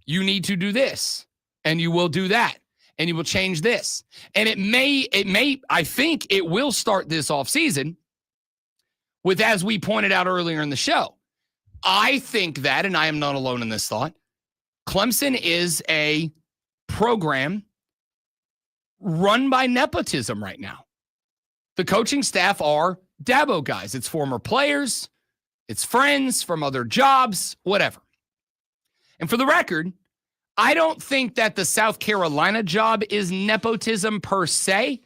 you need to do this, and you will do that, and you will change this. And it may, I think it will start this offseason with, as we pointed out earlier in the show, I think that, and I am not alone in this thought, Clemson is a program run by nepotism right now. The coaching staff are Dabo guys. It's former players, it's friends from other jobs, whatever. And for the record, I don't think that the South Carolina job is nepotism per se,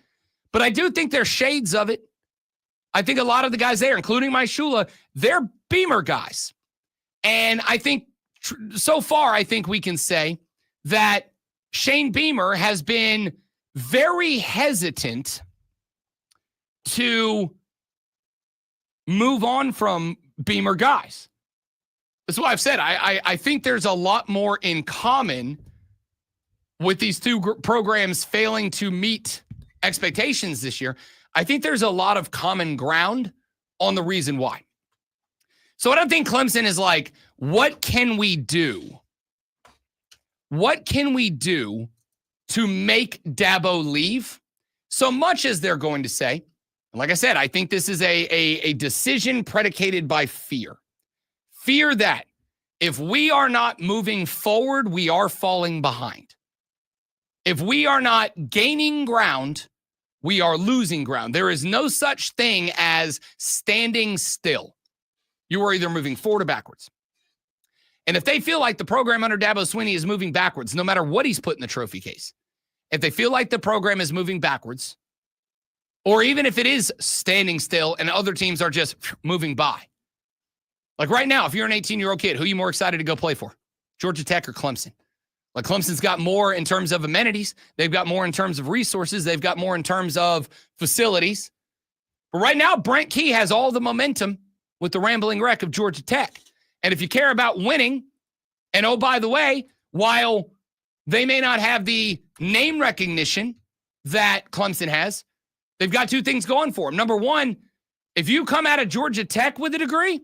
but I do think there's shades of it. I think a lot of the guys there, including my Shula, they're Beamer guys. And I think so far, I think we can say that Shane Beamer has been very hesitant to move on from Beamer guys. That's why I've said I think there's a lot more in common with these two programs failing to meet expectations this year. I think there's a lot of common ground on the reason why. So I don't think Clemson is like, what can we do? What can we do to make Dabo leave? So much as they're going to say, and like I said, I think this is a decision predicated by fear. Fear that if we are not moving forward, we are falling behind. If we are not gaining ground, we are losing ground. There is no such thing as standing still. You are either moving forward or backwards. And if they feel like the program under Dabo Swinney is moving backwards, no matter what he's put in the trophy case, if they feel like the program is moving backwards, or even if it is standing still and other teams are just moving by. Like right now, if you're an 18-year-old kid, who are you more excited to go play for? Georgia Tech or Clemson? Like Clemson's got more in terms of amenities. They've got more in terms of resources. They've got more in terms of facilities. But right now, Brent Key has all the momentum with the rambling wreck of Georgia Tech. And if you care about winning, and oh, by the way, while they may not have the name recognition that Clemson has, they've got two things going for them. Number one, if you come out of Georgia Tech with a degree,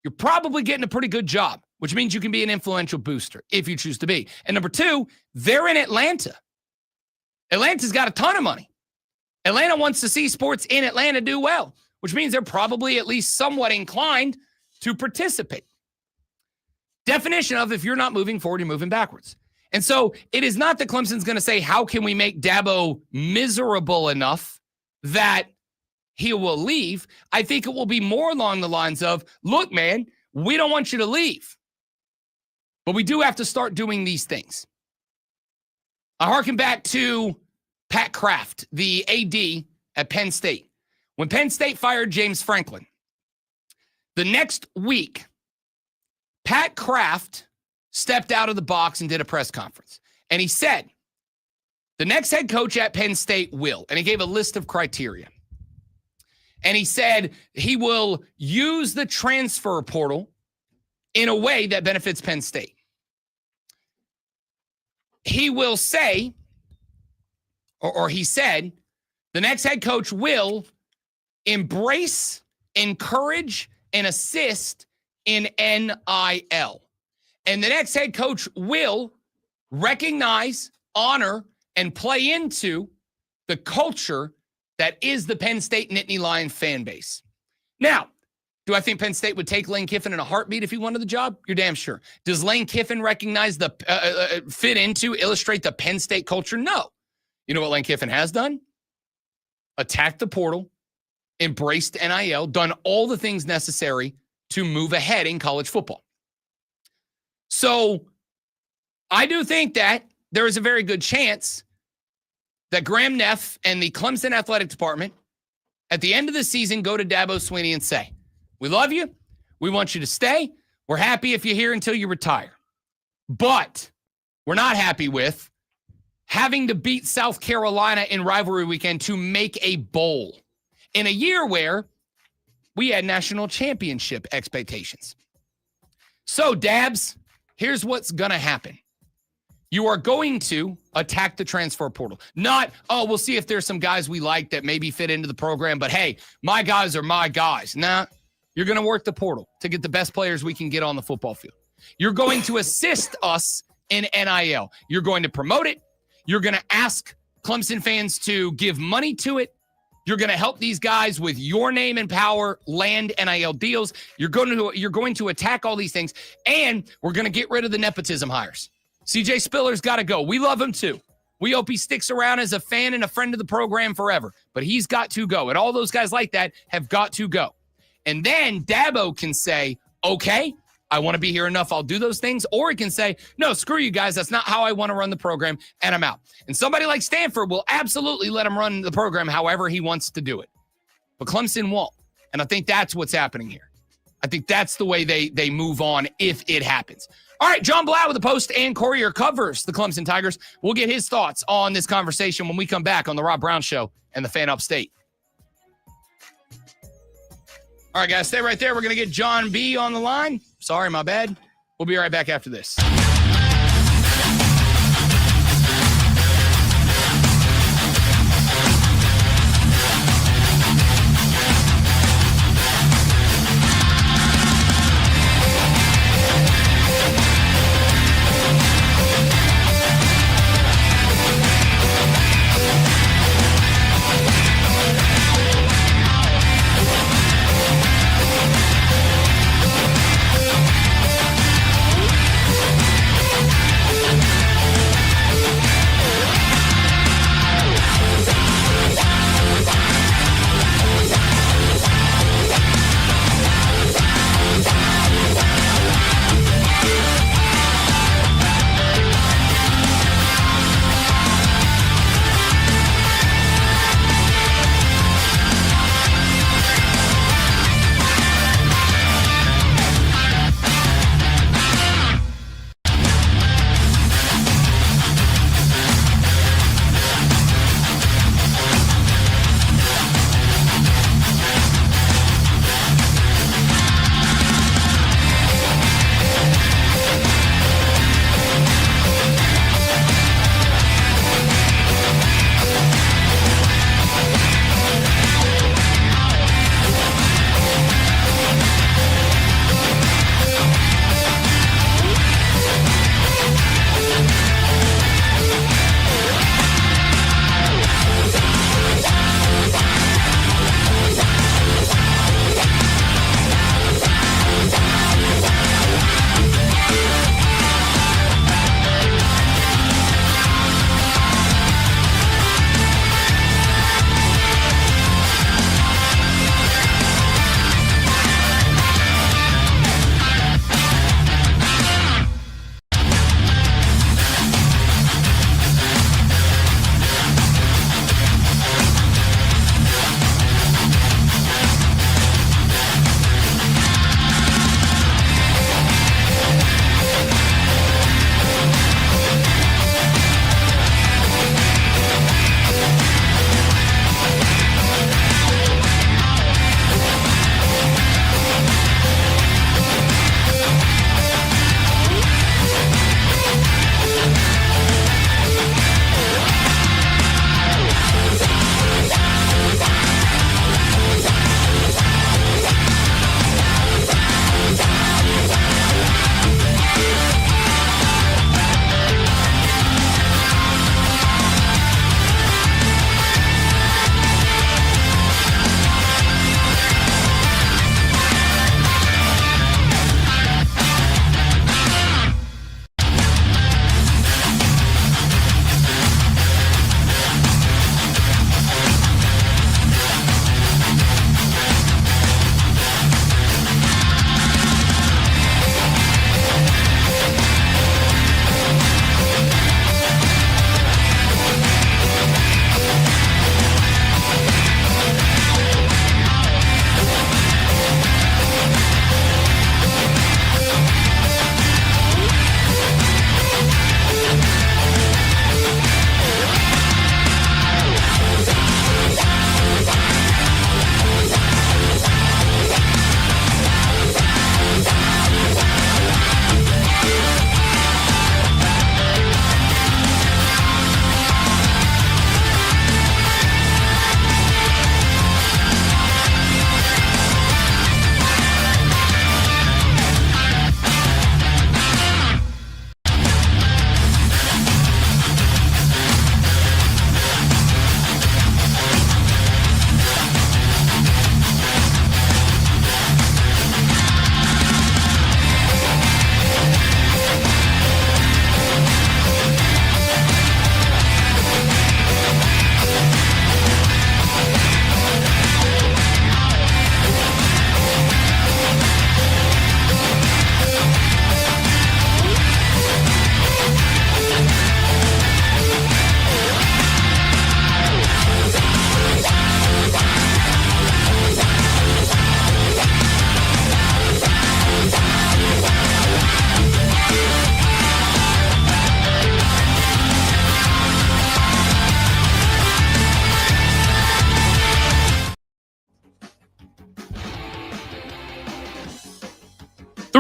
you're probably getting a pretty good job, which means you can be an influential booster if you choose to be. And number two, they're in Atlanta. Atlanta's got a ton of money. Atlanta wants to see sports in Atlanta do well, which means they're probably at least somewhat inclined to participate. Definition of if you're not moving forward, you're moving backwards. And so it is not that Clemson's going to say, how can we make Dabo miserable enough that he will leave? I think it will be more along the lines of, look, man, we don't want you to leave, but we do have to start doing these things. I harken back to Pat Kraft, the AD at Penn State. When Penn State fired James Franklin, the next week, Pat Kraft stepped out of the box and did a press conference. And he said, the next head coach at Penn State will, and he gave a list of criteria. And he said he will use the transfer portal in a way that benefits Penn State. He will say, or he said, the next head coach will embrace, encourage, and assist in NIL. And the next head coach will recognize, honor, and play into the culture that is the Penn State Nittany Lion fan base. Now, do I think Penn State would take Lane Kiffin in a heartbeat if he wanted the job? You're damn sure. Does Lane Kiffin recognize the fit into, illustrate the Penn State culture? No. You know what Lane Kiffin has done? Attacked the portal, embraced NIL, done all the things necessary to move ahead in college football. So I do think that there is a very good chance that Graham Neff and the Clemson Athletic Department at the end of the season go to Dabo Swinney and say, we love you. We want you to stay. We're happy if you're here until you retire. But we're not happy with having to beat South Carolina in rivalry weekend to make a bowl in a year where we had national championship expectations. So, Dabs, here's what's going to happen. You are going to attack the transfer portal. Not, oh, we'll see if there's some guys we like that maybe fit into the program, but hey, my guys are my guys. Nah, you're going to work the portal to get the best players we can get on the football field. You're going to assist us in NIL. You're going to promote it. You're going to ask Clemson fans to give money to it. You're going to help these guys with your name and power, land NIL deals. You're going to attack all these things, and we're going to get rid of the nepotism hires. CJ Spiller's got to go. We love him too. We hope he sticks around as a fan and a friend of the program forever, but he's got to go. And all those guys like that have got to go. And then Dabo can say, okay, I want to be here enough. I'll do those things. Or he can say, no, screw you guys. That's not how I want to run the program. And I'm out. And somebody like Stanford will absolutely let him run the program however he wants to do it. But Clemson won't. And I think that's what's happening here. I think that's the way they move on if it happens. All right, John Blau with the Post and Courier covers the Clemson Tigers. We'll get his thoughts on this conversation when we come back on the Rob Brown Show and the Fan Upstate. All right, guys, stay right there. We're going to get John B. on the line. Sorry, my bad. We'll be right back after this.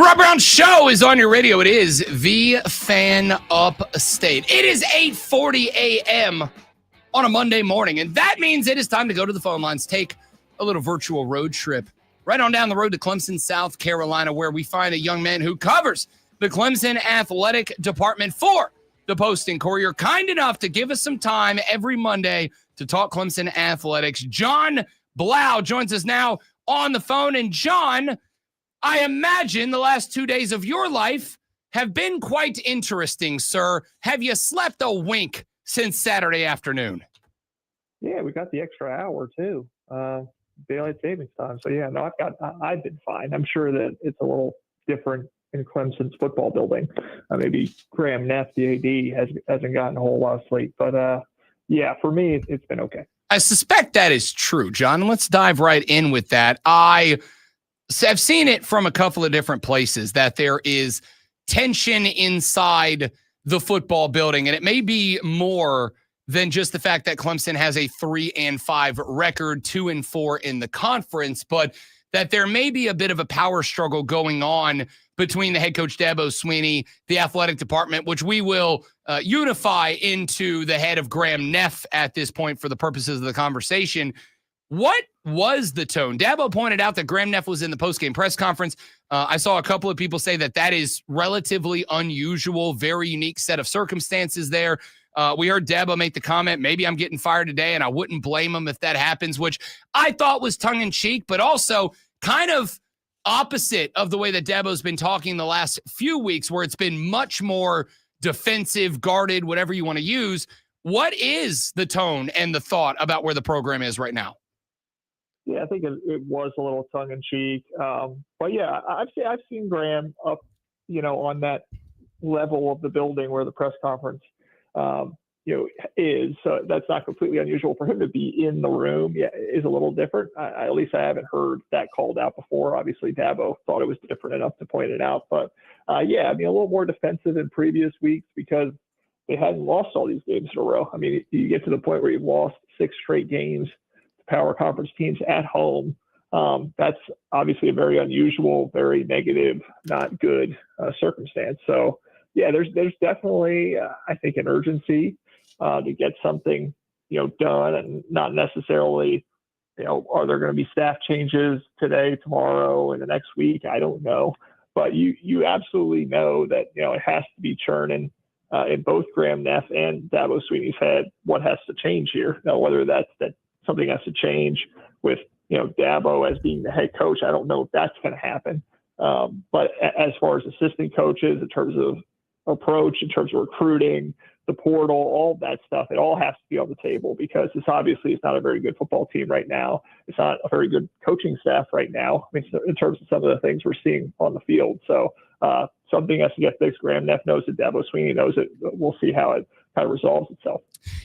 Rob Brown Show is on your radio. It is the Fan Upstate. It is 8:40 a.m. on a Monday morning, and that means it is time to go to the phone lines, take a little virtual road trip right on down the road to Clemson, South Carolina, where we find a young man who covers the Clemson athletic department for the Post-Courier, kind enough to give us some time every Monday to talk Clemson athletics. John Blau joins us now on the phone, and John, I imagine the last 2 days of your life have been quite interesting, sir. Have you slept a wink since Saturday afternoon? Yeah, we got the extra hour too, daylight savings time. So yeah, no, I've been fine. I'm sure that it's a little different in Clemson's football building. Maybe Graham Neff, the AD, hasn't gotten a whole lot of sleep, but yeah, for me, it's been okay. I suspect that is true, John. Let's dive right in with that. I've seen it from a couple of different places that there is tension inside the football building, and it may be more than just the fact that Clemson has a 3-5 record, 2-4 in the conference, but that there may be a bit of a power struggle going on between the head coach Dabo Swinney, the athletic department, which we will unify into the head of Graham Neff at this point for the purposes of the conversation. What was the tone? Dabo pointed out that Graham Neff was in the postgame press conference. I saw a couple of people say that is relatively unusual, very unique set of circumstances there. We heard Dabo make the comment, maybe I'm getting fired today, and I wouldn't blame him if that happens, which I thought was tongue-in-cheek, but also kind of opposite of the way that Dabo's been talking the last few weeks, where it's been much more defensive, guarded, whatever you want to use. What is the tone and the thought about where the program is right now? Yeah, I think it was a little tongue in cheek, but yeah, I've seen Graham up, on that level of the building where the press conference, is. So that's not completely unusual for him to be in the room. Yeah, is a little different. At least I haven't heard that called out before. Obviously, Dabo thought it was different enough to point it out, but yeah, I mean, a little more defensive in previous weeks because they hadn't lost all these games in a row. I mean, you get to the point where you've lost 6 straight games. Power conference teams at home. That's obviously a very unusual, very negative, not good circumstance. So yeah, there's definitely I think an urgency to get something done, and not necessarily are there going to be staff changes today, tomorrow, and the next week? I don't know, but you absolutely know that it has to be churning in both Graham Neff and Dabo Swinney's head. What has to change here now? Whether that's that something has to change with Dabo as being the head coach, I don't know if that's going to happen. But as far as assistant coaches, in terms of approach, in terms of recruiting, the portal, all that stuff, it all has to be on the table, because it's not a very good football team right now. It's not a very good coaching staff right now, I mean, in terms of some of the things we're seeing on the field. So something has to get fixed. Graham Neff knows it. Dabo Swinney knows it. We'll see how it kind of resolves itself.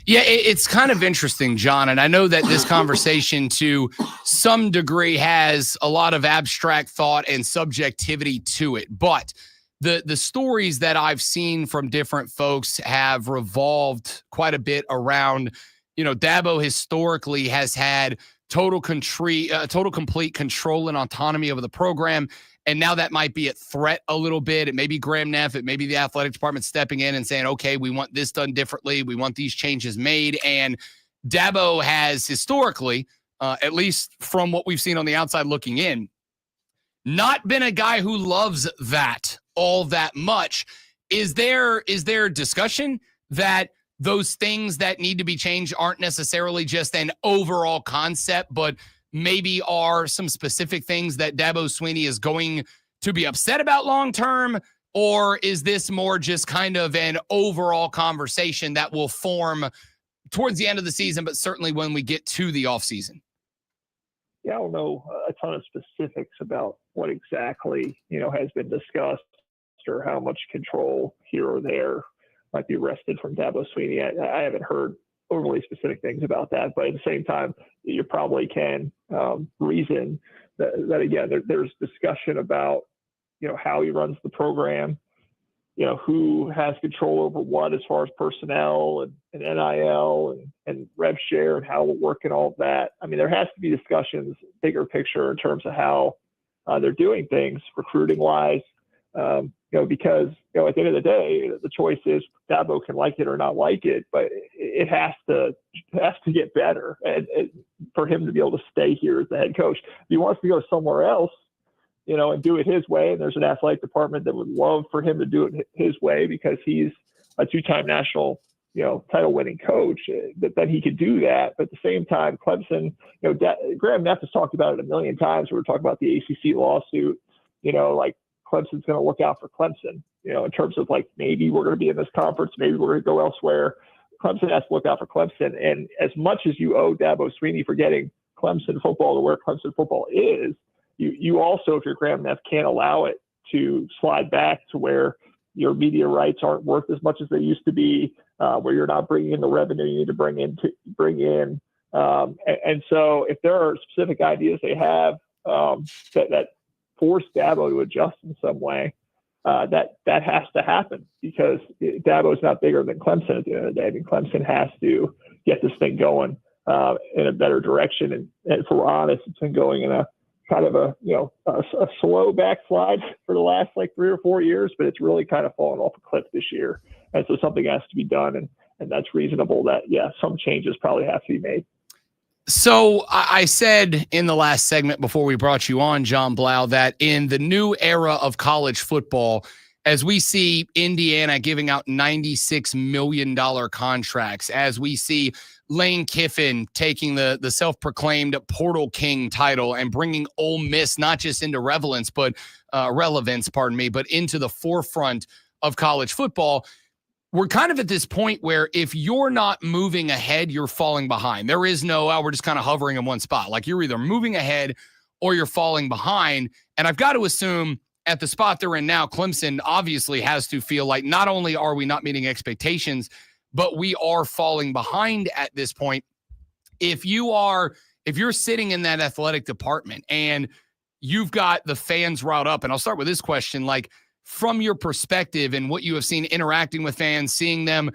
Yeah, it's kind of interesting, John, and I know that this conversation to some degree has a lot of abstract thought and subjectivity to it, but the stories that I've seen from different folks have revolved quite a bit around, Dabo historically has had total complete control and autonomy over the program. And now that might be at threat a little bit. It may be Graham Neff. It may be the athletic department stepping in and saying, okay, we want this done differently. We want these changes made. And Dabo has historically, at least from what we've seen on the outside looking in, not been a guy who loves that all that much. Is there discussion that those things that need to be changed aren't necessarily just an overall concept, but maybe are some specific things that Dabo Swinney is going to be upset about long-term? Or is this more just kind of an overall conversation that will form towards the end of the season, but certainly when we get to the offseason? Yeah, I don't know a ton of specifics about what exactly, has been discussed or how much control here or there might be wrested from Dabo Swinney. I haven't heard overly specific things about that, but at the same time, you probably can reason that again, there's discussion about, how he runs the program, who has control over what as far as personnel and NIL and rev share and how we'll work and all of that. I mean, there has to be discussions, bigger picture in terms of how they're doing things recruiting wise, Because at the end of the day, the choice is Dabo can like it or not like it, but it has to get better, and for him to be able to stay here as the head coach. If he wants to go somewhere else, and do it his way, and there's an athletic department that would love for him to do it his way because he's a 2-time national title winning coach, then he could do that. But at the same time, Clemson, Graham Neff has talked about it a million times. We were talking about the ACC lawsuit, like Clemson's going to look out for Clemson, in terms of like, maybe we're going to be in this conference, maybe we're going to go elsewhere. Clemson has to look out for Clemson. And as much as you owe Dabo Swinney for getting Clemson football to where Clemson football is, you also, if you're Graham Neff, can't allow it to slide back to where your media rights aren't worth as much as they used to be, where you're not bringing in the revenue you need to bring in. And so if there are specific ideas they have that force Dabo to adjust in some way, that has to happen, because Dabo is not bigger than Clemson at the end of the day. I mean, Clemson has to get this thing going in a better direction. And if we're honest, it's been going in a kind of a slow backslide for the last like 3 or 4 years, but it's really kind of fallen off a cliff this year. And so something has to be done, and that's reasonable that, some changes probably have to be made. So I said in the last segment before we brought you on, John Blau, that in the new era of college football, as we see Indiana giving out $96 million contracts, as we see Lane Kiffin taking the self-proclaimed Portal King title and bringing Ole Miss not just into relevance, but into the forefront of college football, we're kind of at this point where if you're not moving ahead, you're falling behind. There is no, we're just kind of hovering in one spot. Like, you're either moving ahead or you're falling behind. And I've got to assume at the spot they're in now, Clemson obviously has to feel like not only are we not meeting expectations, but we are falling behind at this point. If you're sitting in that athletic department and you've got the fans riled up, and I'll start with this question, like, from your perspective and what you have seen interacting with fans, seeing them,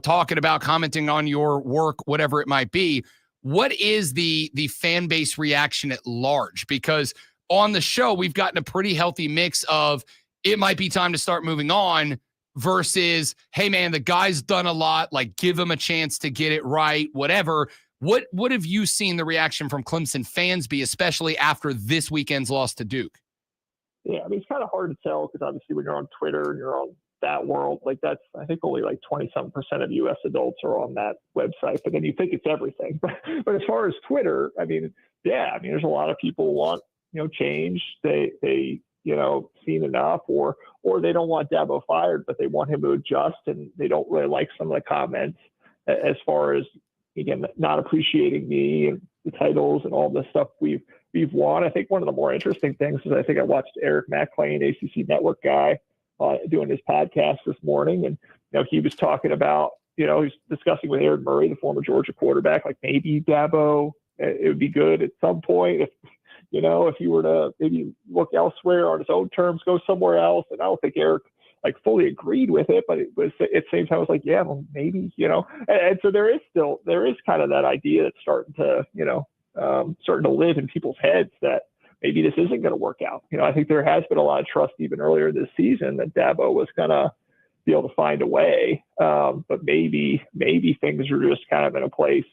talking about, commenting on your work, whatever it might be, what is the fan base reaction at large? Because on the show, we've gotten a pretty healthy mix of it might be time to start moving on versus, hey man, the guy's done a lot, like, give him a chance to get it right, whatever. What have you seen the reaction from Clemson fans be, especially after this weekend's loss to Duke? Yeah, I mean, it's kind of hard to tell because obviously when you're on Twitter and you're on that world, like, that's, I think only like 20-something % of U.S. adults are on that website, but then you think it's everything. But as far as Twitter, I mean, there's a lot of people want, change. They seen enough, or they don't want Dabo fired, but they want him to adjust, and they don't really like some of the comments as far as, again, not appreciating me and the titles and all the stuff we've won. I think one of the more interesting things is I think I watched Eric McClain, ACC Network guy, doing his podcast this morning, and he was talking about, he's discussing with Aaron Murray, the former Georgia quarterback, like, maybe Dabo, it would be good at some point if he were to maybe look elsewhere on his own terms, go somewhere else. And I don't think Eric like fully agreed with it, but it was at the same time, I was like, yeah, well, maybe, and so there is kind of that idea that's starting to live in people's heads that maybe this isn't going to work out. I think there has been a lot of trust even earlier this season that Dabo was going to be able to find a way. But maybe things are just kind of in a place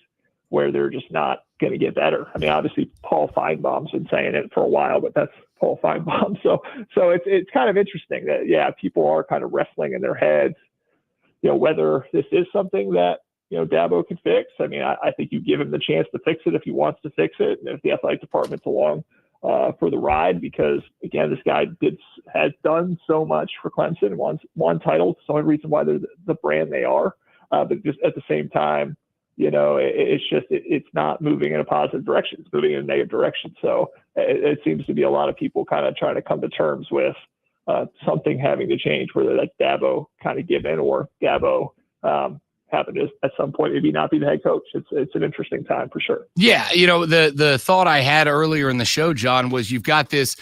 where they're just not going to get better. I mean, obviously Paul Feinbaum's been saying it for a while, but that's Paul Feinbaum. So it's kind of interesting that, people are kind of wrestling in their heads, whether this is something that, Dabo can fix. I mean, I think you give him the chance to fix it if he wants to fix it, and if the athletic department's along for the ride, because again, this guy has done so much for Clemson and won titles. It's the only reason why they're the brand they are. But just at the same time, it's not moving in a positive direction. It's moving in a negative direction. So it seems to be a lot of people kind of trying to come to terms with something having to change, whether that's Dabo kind of given or Dabo having to at some point maybe not be the head coach. It's an interesting time for sure. Yeah, the thought I had earlier in the show, John, was you've got this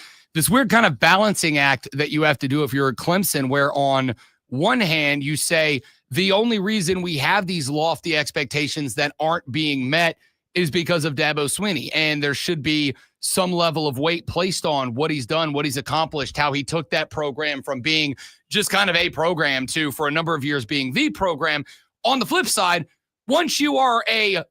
weird kind of balancing act that you have to do if you're a Clemson, where on one hand you say the only reason we have these lofty expectations that aren't being met is because of Dabo Swinney, and there should be some level of weight placed on what he's done, what he's accomplished, how he took that program from being just kind of a program to, for a number of years, being the program. On the flip side, once you are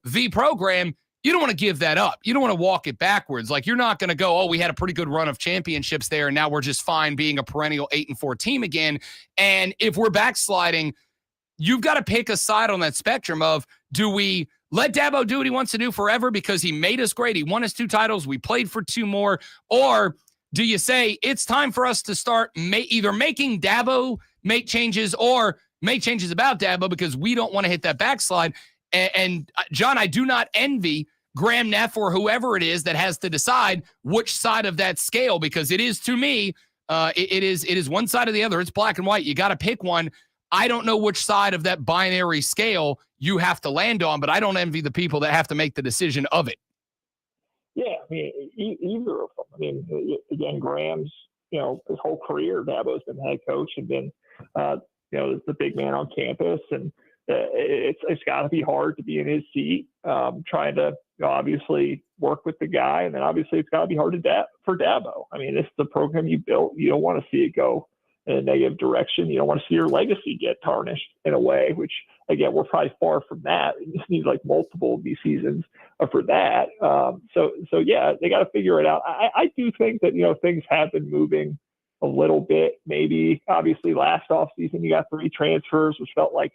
the program, you don't want to give that up. You don't want to walk it backwards. Like, you're not going to go, oh, we had a pretty good run of championships there, and now we're just fine being a perennial 8-4 team again. And if we're backsliding, you've got to pick a side on that spectrum of, do we let Dabo do what he wants to do forever because he made us great, he won us 2 titles, we played for 2 more, or do you say it's time for us to start either making Dabo make changes or make changes about Dabo because we don't want to hit that backslide? And John, I do not envy Graham Neff or whoever it is that has to decide which side of that scale, because it is, to me, it is one side or the other. It's black and white. You got to pick one. I don't know which side of that binary scale you have to land on, but I don't envy the people that have to make the decision of it. Yeah, I mean, either of them. I mean, again, Graham's, his whole career, Dabo's been head coach and been, the big man on campus, and it's got to be hard to be in his seat, trying to obviously work with the guy, and then obviously it's got to be hard for Dabo. I mean, this is the program you built. You don't want to see it go in a negative direction. You don't want to see your legacy get tarnished in a way, which, again, we're probably far from that. You just need like multiple of these seasons for that. So yeah, they got to figure it out. I do think that, things have been moving a little bit. Maybe obviously last offseason you got 3 transfers, which felt like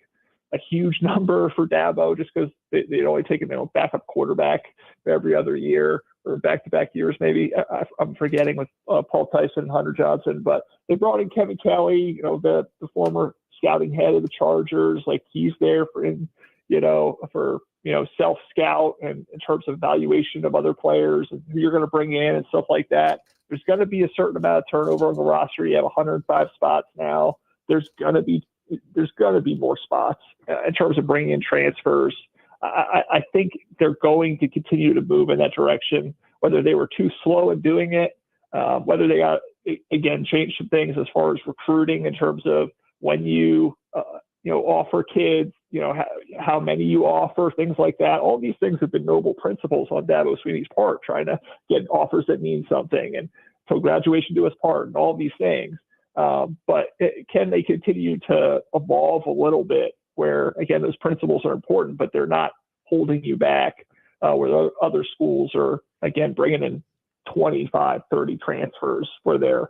a huge number for Dabo just because they'd only taken backup quarterback every other year or back-to-back years maybe. I'm forgetting with Paul Tyson and Hunter Johnson, but they brought in Kevin Kelly, the former scouting head of the Chargers. Like, he's there for self-scout and in terms of evaluation of other players and who you're going to bring in and stuff like that. There's going to be a certain amount of turnover on the roster. You have 105 spots now. There's going to be more spots in terms of bringing in transfers. I think they're going to continue to move in that direction, whether they were too slow in doing it, whether they got, again, change some things as far as recruiting in terms of when you, offer kids, how many you offer, things like that. All these things have been noble principles on Dabo Swinney's part, trying to get offers that mean something and so graduation do us part and all these things. But can they continue to evolve a little bit where, again, those principles are important, but they're not holding you back, where other schools are, again, bringing in 25, 30 transfers, where they're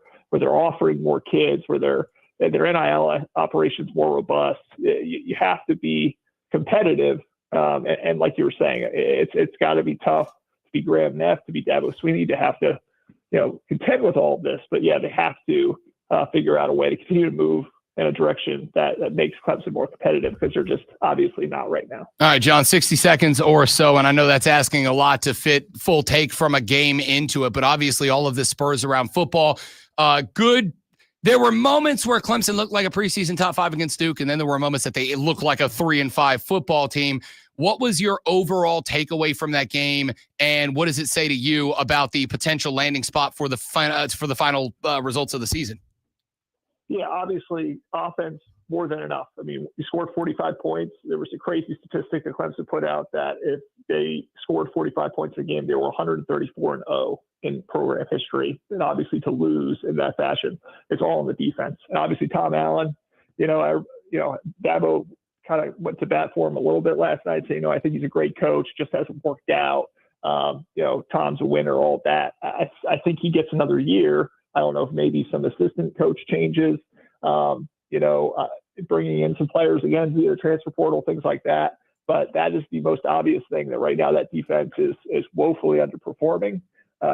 offering more kids, where their NIL operations more robust. You have to be competitive. And like you were saying, it's got to be tough to be Graham Neff, to be Dabo Swinney, to have to, contend with all of this. But yeah, they have to figure out a way to continue to move in a direction that makes Clemson more competitive, because they're just obviously not right now. All right, John, 60 seconds or so, and I know that's asking a lot to fit full take from a game into it, but obviously all of this spurs around football. Good. There were moments where Clemson looked like a preseason top 5 against Duke, and then there were moments that they looked like a 3-5 football team. What was your overall takeaway from that game, and what does it say to you about the potential landing spot for the final results of the season? Yeah, obviously, offense more than enough. I mean, we scored 45 points. There was a crazy statistic that Clemson put out that if they scored 45 points a game, they were 134-0 in program history. And obviously, to lose in that fashion, it's all in the defense. And obviously, Tom Allen, Dabo kind of went to bat for him a little bit last night, saying, I think he's a great coach, just hasn't worked out. Tom's a winner, all that. I think he gets another year. I don't know if maybe some assistant coach changes, bringing in some players again via the transfer portal, things like that. But that is the most obvious thing, that right now that defense is woefully underperforming.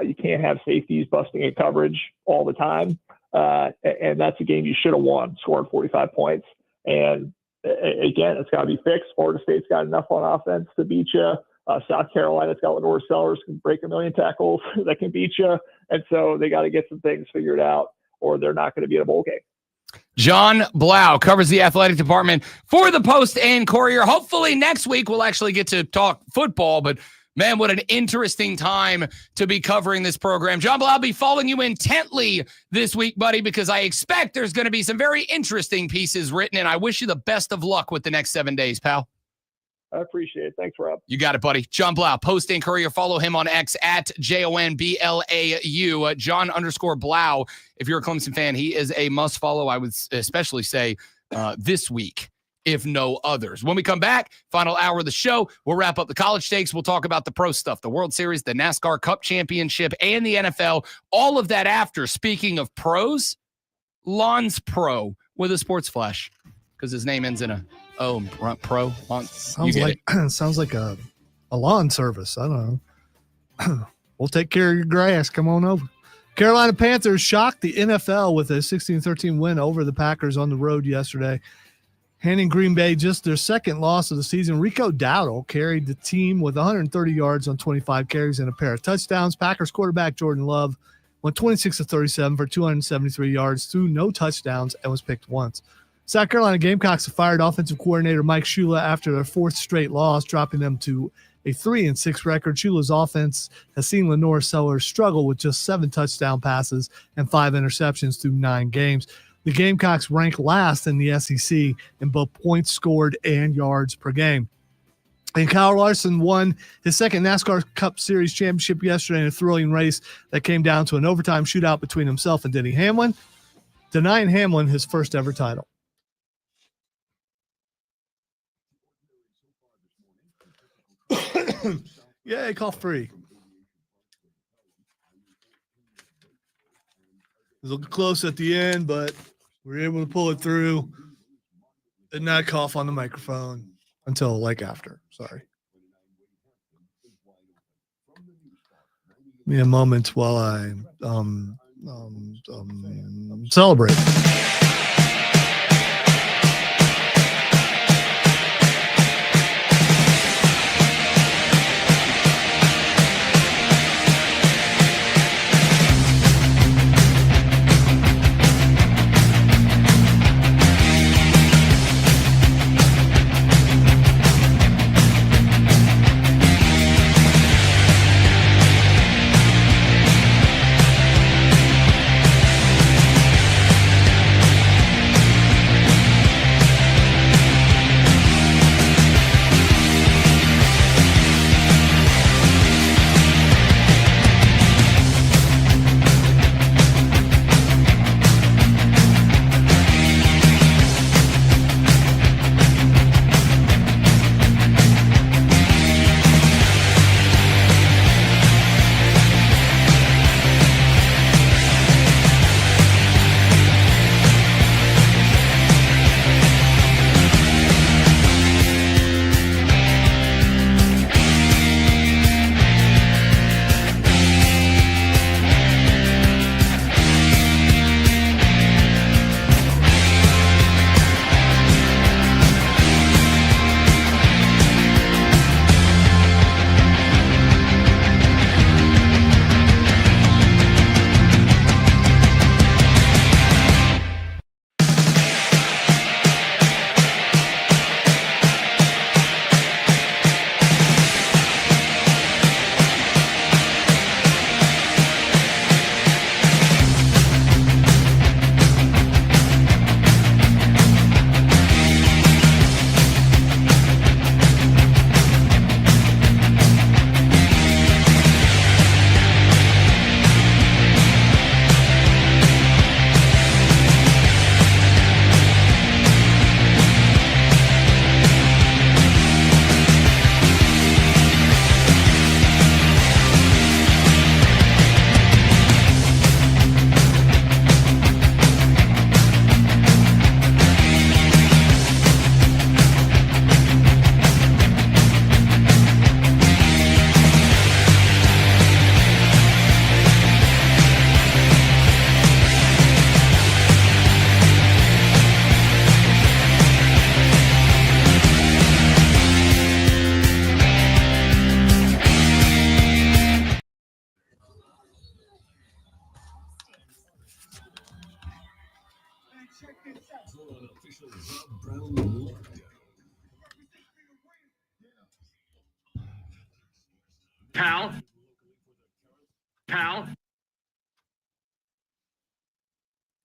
You can't have safeties busting in coverage all the time. And that's a game you should have won, scoring 45 points. And again, it's got to be fixed. Florida State's got enough on offense to beat you. South Carolina's got Lenore Sellers, can break a million tackles that can beat you. And so they got to get some things figured out, or they're not going to be in a bowl game. John Blau covers the athletic department for the Post and Courier. Hopefully next week we'll actually get to talk football, but man, what an interesting time to be covering this program. John Blau, I'll be following you intently this week, buddy, because I expect there's going to be some very interesting pieces written, and I wish you the best of luck with the next 7 days, pal. I appreciate it. Thanks, Rob. You got it, buddy. John Blau, Post and Courier. Follow him on X at JONBLAU. John_Blau. If you're a Clemson fan, he is a must follow. I would especially say this week, if no others. When we come back, final hour of the show, we'll wrap up the college stakes. We'll talk about the pro stuff, the World Series, the NASCAR Cup Championship, and the NFL. All of that after. Speaking of pros, Lon's Pro with a sports flash because his name ends in a O. Pro. Sounds like a lawn service. I don't know. We'll take care of your grass. Come on over. Carolina Panthers shocked the NFL with a 16-13 win over the Packers on the road yesterday, handing Green Bay just their second loss of the season. Dabo carried the team with 130 yards on 25 carries and a pair of touchdowns. Packers quarterback Jordan Love went 26-37 for 273 yards, threw no touchdowns, and was picked once. South Carolina Gamecocks have fired offensive coordinator Mike Shula after their fourth straight loss, dropping them to a 3-6 record. Shula's offense has seen Lenore Sellers struggle with just 7 touchdown passes and 5 interceptions through 9 games. The Gamecocks rank last in the SEC in both points scored and yards per game. And Kyle Larson won his second NASCAR Cup Series championship yesterday in a thrilling race that came down to an overtime shootout between himself and Denny Hamlin, denying Hamlin his first ever title. Yay, cough free. It was looking close at the end, but we were able to pull it through and not cough on the microphone until like after. Sorry. Give me a moment while I celebrate.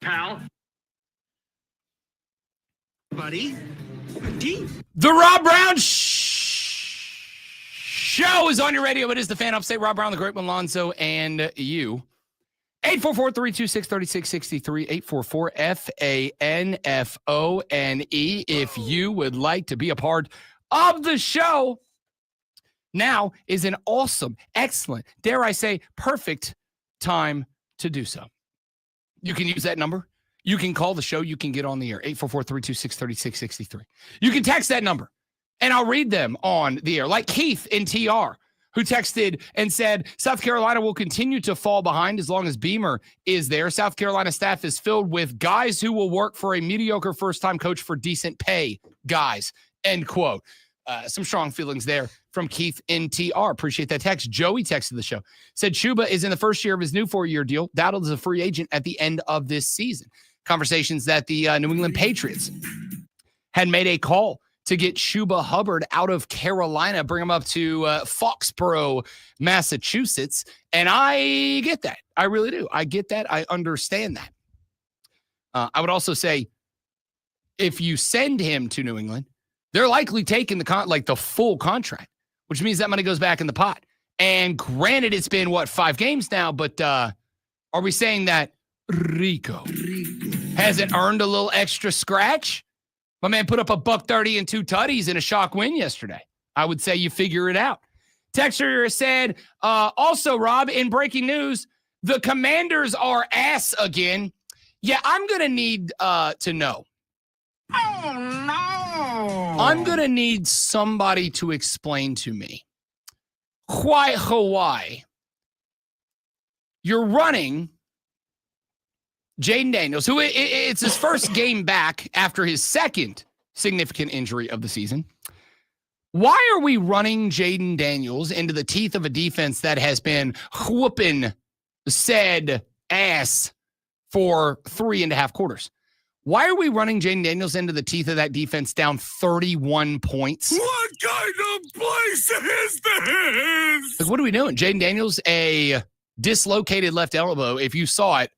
Pal. Buddy. The Rob Brown Show. show is on your radio. It is the Fan Upstate. Rob Brown, the Great One, Lonzo, and you. 844-326-3663, 844-FANFONE. If you would like to be a part of the show, now is an awesome, excellent, dare I say, perfect time to do so. You can use that number. You can call the show. You can get on the air, 844-326-3663. You can text that number, and I'll read them on the air, like Keith in TR, who texted and said, South Carolina will continue to fall behind as long as Beamer is there. South Carolina staff is filled with guys who will work for a mediocre first-time coach for decent pay, guys, end quote. Some strong feelings there from Keith in TR. Appreciate that text. Joey texted the show. Said Chuba is in the first year of his new 4-year deal. Dowdle is a free agent at the end of this season. Conversations that the New England Patriots had made a call to get Chuba Hubbard out of Carolina, bring him up to Foxborough, Massachusetts. And I get that. I really do. I get that. I understand that. I would also say if you send him to New England, they're likely taking the full contract, which means that money goes back in the pot. And granted, it's been, 5 games now, but are we saying that Rico hasn't earned a little extra scratch? My man put up $130 and 2 tutties in a shock win yesterday. I would say you figure it out. Texter said, also, Rob, in breaking news, the Commanders are ass again. Yeah, I'm going to need to know. Oh, no. I'm going to need somebody to explain to me why Hawaii you're running Jaden Daniels, who it's his first game back after his second significant injury of the season. Why are we running Jaden Daniels into the teeth of a defense that has been whooping said ass for 3.5 quarters? Why are we running Jaden Daniels into the teeth of that defense down 31 points? What kind of place is this? Like, what are we doing? Jaden Daniels, a dislocated left elbow. If you saw it,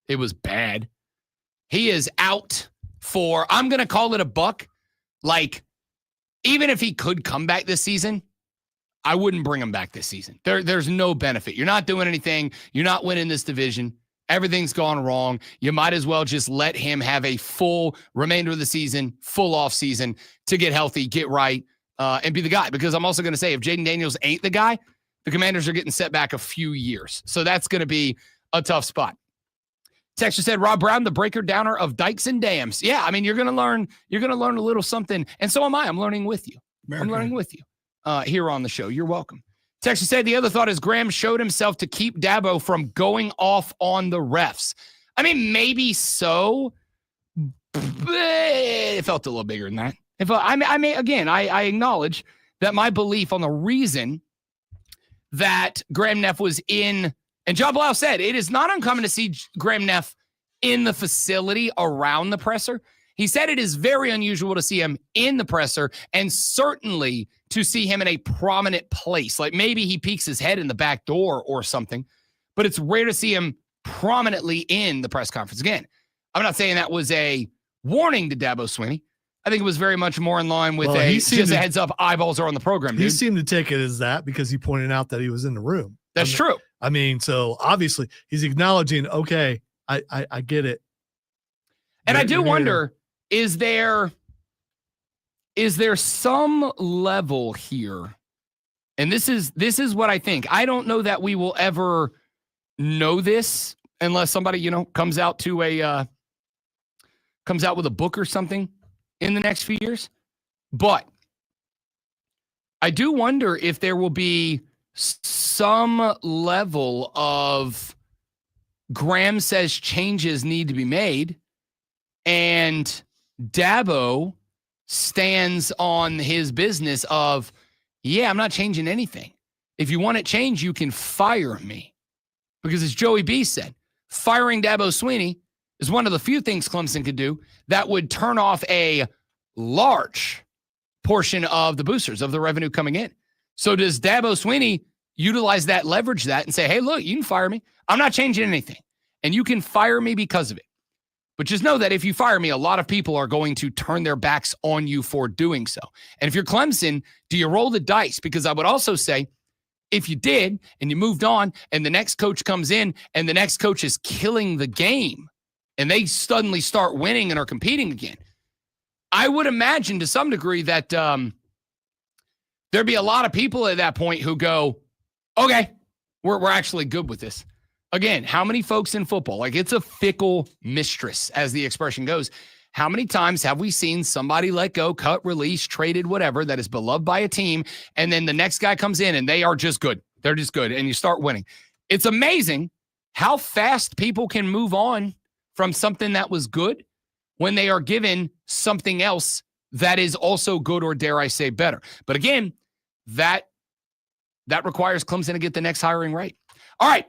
it was bad. He is out for, I'm going to call it a buck. Like, even if he could come back this season, I wouldn't bring him back this season. There's no benefit. You're not doing anything. You're not winning this division. Everything's gone wrong. You might as well just let him have a full remainder of the season, full off season to get healthy, get right, and be the guy. Because I'm also going to say, if Jaden Daniels ain't the guy, the Commanders are getting set back a few years. So that's going to be a tough spot. Texture said, Rob Brown, the breaker downer of dikes and dams. Yeah, I mean, you're going to learn a little something. And so am I. I'm learning with you. I'm learning with you here on the show. You're welcome. Texture said, the other thought is Graham showed himself to keep Dabo from going off on the refs. I mean, maybe so. It felt a little bigger than that. I acknowledge that my belief on the reason that Graham Neff was in, and John Blau said, it is not uncommon to see Graham Neff in the facility around the presser. He said it is very unusual to see him in the presser and certainly to see him in a prominent place. Like maybe he peeks his head in the back door or something, but it's rare to see him prominently in the press conference. Again, I'm not saying that was a warning to Dabo Swinney. I think it was very much more in line with just a heads up, eyeballs are on the program, dude. He seemed to take it as that because he pointed out that he was in the room. That's true. I mean, so obviously he's acknowledging, okay, I get it. And I do wonder, is there some level here? And this is what I think. I don't know that we will ever know this unless somebody, comes out with a book or something in the next few years. But I do wonder if there will be some level of Graham says changes need to be made, and Dabo stands on his business of, yeah, I'm not changing anything. If you want it changed, you can fire me. Because as Joey B said, firing Dabo Swinney is one of the few things Clemson could do that would turn off a large portion of the boosters, of the revenue coming in. So does Dabo Swinney utilize that, leverage that, and say, hey, look, you can fire me. I'm not changing anything. And you can fire me because of it. But just know that if you fire me, a lot of people are going to turn their backs on you for doing so. And if you're Clemson, do you roll the dice? Because I would also say, if you did and you moved on and the next coach comes in and the next coach is killing the game and they suddenly start winning and are competing again, I would imagine to some degree that there'd be a lot of people at that point who go, okay, we're actually good with this. Again, how many folks in football, like it's a fickle mistress, as the expression goes. How many times have we seen somebody let go, cut, release, traded, whatever, that is beloved by a team, and then the next guy comes in and they are just good. They're just good, and you start winning. It's amazing how fast people can move on from something that was good when they are given something else that is also good, or dare I say better. But again, that requires Clemson to get the next hiring right. All right.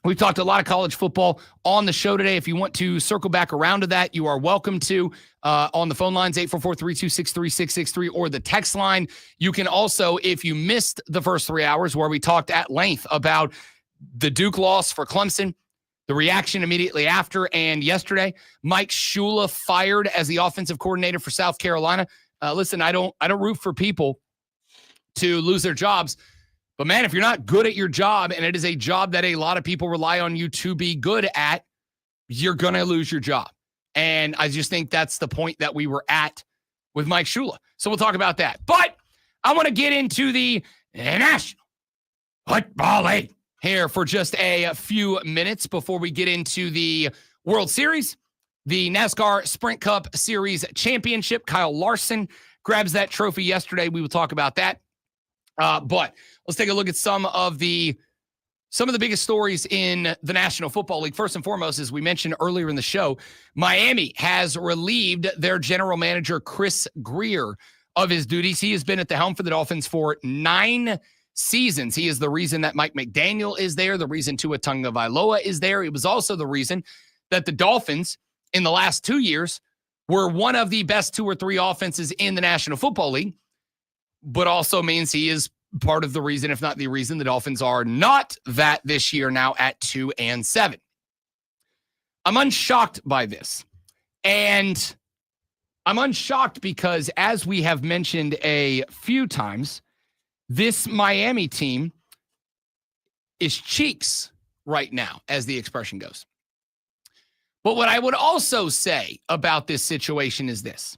We've talked a lot of college football on the show today. If you want to circle back around to that, you are welcome to on the phone lines, 844-326-3663, or the text line. You can also, if you missed the first 3 hours where we talked at length about the Duke loss for Clemson, the reaction immediately after, and yesterday, Mike Shula fired as the offensive coordinator for South Carolina. Listen, I don't root for people to lose their jobs. But, man, if you're not good at your job, and it is a job that a lot of people rely on you to be good at, you're going to lose your job. And I just think that's the point that we were at with Mike Shula. So we'll talk about that. But I want to get into the National Football League here for just a few minutes before we get into the World Series, the NASCAR Sprint Cup Series Championship. Kyle Larson grabs that trophy yesterday. We will talk about that. But let's take a look at some of the biggest stories in the National Football League. First and foremost, as we mentioned earlier in the show, Miami has relieved their general manager, Chris Greer, of his duties. He has been at the helm for the Dolphins for 9 seasons. He is the reason that Mike McDaniel is there, the reason Tua Tagovailoa is there. It was also the reason that the Dolphins in the last 2 years were one of the best 2 or 3 offenses in the National Football League, but also means he is part of the reason, if not the reason, the Dolphins are not that this year, now at 2-7. I'm unshocked by this. And I'm unshocked because, as we have mentioned a few times, this Miami team is cheeks right now, as the expression goes. But what I would also say about this situation is this.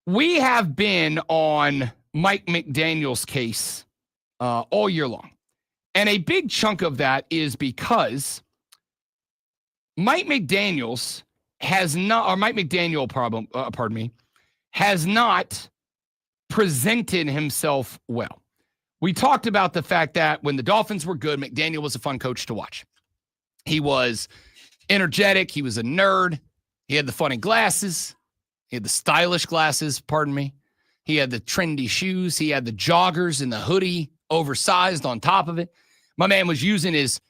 We have been on Mike McDaniel's case all year long. And a big chunk of that is because Mike McDaniel has not presented himself well. We talked about the fact that when the Dolphins were good, McDaniel was a fun coach to watch. He was energetic. He was a nerd. He had the funny glasses. He had the stylish glasses, pardon me. He had the trendy shoes. He had the joggers and the hoodie oversized on top of it. My man was using his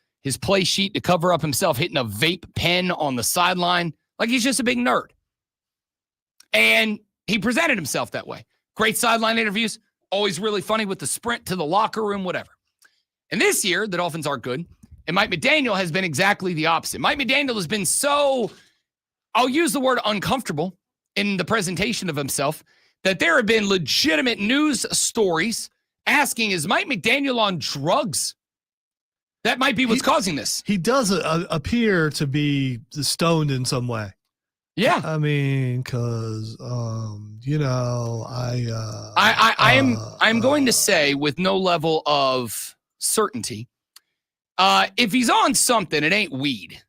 play sheet to cover up himself, hitting a vape pen on the sideline. Like he's just a big nerd. And he presented himself that way. Great sideline interviews. Always really funny with the sprint to the locker room, whatever. And this year, the Dolphins are good. And Mike McDaniel has been exactly the opposite. Mike McDaniel has been so, I'll use the word uncomfortable in the presentation of himself, that there have been legitimate news stories asking, is Mike McDaniel on drugs? That might be what's causing this. He does appear to be stoned in some way. Yeah. I mean, because, I'm going to say with no level of certainty, if he's on something, it ain't weed.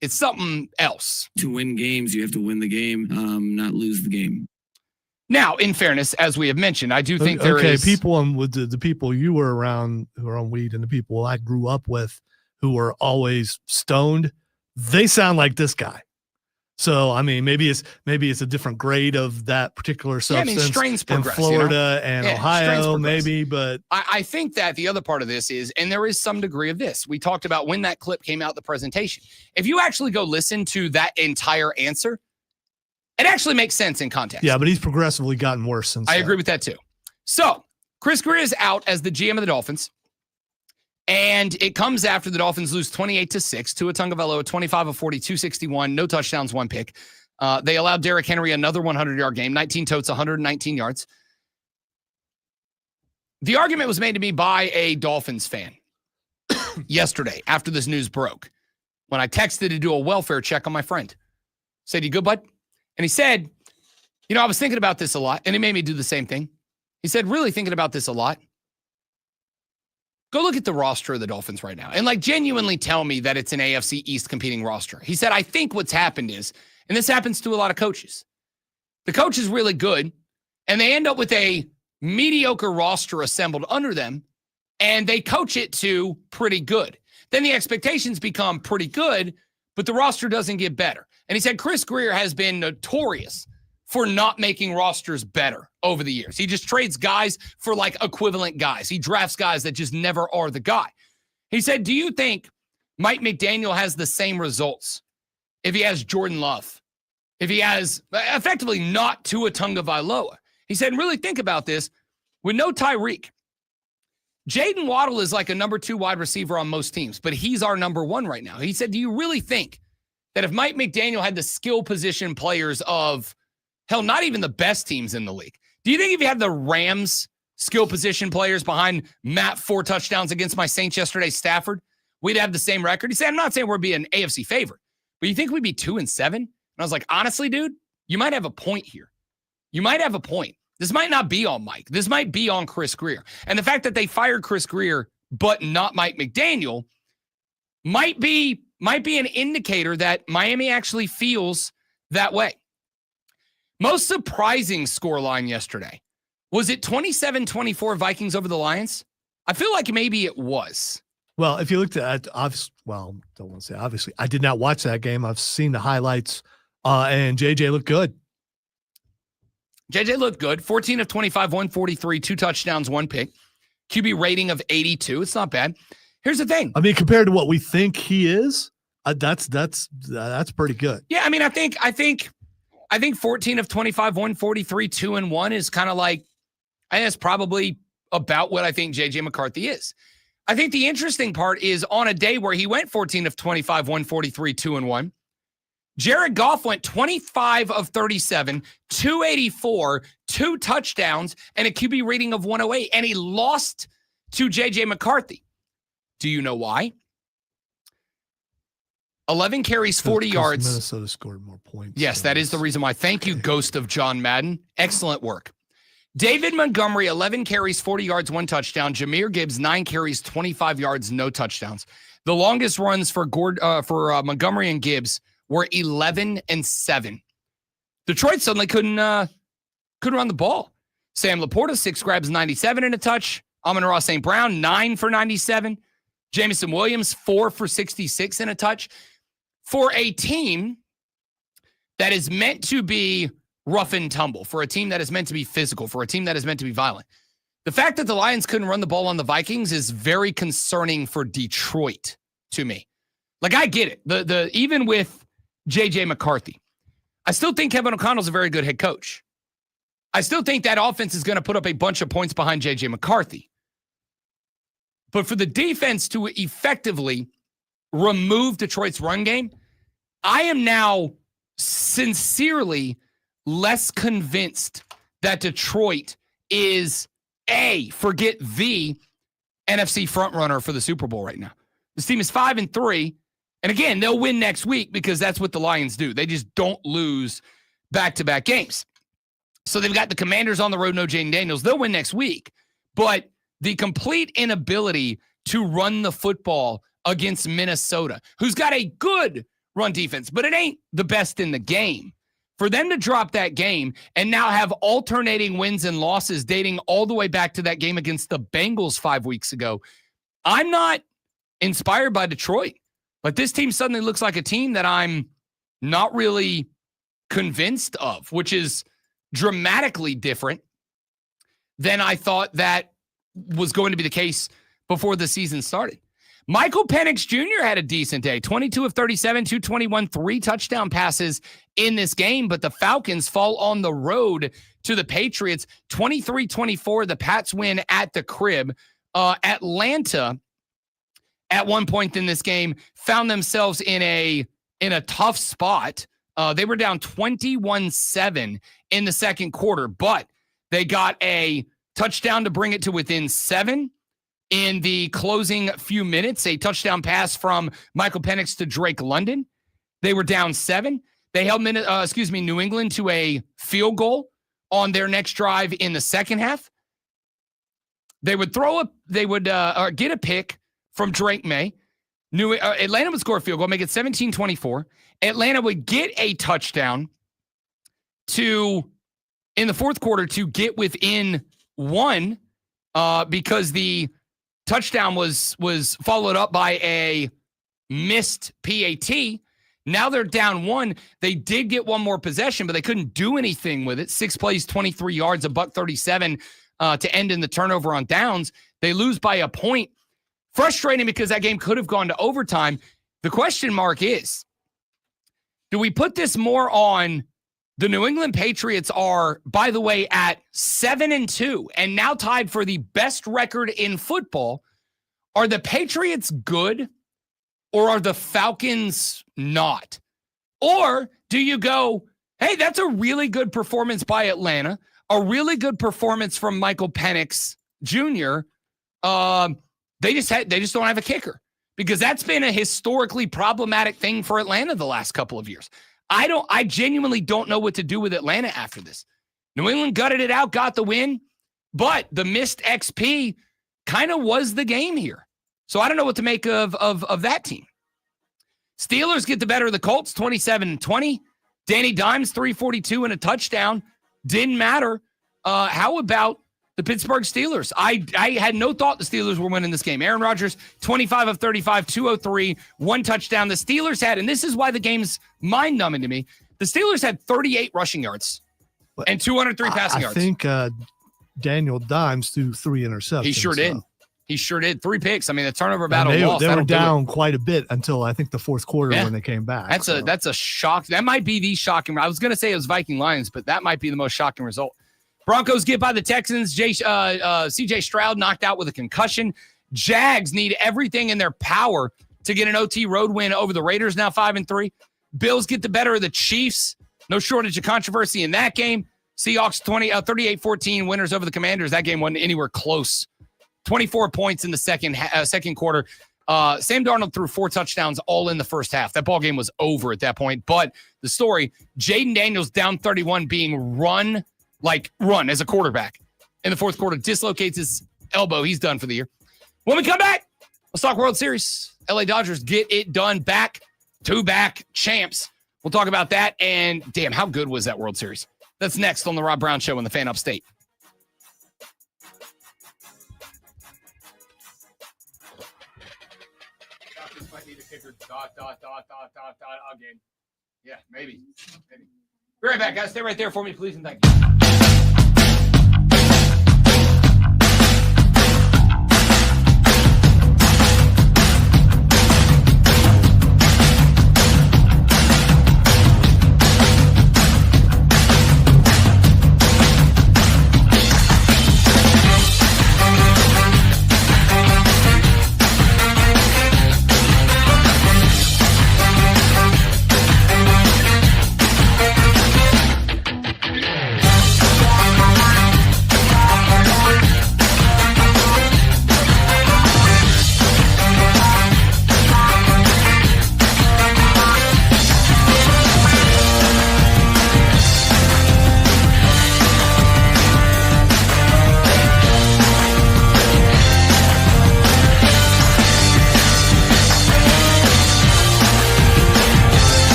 It's something else. To win games, you have to win the game, not lose the game. Now, in fairness, as we have mentioned, I do think there is... people with the people you were around who are on weed and the people I grew up with who were always stoned, they sound like this guy. So, I mean, maybe it's a different grade of that particular substance strains in progress, Florida and Ohio, maybe. But I think that the other part of this is, and there is some degree of this, we talked about when that clip came out, the presentation. If you actually go listen to that entire answer, it actually makes sense in context. Yeah, but he's progressively gotten worse since I agree with that too. So, Chris Greer is out as the GM of the Dolphins. And it comes after the Dolphins lose 28-6 to Tagovailoa, 25 of 40, 261, no touchdowns, 1 pick. They allowed Derrick Henry another 100-yard game, 19 totes, 119 yards. The argument was made to me by a Dolphins fan yesterday after this news broke when I texted to do a welfare check on my friend. Said, "You good, bud?" And he said, I was thinking about this a lot, and it made me do the same thing. He said, really thinking about this a lot. Go look at the roster of the Dolphins right now and genuinely tell me that it's an AFC East competing roster. He said, I think what's happened is, and this happens to a lot of coaches, the coach is really good and they end up with a mediocre roster assembled under them and they coach it to pretty good. Then the expectations become pretty good, but the roster doesn't get better. And he said Chris Grier has been notorious for not making rosters better over the years. He just trades guys for equivalent guys. He drafts guys that just never are the guy. He said, do you think Mike McDaniel has the same results if he has Jordan Love? If he has effectively not Tua Tagovailoa? He said, really think about this. With no Tyreek, Jaden Waddle is like a number 2 wide receiver on most teams, but he's our number 1 right now. He said, do you really think that if Mike McDaniel had the skill position players of, hell, not even the best teams in the league, do you think if you had the Rams skill position players behind Matt 4 touchdowns against my Saints yesterday, Stafford, we'd have the same record? He said, I'm not saying we'd be an AFC favorite, but you think we'd be 2-7? And I was like, honestly, dude, you might have a point here. You might have a point. This might not be on Mike. This might be on Chris Grier. And the fact that they fired Chris Grier, but not Mike McDaniel, might be an indicator that Miami actually feels that way. Most surprising scoreline yesterday. Was it 27-24 Vikings over the Lions? I feel like maybe it was. Well, if you looked at, don't want to say obviously, I did not watch that game. I've seen the highlights, and JJ looked good. JJ looked good. 14 of 25, 143, 2 touchdowns, 1 pick. QB rating of 82. It's not bad. Here's the thing. I mean, compared to what we think he is, that's pretty good. Yeah, I mean, I think 14 of 25, 143, 2-1 is kind of I think that's probably about what I think J.J. McCarthy is. I think the interesting part is on a day where he went 14 of 25, 143, 2-1, Jared Goff went 25 of 37, 284, 2 touchdowns, and a QB rating of 108, and he lost to J.J. McCarthy. Do you know why? 11 carries, 40 yards. Minnesota scored more points. Yes, that is the reason why. Thank you, Ghost of John Madden. Excellent work. David Montgomery, 11 carries, 40 yards, 1 touchdown. Jahmyr Gibbs, 9 carries, 25 yards, no touchdowns. The longest runs for Montgomery and Gibbs were 11 and 7. Detroit suddenly couldn't run the ball. Sam Laporta, 6 grabs, 97 and a touch. Amon-Ra St. Brown, 9 for 97. Jameson Williams, 4 for 66 and a touch. For a team that is meant to be rough and tumble, for a team that is meant to be physical, for a team that is meant to be violent, the fact that the Lions couldn't run the ball on the Vikings is very concerning for Detroit to me. I get it. The even with J.J. McCarthy, I still think Kevin O'Connell's a very good head coach. I still think that offense is going to put up a bunch of points behind J.J. McCarthy. But for the defense to effectively remove Detroit's run game, I am now sincerely less convinced that Detroit is forget the NFC frontrunner for the Super Bowl right now. This team is 5-3. And again, they'll win next week because that's what the Lions do. They just don't lose back-to-back games. So they've got the Commanders on the road, no Jaden Daniels. They'll win next week. But the complete inability to run the football against Minnesota, who's got a good run defense, but it ain't the best in the game. For them to drop that game and now have alternating wins and losses dating all the way back to that game against the Bengals 5 weeks ago, I'm not inspired by Detroit. But this team suddenly looks like a team that I'm not really convinced of, which is dramatically different than I thought that was going to be the case before the season started. Michael Penix Jr. had a decent day, 22 of 37, 221, 3 touchdown passes in this game, but the Falcons fall on the road to the Patriots, 23-24. The Pats win at the crib. Atlanta at one point in this game found themselves in a tough spot. They were down 21-7 in the second quarter, but they got a touchdown to bring it to within 7 in the closing few minutes. A touchdown pass from Michael Penix to Drake London. They were down 7. They held New England to a field goal on their next drive in the second half. They would get a pick from Drake May. Atlanta would score a field goal, make it 17-24. Atlanta would get a touchdown in the fourth quarter to get within 1 because the touchdown was followed up by a missed PAT. Now they're down 1. They did get one more possession, but they couldn't do anything with it. 6 plays, 23 yards, $137 to end in the turnover on downs. They lose by a point. Frustrating because that game could have gone to overtime. The question mark is, do we put this more on the New England Patriots are, by the way, at 7-2 and now tied for the best record in football? Are the Patriots good or are the Falcons not? Or do you go, hey, that's a really good performance by Atlanta, a really good performance from Michael Penix Jr., They just don't have a kicker, because that's been a historically problematic thing for Atlanta the last couple of years. I genuinely don't know what to do with Atlanta after this. New England gutted it out, got the win, but the missed XP kind of was the game here. So I don't know what to make of that team. Steelers get the better of the Colts, 27-20. Danny Dimes, 342 and a touchdown. Didn't matter. How about the Pittsburgh Steelers? I had no thought the Steelers were winning this game. Aaron Rodgers, 25 of 35, 203, 1 touchdown. The Steelers had, and this is why the game's mind-numbing to me, the Steelers had 38 rushing yards and 203 passing yards. I think Daniel Dimes threw 3 interceptions. He sure did. He sure did. 3 picks. I mean, the turnover battle lost. They were down quite a bit until I think the fourth quarter when they came back. That's a shock. That might be the shocking. I was going to say it was Viking Lions, but that might be the most shocking result. Broncos get by the Texans. C.J. Stroud knocked out with a concussion. Jags need everything in their power to get an OT road win over the Raiders, now 5-3. Bills get the better of the Chiefs. No shortage of controversy in that game. Seahawks 38-14 winners over the Commanders. That game wasn't anywhere close. 24 points in the second quarter. Sam Darnold threw 4 touchdowns all in the first half. That ball game was over at that point. But the story, Jaden Daniels down 31 being run as a quarterback in the fourth quarter, dislocates his elbow. He's done for the year. When we come back, let's talk World Series. LA Dodgers get it done, back-to-back champs. We'll talk about that, and damn, how good was that World Series? That's next on the Rob Brown Show on the Fan Upstate. Might need a kicker. Again. Yeah, maybe. Be right back, guys. Stay right there for me, please, and thank you.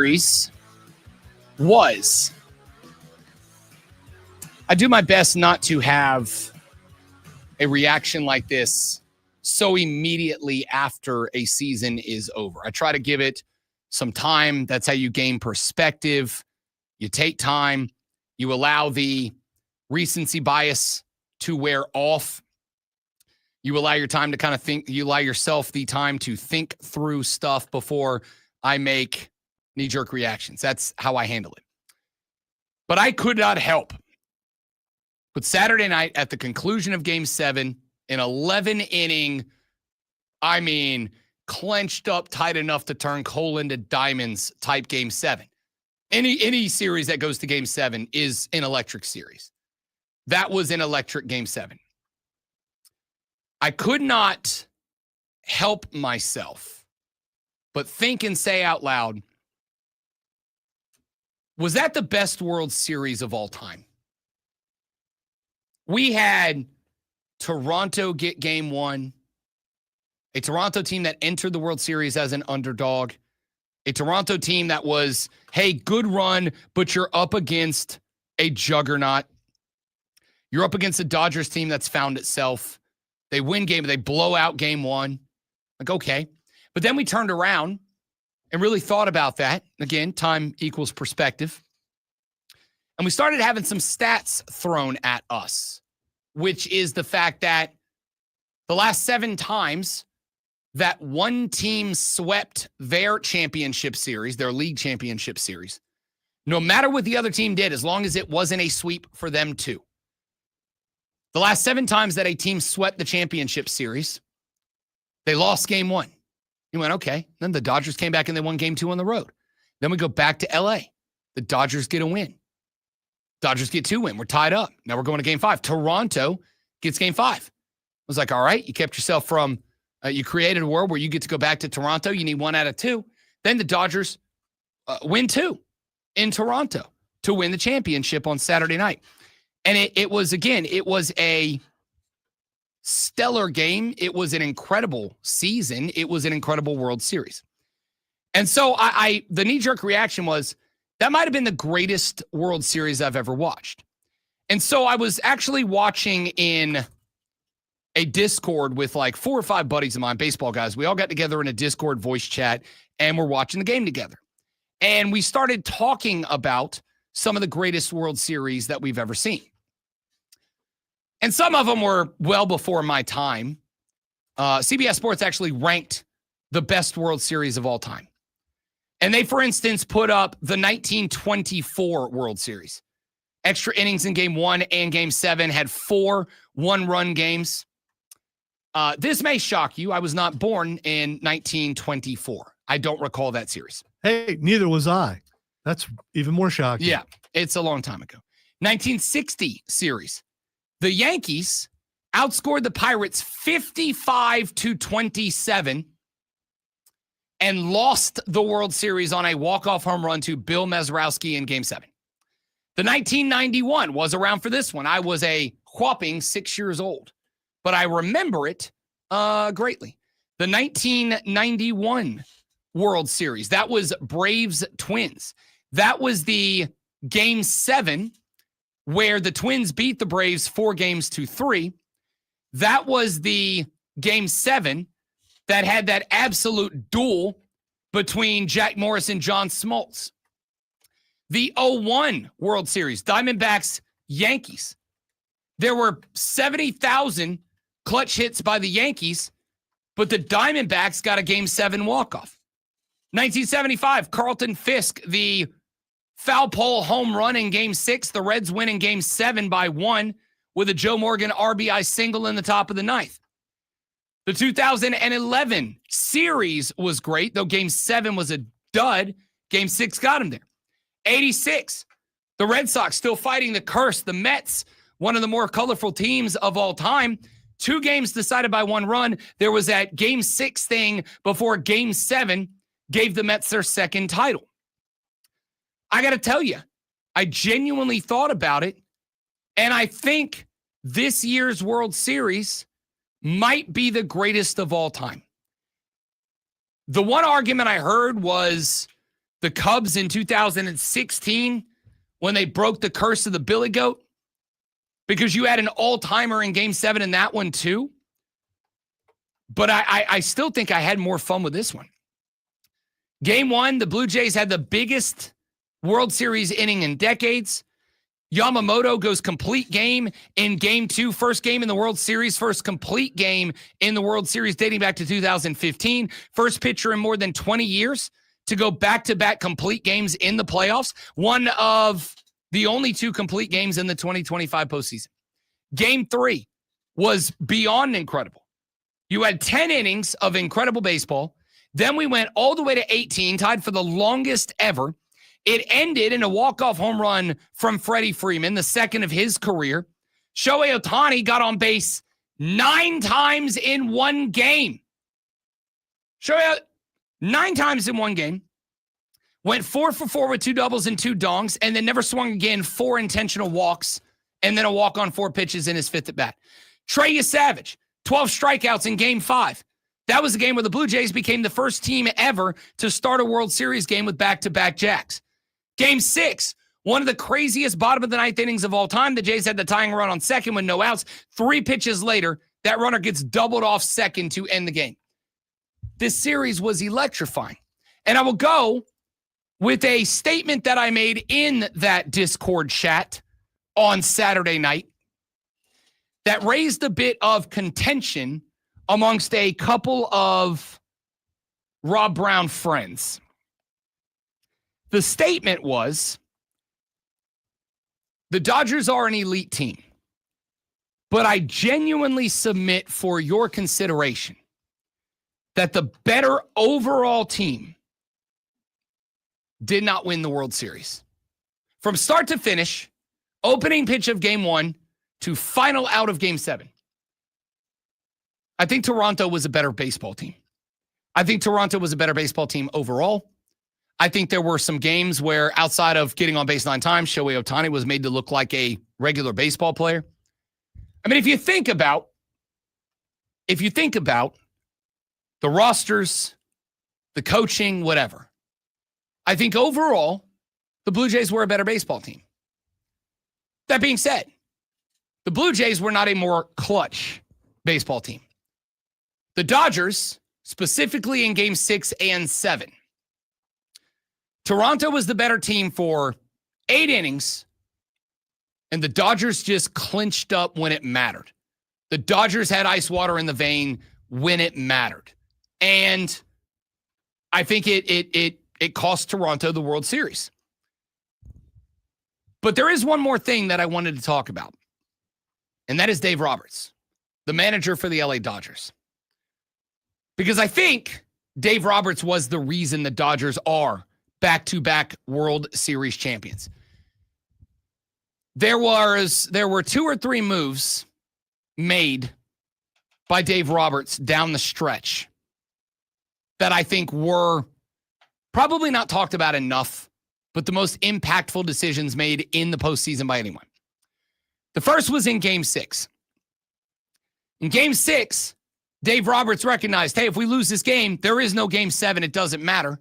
Series was, I do my best not to have a reaction like this so immediately after a season is over. I try to give it some time. That's how you gain perspective. You take time. You allow the recency bias to wear off. You allow your time to kind of think. You allow yourself the time to think through stuff before I make knee-jerk reactions. That's how I handle it. But I could not help but Saturday night at the conclusion of Game 7, an 11-inning, I mean, clenched up tight enough to turn coal into diamonds type Game 7. Any series that goes to Game 7 is an electric series. That was an electric Game 7. I could not help myself but think and say out loud, was that the best World Series of all time? We had Toronto get Game 1, a Toronto team that entered the World Series as an underdog, a Toronto team that was, hey, good run, but you're up against a juggernaut. You're up against a Dodgers team that's found itself. They win game, they blow out Game 1. Like, okay. But then we turned around and really thought about that. Again, time equals perspective. And we started having some stats thrown at us, which is the fact that the last 7 times that one team swept their championship series, their league championship series, no matter what the other team did, as long as it wasn't a sweep for them too. The last 7 times that a team swept the championship series, they lost Game 1. You went, okay. Then the Dodgers came back and they won Game 2 on the road. Then we go back to LA. The Dodgers get a win. Dodgers get 2 wins. We're tied up. Now we're going to Game 5. Toronto gets Game 5. I was like, all right, you kept yourself from, you created a world where you get to go back to Toronto. You need 1 out of 2. Then the Dodgers win 2 in Toronto to win the championship on Saturday night. And it was, again, it was a stellar game. It was an incredible season. It was an incredible World Series. And so the knee-jerk reaction was, that might have been the greatest World Series I've ever watched. And so I was actually watching in a Discord with like 4 or 5 buddies of mine, baseball guys. We all got together in a Discord voice chat, and we're watching the game together. And we started talking about some of the greatest World Series that we've ever seen. And some of them were well before my time. CBS Sports actually ranked the best World Series of all time. And they, for instance, put up the 1924 World Series. Extra innings in Game 1 and Game 7 had 4 one-run games. This may shock you. I was not born in 1924. I don't recall that series. Hey, neither was I. That's even more shocking. Yeah, it's a long time ago. 1960 series. The Yankees outscored the Pirates 55-27 and lost the World Series on a walk-off home run to Bill Mazeroski in Game 7. The 1991 was around for this one. I was a whopping 6 years old, but I remember it greatly. The 1991 World Series, that was Braves Twins. That was the Game 7 where the Twins beat the Braves 4-3. That was the Game 7 that had that absolute duel between Jack Morris and John Smoltz. The 01 World Series, Diamondbacks, Yankees. There were 70,000 clutch hits by the Yankees, but the Diamondbacks got a Game 7 walk-off. 1975, Carlton Fisk, the foul pole home run in Game 6. The Reds win in Game 7 by 1 with a Joe Morgan RBI single in the top of the 9th. The 2011 series was great, though Game 7 was a dud. Game 6 got him there. 86, the Red Sox still fighting the curse. The Mets, one of the more colorful teams of all time. 2 games decided by 1 run. There was that Game 6 thing before Game 7 gave the Mets their 2nd title. I got to tell you, I genuinely thought about it, and I think this year's World Series might be the greatest of all time. The one argument I heard was the Cubs in 2016 when they broke the curse of the Billy Goat? Because you had an all-timer in Game 7 in that one too. But I still think I had more fun with this one. Game 1, the Blue Jays had the biggest World Series inning in decades. Yamamoto goes complete game in Game 2, first game in the World Series, first complete game in the World Series dating back to 2015. First pitcher in more than 20 years to go back-to-back complete games in the playoffs. One of the only 2 complete games in the 2025 postseason. Game 3 was beyond incredible. You had 10 innings of incredible baseball. Then we went all the way to 18, tied for the longest ever. It ended in a walk-off home run from Freddie Freeman, the second of his career. Shohei Ohtani got on base 9 times in one game. 9 times in one game. Went 4 for 4 with 2 doubles and 2 dongs, and then never swung again, 4 intentional walks, and then a walk on 4 pitches in his 5th at bat. Trey Savage, 12 strikeouts in Game 5. That was a game where the Blue Jays became the first team ever to start a World Series game with back-to-back jacks. Game 6, one of the craziest bottom of the 9th innings of all time. The Jays had the tying run on second with no outs. 3 pitches later, that runner gets doubled off second to end the game. This series was electrifying. And I will go with a statement that I made in that Discord chat on Saturday night that raised a bit of contention amongst a couple of Rob Brown friends. The statement was, the Dodgers are an elite team, but I genuinely submit for your consideration that the better overall team did not win the World Series. From start to finish, opening pitch of Game 1 to final out of Game 7. I think Toronto was a better baseball team. I think Toronto was a better baseball team overall. I think there were some games where outside of getting on base 9 times, Shohei Ohtani was made to look like a regular baseball player. I mean, if you think about the rosters, the coaching, whatever, I think overall, the Blue Jays were a better baseball team. That being said, the Blue Jays were not a more clutch baseball team. The Dodgers, specifically in Game 6 and 7, Toronto was the better team for 8 innings, and the Dodgers just clinched up when it mattered. The Dodgers had ice water in the vein when it mattered. And I think it cost Toronto the World Series. But there is one more thing that I wanted to talk about, and that is Dave Roberts, the manager for the LA Dodgers. Because I think Dave Roberts was the reason the Dodgers are back-to-back World Series champions. There were 2 or 3 moves made by Dave Roberts down the stretch that I think were probably not talked about enough, but the most impactful decisions made in the postseason by anyone. The first was in Game 6. In Game 6, Dave Roberts recognized, hey, if we lose this game, there is no Game 7. It doesn't matter.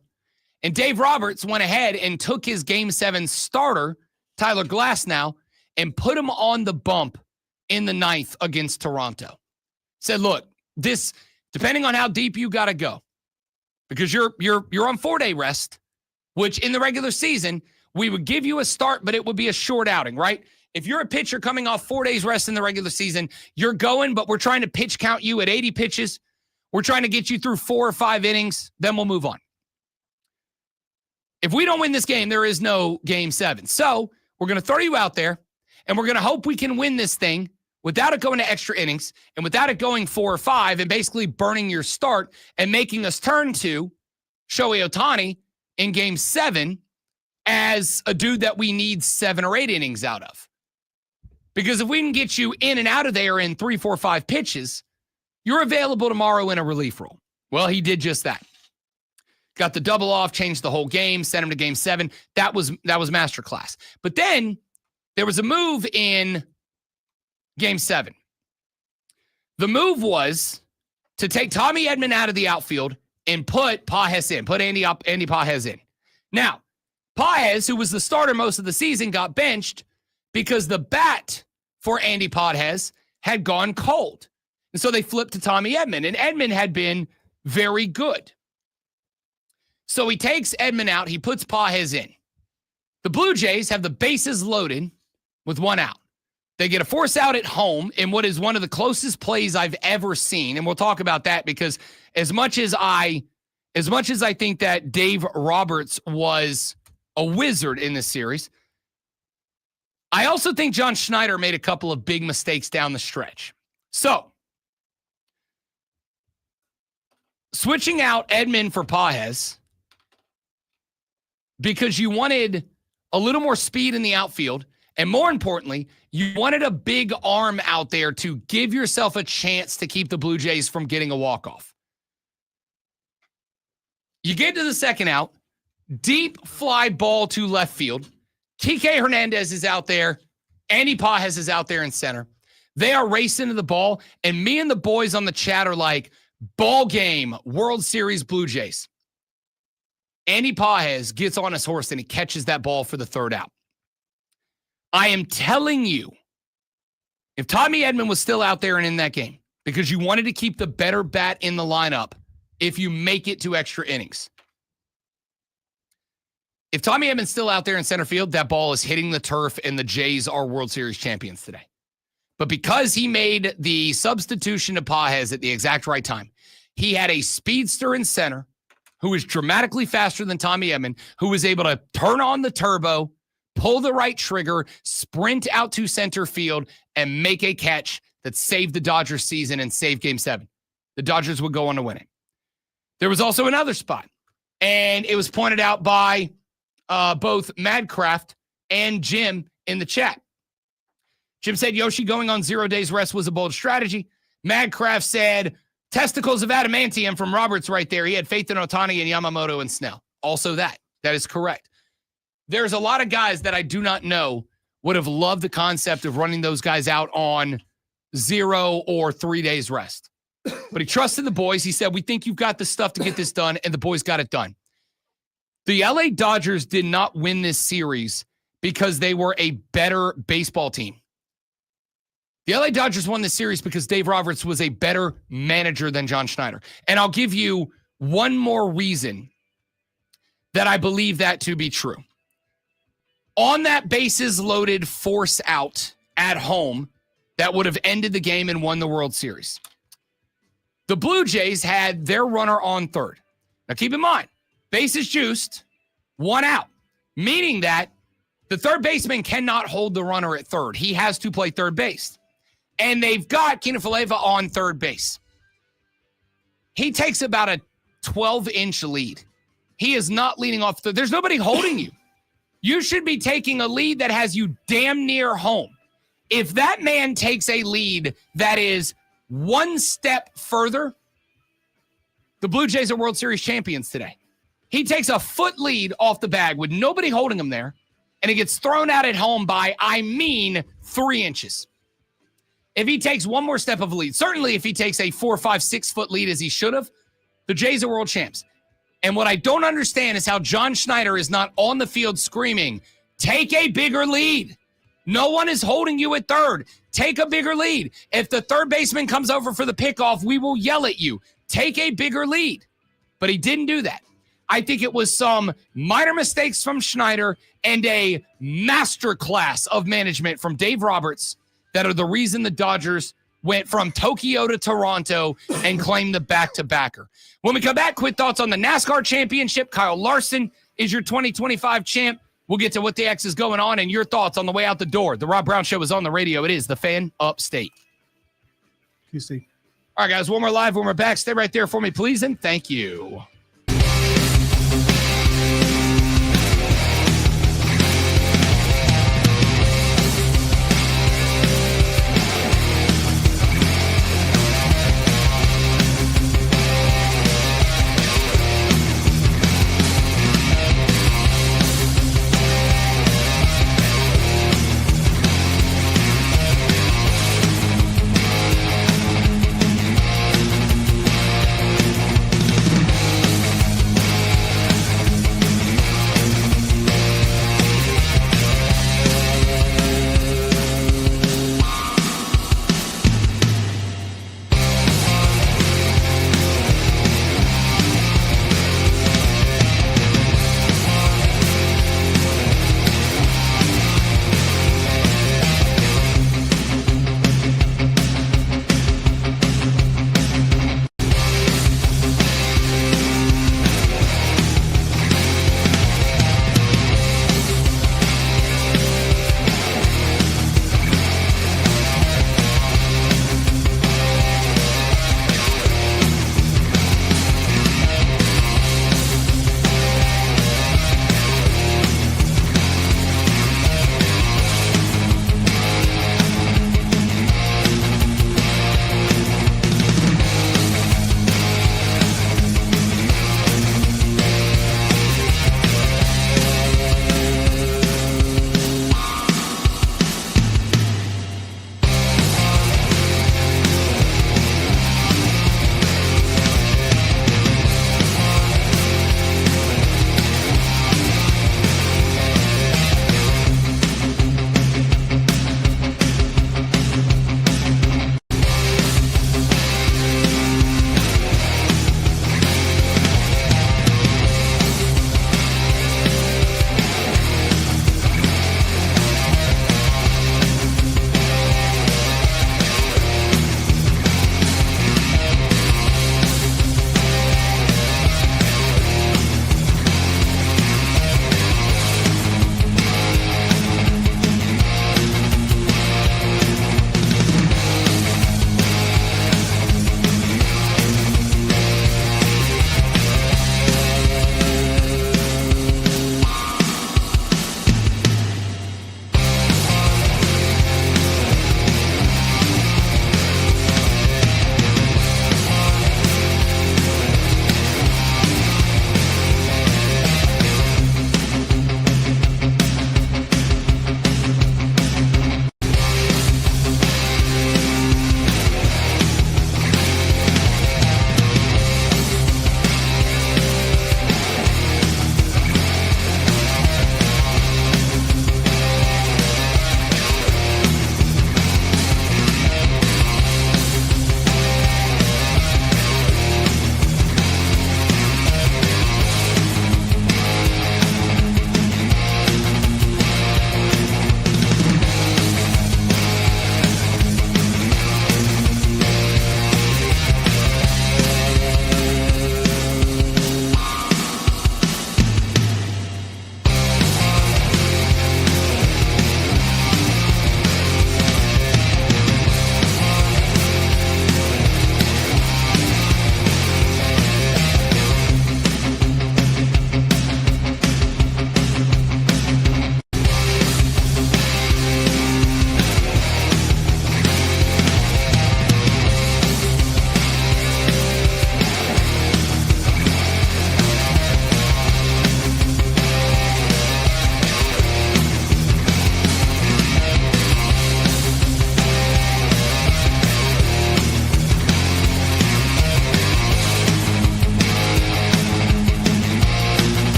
And Dave Roberts went ahead and took his Game 7 starter, Tyler Glasnow, and put him on the bump in the 9th against Toronto. Said, look, this, depending on how deep you got to go, because you're on 4-day rest, which in the regular season, we would give you a start, but it would be a short outing, right? If you're a pitcher coming off 4 days rest in the regular season, you're going, but we're trying to pitch count you at 80 pitches. We're trying to get you through 4 or 5 innings, then we'll move on. If we don't win this game, there is no Game 7. So we're going to throw you out there, and we're going to hope we can win this thing without it going to extra innings and without it going 4 or 5 and basically burning your start and making us turn to Shohei Ohtani in Game 7 as a dude that we need 7 or 8 innings out of. Because if we can get you in and out of there in 3, 4, 5 pitches, you're available tomorrow in a relief role. Well, he did just that. Got the double off, changed the whole game, sent him to Game 7. That was masterclass. But then there was a move in Game 7. The move was to take Tommy Edman out of the outfield and put Pages in, put Andy Pages in. Now, Paez, who was the starter most of the season, got benched because the bat for Andy Paez had gone cold. And so they flipped to Tommy Edman, and Edman had been very good. So he takes Edman out. He puts Paez in. The Blue Jays have the bases loaded with one out. They get a force out at home in what is one of the closest plays I've ever seen. And we'll talk about that because as much as I think that Dave Roberts was a wizard in this series, I also think John Schneider made a couple of big mistakes down the stretch. So, switching out Edman for Paez because you wanted a little more speed in the outfield, and more importantly, you wanted a big arm out there to give yourself a chance to keep the Blue Jays from getting a walk-off. You get to the second out, deep fly ball to left field. Kike Hernandez is out there. Andy Paez is out there in center. They are racing to the ball, and me and the boys on the chat are like, ball game, World Series Blue Jays. Andy Paez gets on his horse, and he catches that ball for the third out. I am telling you, if Tommy Edman was still out there and in that game, because you wanted to keep the better bat in the lineup if you make it to extra innings. If Tommy Edman's still out there in center field, that ball is hitting the turf, and the Jays are World Series champions today. But because he made the substitution to Paez at the exact right time, he had a speedster in center who is dramatically faster than Tommy Edman, who was able to turn on the turbo, pull the right trigger, sprint out to center field, and make a catch that saved the Dodgers season and saved Game 7. The Dodgers would go on to win it. There was also another spot, and it was pointed out by both Madcraft and Jim in the chat. Jim said Yoshi going on 0 days rest was a bold strategy. Madcraft said testicles of adamantium from Roberts right there. He had faith in Ohtani and Yamamoto and Snell. Also that is correct. There's a lot of guys that I do not know would have loved the concept of running those guys out on 0 or 3 days rest. But he trusted the boys. He said, we think you've got the stuff to get this done, and the boys got it done. The LA Dodgers did not win this series because they were a better baseball team. The LA Dodgers won this series because Dave Roberts was a better manager than John Schneider. And I'll give you one more reason that I believe that to be true. On that bases loaded force out at home that would have ended the game and won the World Series, the Blue Jays had their runner on third. Now keep in mind, bases juiced, one out, meaning that the third baseman cannot hold the runner at third. He has to play third base. And they've got Kina Faleva on third base. He takes about a 12-inch lead. He is not leading off third. There's nobody holding you. You should be taking a lead that has you damn near home. If that man takes a lead that is one step further, the Blue Jays are World Series champions today. He takes a foot lead off the bag with nobody holding him there, and he gets thrown out at home by, 3 inches. If he takes one more step of a lead, certainly if he takes a 4, 5, 6 foot lead as he should have, the Jays are world champs. And what I don't understand is how John Schneider is not on the field screaming, take a bigger lead. No one is holding you at third. Take a bigger lead. If the third baseman comes over for the pickoff, we will yell at you. Take a bigger lead. But he didn't do that. I think it was some minor mistakes from Schneider and a masterclass of management from Dave Roberts that are the reason the Dodgers went from Tokyo to Toronto and claimed the back-to-backer. When we come back, quick thoughts on the NASCAR championship. Kyle Larson is your 2025 champ. We'll get to what the X is going on and your thoughts on the way out the door. The Rob Brown Show is on the radio. It is the Fan Upstate. QC. All right, guys, when we're live, when we're back, stay right there for me, please, and thank you.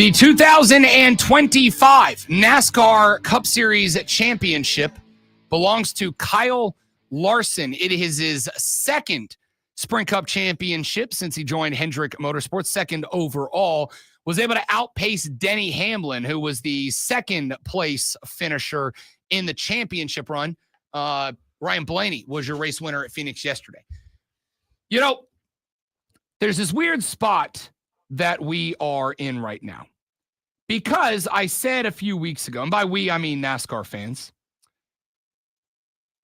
The 2025 NASCAR Cup Series Championship belongs to Kyle Larson. It is his second Sprint Cup championship since he joined Hendrick Motorsports, second overall. Was able to outpace Denny Hamlin, who was the second place finisher in the championship run. Ryan Blaney was your race winner at Phoenix yesterday. You know, there's this weird spot that we are in right now. Because I said a few weeks ago, and by we, I mean NASCAR fans,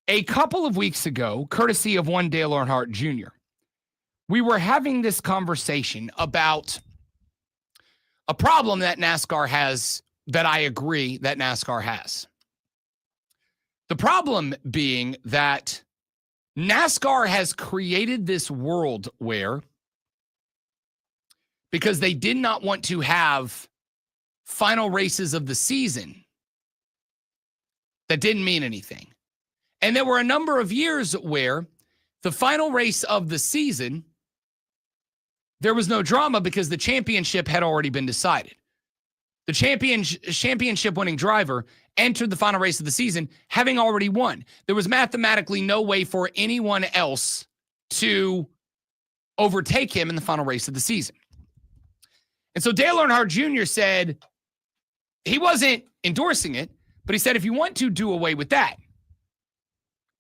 a couple of weeks ago, courtesy of one Dale Earnhardt Jr., we were having this conversation about a problem that NASCAR has, that I agree that NASCAR has. The problem being that NASCAR has created this world where, because they did not want to have final races of the season that didn't mean anything. And there were a number of years where the final race of the season, there was no drama because the championship had already been decided. The championship winning driver entered the final race of the season having already won. There was mathematically no way for anyone else to overtake him in the final race of the season. And so Dale Earnhardt Jr. said, he wasn't endorsing it, but he said, if you want to do away with that,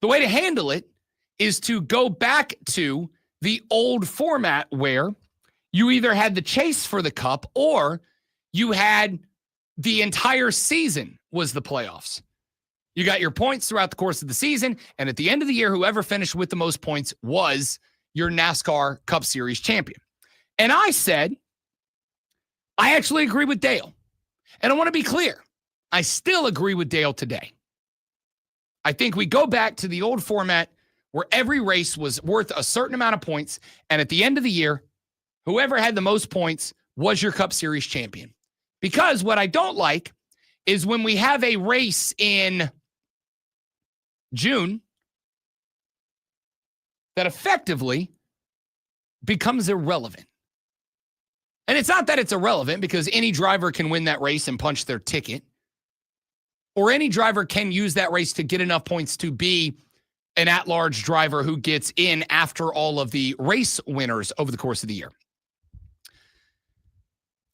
the way to handle it is to go back to the old format where you either had the chase for the cup or you had the entire season was the playoffs. You got your points throughout the course of the season, and at the end of the year, whoever finished with the most points was your NASCAR Cup Series champion. And I said, I actually agree with Dale. And I want to be clear, I still agree with Dale today. I think we go back to the old format where every race was worth a certain amount of points, and at the end of the year, whoever had the most points was your Cup Series champion. Because what I don't like is when we have a race in June that effectively becomes irrelevant. And it's not that it's irrelevant because any driver can win that race and punch their ticket, or any driver can use that race to get enough points to be an at-large driver who gets in after all of the race winners over the course of the year.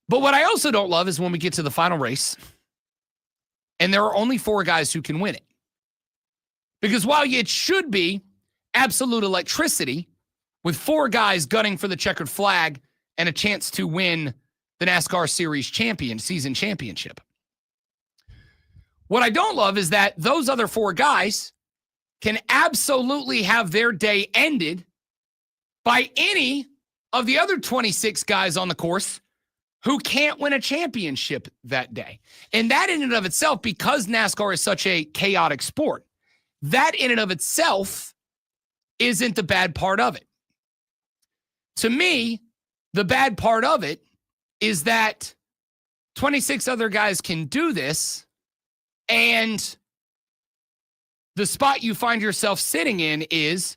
But what I also don't love is when we get to the final race and there are only 4 guys who can win it. Because while it should be absolute electricity with 4 guys gunning for the checkered flag and a chance to win the NASCAR Series season championship. What I don't love is that those other 4 guys can absolutely have their day ended by any of the other 26 guys on the course who can't win a championship that day. And that in and of itself, because NASCAR is such a chaotic sport, that in and of itself isn't the bad part of it. To me, the bad part of it is that 26 other guys can do this, and the spot you find yourself sitting in is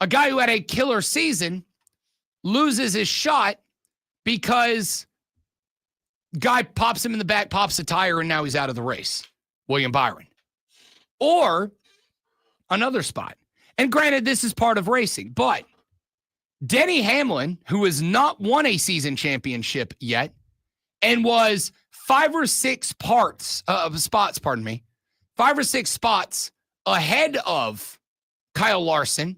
a guy who had a killer season loses his shot because guy pops him in the back, pops a tire, and now he's out of the race. William Byron. Or another spot. And granted, this is part of racing, but Denny Hamlin, who has not won a season championship yet and was 5 or 6 spots ahead of Kyle Larson,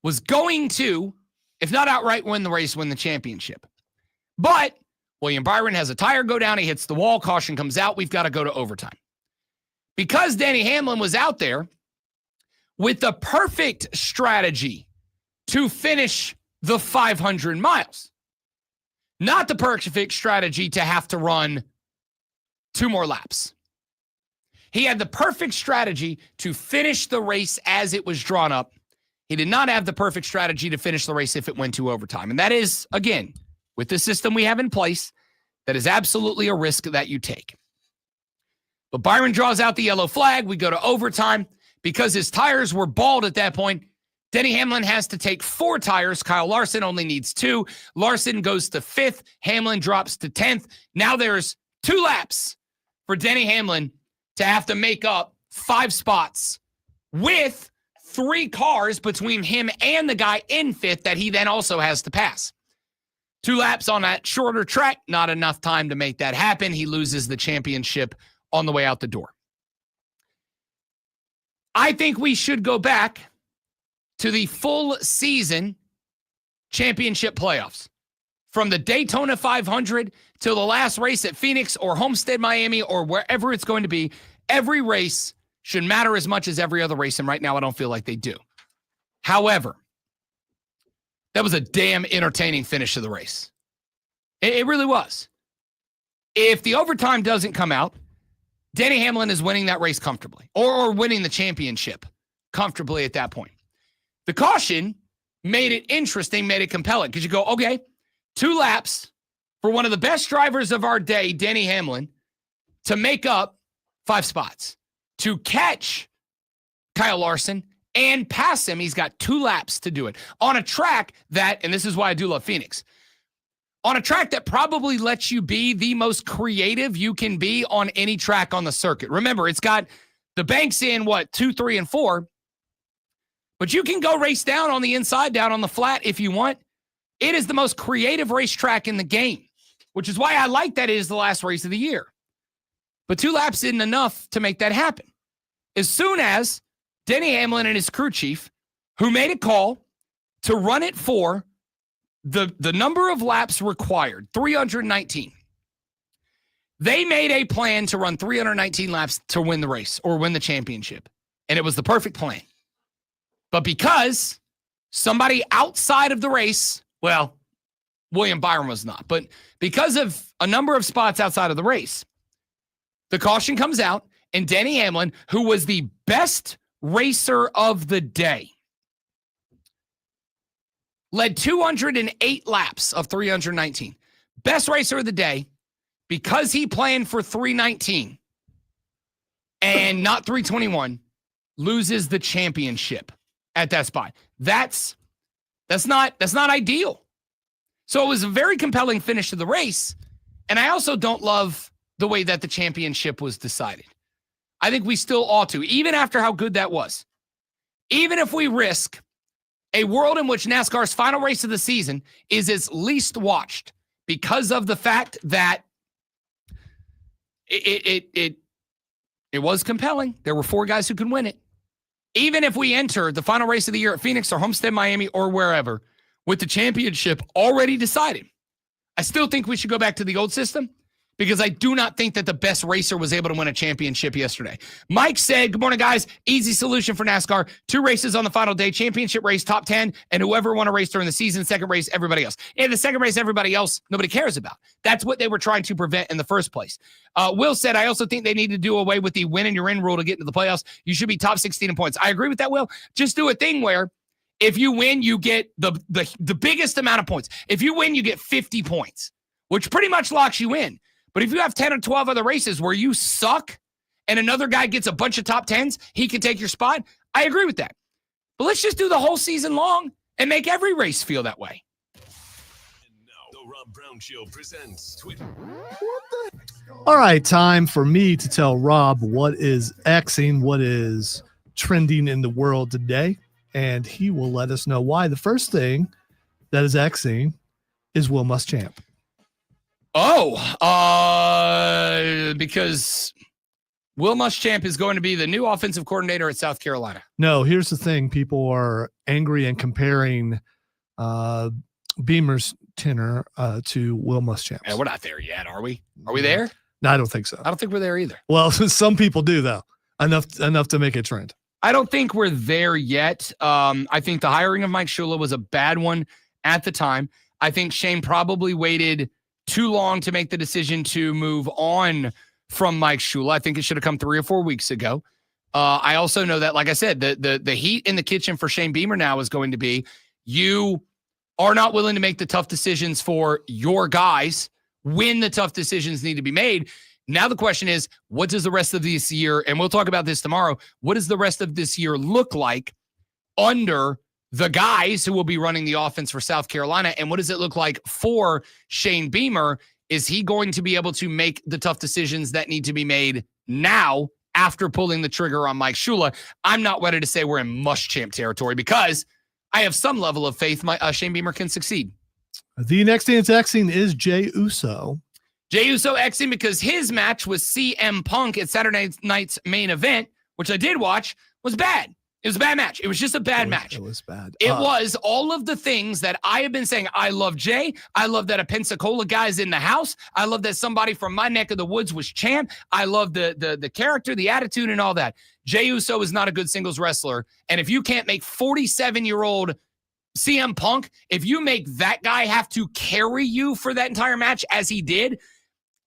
was going to, if not outright win the race, win the championship. But William Byron has a tire go down. He hits the wall. Caution comes out. We've got to go to overtime. Because Denny Hamlin was out there with the perfect strategy to finish the 500 miles. Not the perfect strategy to have to run 2 more laps. He had the perfect strategy to finish the race as it was drawn up. He did not have the perfect strategy to finish the race if it went to overtime. And that is, again, with the system we have in place, that is absolutely a risk that you take. But Byron draws out the yellow flag. We go to overtime. Because his tires were bald at that point, Denny Hamlin has to take 4 tires. Kyle Larson only needs 2. Larson goes to 5th. Hamlin drops to 10th. Now there's 2 laps for Denny Hamlin to have to make up 5 spots with 3 cars between him and the guy in 5th that he then also has to pass. 2 laps on that shorter track, not enough time to make that happen. He loses the championship on the way out the door. I think we should go back to the full season championship playoffs. From the Daytona 500 till the last race at Phoenix or Homestead, Miami, or wherever it's going to be, every race should matter as much as every other race, and right now I don't feel like they do. However, that was a damn entertaining finish of the race. It really was. If the overtime doesn't come out, Denny Hamlin is winning that race comfortably, or winning the championship comfortably at that point. The caution made it interesting, made it compelling, because you go, okay, 2 laps for one of the best drivers of our day, Denny Hamlin, to make up 5 spots. To catch Kyle Larson and pass him, he's got 2 laps to do it. On a track that, and this is why I do love Phoenix, on a track that probably lets you be the most creative you can be on any track on the circuit. Remember, it's got the banks in, 2, 3, and 4, but you can go race down on the inside, down on the flat if you want. It is the most creative racetrack in the game, which is why I like that it is the last race of the year. But 2 laps isn't enough to make that happen. As soon as Denny Hamlin and his crew chief, who made a call to run it for the number of laps required, 319, they made a plan to run 319 laps to win the race or win the championship. And it was the perfect plan. But because somebody outside of the race, well, William Byron was not, but because of a number of spots outside of the race, the caution comes out, and Denny Hamlin, who was the best racer of the day, led 208 laps of 319. Best racer of the day, because he planned for 319 and not 321, loses the championship at that spot. That's not ideal. So it was a very compelling finish to the race, and I also don't love the way that the championship was decided. I think we still ought to, even after how good that was. Even if we risk a world in which NASCAR's final race of the season is its least watched because of the fact that it was compelling. There were 4 guys who could win it. Even if we enter the final race of the year at Phoenix or Homestead, Miami, or wherever, with the championship already decided, I still think we should go back to the old system, because I do not think that the best racer was able to win a championship yesterday. Mike said, good morning, guys. Easy solution for NASCAR. 2 races on the final day, championship race, top 10, and whoever won a race during the season, second race, everybody else. And the second race, everybody else, nobody cares about. That's what they were trying to prevent in the first place. Will said, I also think they need to do away with the win and you're in rule to get into the playoffs. You should be top 16 in points. I agree with that, Will. Just do a thing where if you win, you get the biggest amount of points. If you win, you get 50 points, which pretty much locks you in. But if you have 10 or 12 other races where you suck and another guy gets a bunch of top 10s, he can take your spot. I agree with that. But let's just do the whole season long and make every race feel that way. And now, the Rob Brown Show presents Twitter. All right, time for me to tell Rob what is Xing, what is trending in the world today, and he will let us know why. The first thing that is Xing is Will Muschamp. Because Will Muschamp is going to be the new offensive coordinator at South Carolina. No, here's the thing. People are angry and comparing Beamer's tenure to Will Muschamp. And we're not there yet, are we? Are we there? No, I don't think so. I don't think we're there either. Well, some people do, though. Enough to make a trend. I don't think we're there yet. I think the hiring of Mike Shula was a bad one at the time. I think Shane probably waited too long to make the decision to move on from Mike Shula. I think it should have come 3 or 4 weeks ago. I also know that, like I said, the heat in the kitchen for Shane Beamer now is going to be, you are not willing to make the tough decisions for your guys when the tough decisions need to be made. Now the question is, what does the rest of this year, and we'll talk about this tomorrow, what does the rest of this year look like under the guys who will be running the offense for South Carolina. And what does it look like for Shane Beamer? Is he going to be able to make the tough decisions that need to be made now after pulling the trigger on Mike Shula? I'm not ready to say we're in Muschamp territory because I have some level of faith Shane Beamer can succeed. The next dance Xing is Jey Uso. Jey Uso Xing because his match with CM Punk at Saturday night's main event, which I did watch, was bad. It was a bad match. It was just a bad match. It was bad. It was all of the things that I have been saying. I love Jay. I love that a Pensacola guy's in the house. I love that somebody from my neck of the woods was champ. I love the character, the attitude, and all that. Jey Uso is not a good singles wrestler. And if you can't make 47-year-old CM Punk, if you make that guy have to carry you for that entire match as he did,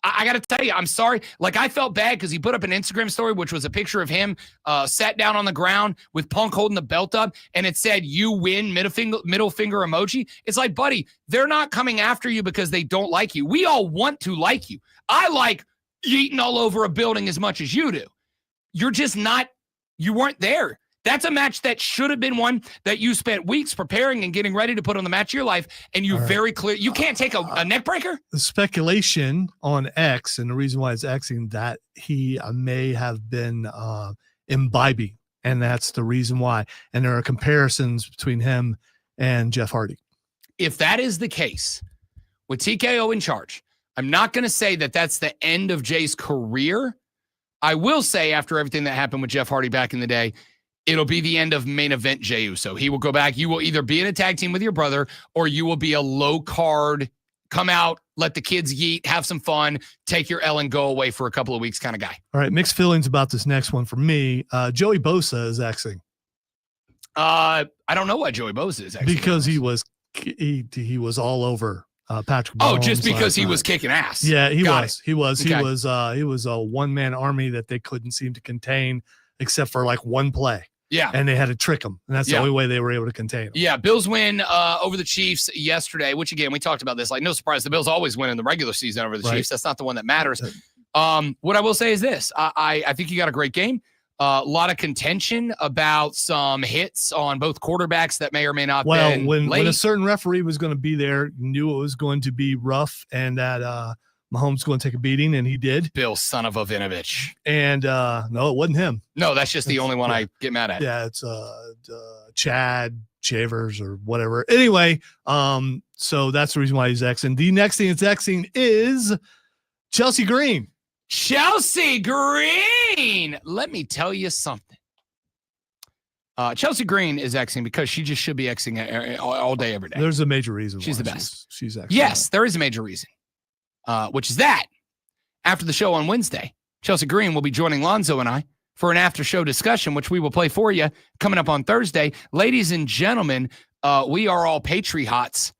I got to tell you, I'm sorry. Like, I felt bad because he put up an Instagram story, which was a picture of him sat down on the ground with Punk holding the belt up, and it said, "You win," middle finger emoji. It's like, buddy, they're not coming after you because they don't like you. We all want to like you. I like yeeting all over a building as much as you do. You're just not, you weren't there. That's a match that should have been one that you spent weeks preparing and getting ready to put on the match of your life, and you very clear you can't take a neck breaker. The speculation on X, and the reason why it's Xing, that he may have been imbibing, and that's the reason why. And there are comparisons between him and Jeff Hardy. If that is the case, with TKO in charge, I'm not going to say that that's the end of Jay's career. I will say, after everything that happened with Jeff Hardy back in the day, it'll be the end of main event Jey Uso. He will go back. You will either be in a tag team with your brother, or you will be a low card, come out, let the kids yeet, have some fun, take your L and go away for a couple of weeks kind of guy. All right, mixed feelings about this next one for me. Joey Bosa is Xing. I don't know why Joey Bosa is Xing. Because he was all over Patrick Mahomes. Oh, just because he was kicking ass. Yeah, he was. Okay. He was a one-man army that they couldn't seem to contain except for like one play. Yeah. And they had to trick him. And that's the only way they were able to contain him. Yeah. Bills win over the Chiefs yesterday, which, again, we talked about this. Like, no surprise, the Bills always win in the regular season over the Chiefs. That's not the one that matters. What I will say is this. I think you got a great game. A lot of contention about some hits on both quarterbacks that may or may not been when late. a certain referee was going to be there, knew it was going to be rough and that Mahomes going to take a beating, and he did. Bill, son of a Vinovich. And no, it wasn't him. No, that's just the only one I get mad at. Yeah, it's Chad Shavers or whatever. Anyway, so that's the reason why he's Xing. The next thing it's Xing is Chelsea Green. Chelsea Green. Let me tell you something. Chelsea Green is Xing because she just should be Xing all day, every day. There's a major reason. She's the best. She's Xing. Yes, there is a major reason. Which is that after the show on Wednesday, Chelsea Green will be joining Lonzo and I for an after-show discussion, which we will play for you coming up on Thursday. Ladies and gentlemen, we are all Patriots.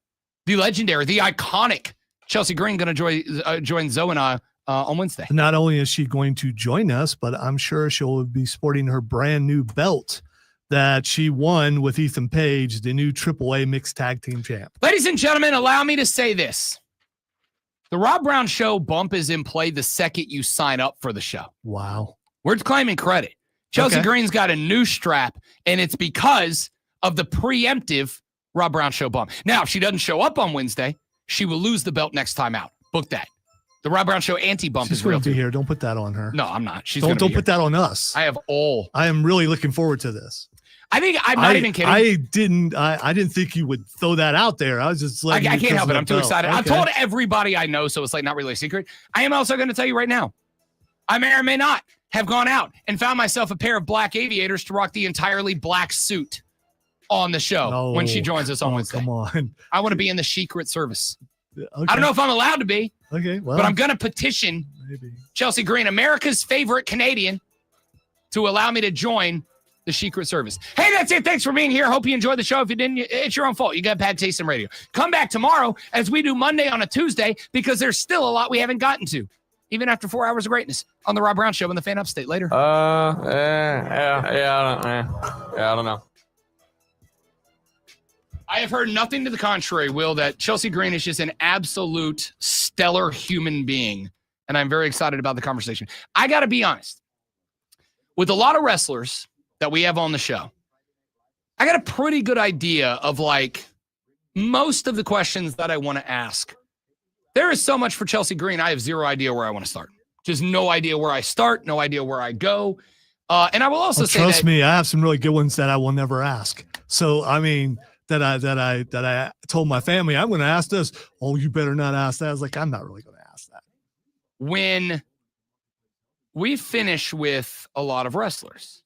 The legendary, the iconic Chelsea Green going to join Zoe and I on Wednesday. Not only is she going to join us, but I'm sure she'll be sporting her brand new belt that she won with Ethan Page, the new AAA mixed tag team champ. Ladies and gentlemen, allow me to say this. The Rob Brown Show bump is in play the second you sign up for the show. Wow. We're claiming credit. Chelsea Green's got a new strap, and it's because of the preemptive Rob Brown Show bump. Now, if she doesn't show up on Wednesday, she will lose the belt next time out. Book that. The Rob Brown Show anti-bump is real. She's going to be here. Don't put that on her. No, I'm not. Don't put that on us. I am really looking forward to this. I think I'm not even kidding. I didn't think you would throw that out there. I was just I can't help it. I'm too excited. Okay. I've told everybody I know, so it's like not really a secret. I am also going to tell you right now, I may or may not have gone out and found myself a pair of black aviators to rock the entirely black suit on the show when she joins us on Wednesday. Come on. I want to be in the Secret Service. Okay. I don't know if I'm allowed to be. Okay, well, but I'm going to petition Chelsea Green, America's favorite Canadian, to allow me to join the Secret Service. Hey, that's it. Thanks for being here. Hope you enjoyed the show. If you didn't, it's your own fault. You got bad taste in radio. Come back tomorrow as we do Monday on a Tuesday because there's still a lot we haven't gotten to, even after 4 hours of greatness on the Rob Brown Show in the Fan Upstate. Later. I don't know. I have heard nothing to the contrary, Will, that Chelsea Green is just an absolute stellar human being, and I'm very excited about the conversation. I got to be honest. With a lot of wrestlers that we have on the show, I got a pretty good idea of like most of the questions that I want to ask. There is so much for Chelsea Green. I have zero idea where I want to start. Just no idea where I start, no idea where I go. And I will also say trust me, I have some really good ones that I will never ask. So, I mean, that I told my family, I'm going to ask this. Oh, you better not ask that. I was like, I'm not really going to ask that. When we finish with a lot of wrestlers,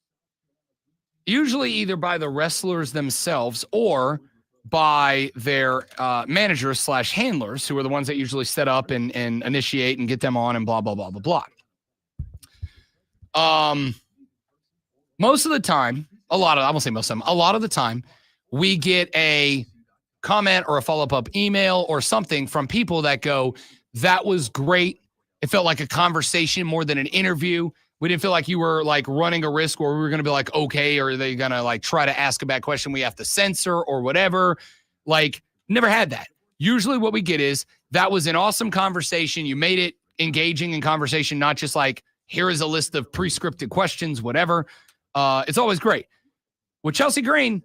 usually either by the wrestlers themselves or by their managers / handlers, who are the ones that usually set up and initiate and get them on and blah, blah, blah, blah, blah. Most of the time, I won't say most of them, a lot of the time, we get a comment or a follow-up email or something from people that go, that was great. It felt like a conversation more than an interview. We didn't feel like you were like running a risk where we were going to be like, okay, or are they going to like try to ask a bad question we have to censor or whatever. Like, never had that. Usually what we get is, that was an awesome conversation. You made it engaging in conversation, not just like, here is a list of pre-scripted questions, whatever. It's always great. With Chelsea Green,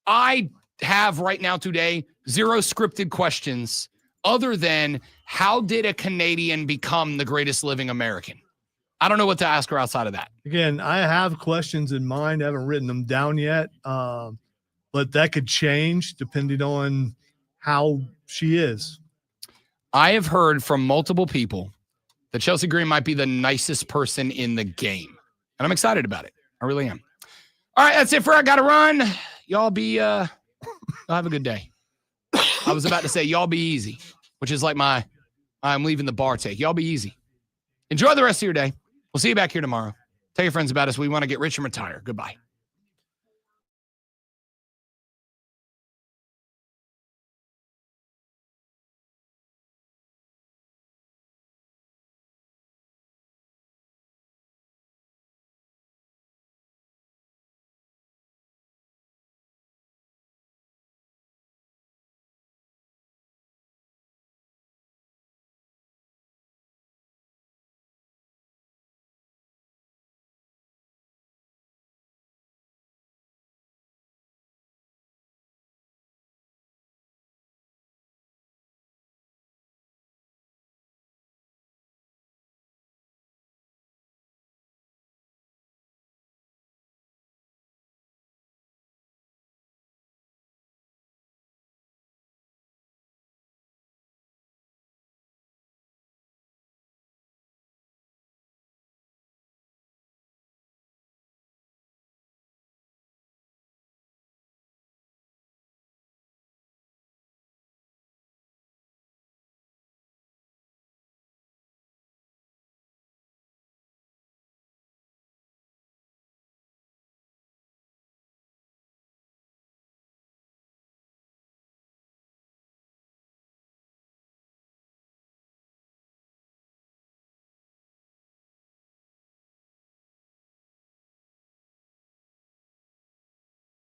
I have right now today 0 scripted questions other than, how did a Canadian become the greatest living American? I don't know what to ask her outside of that. Again, I have questions in mind. I haven't written them down yet, but that could change depending on how she is. I have heard from multiple people that Chelsea Green might be the nicest person in the game, and I'm excited about it. I really am. All right, that's it for I Gotta Run. Y'all y'all have a good day. I was about to say y'all be easy, which is like I'm leaving the bar take. Y'all be easy. Enjoy the rest of your day. We'll see you back here tomorrow. Tell your friends about us. We want to get rich and retire. Goodbye.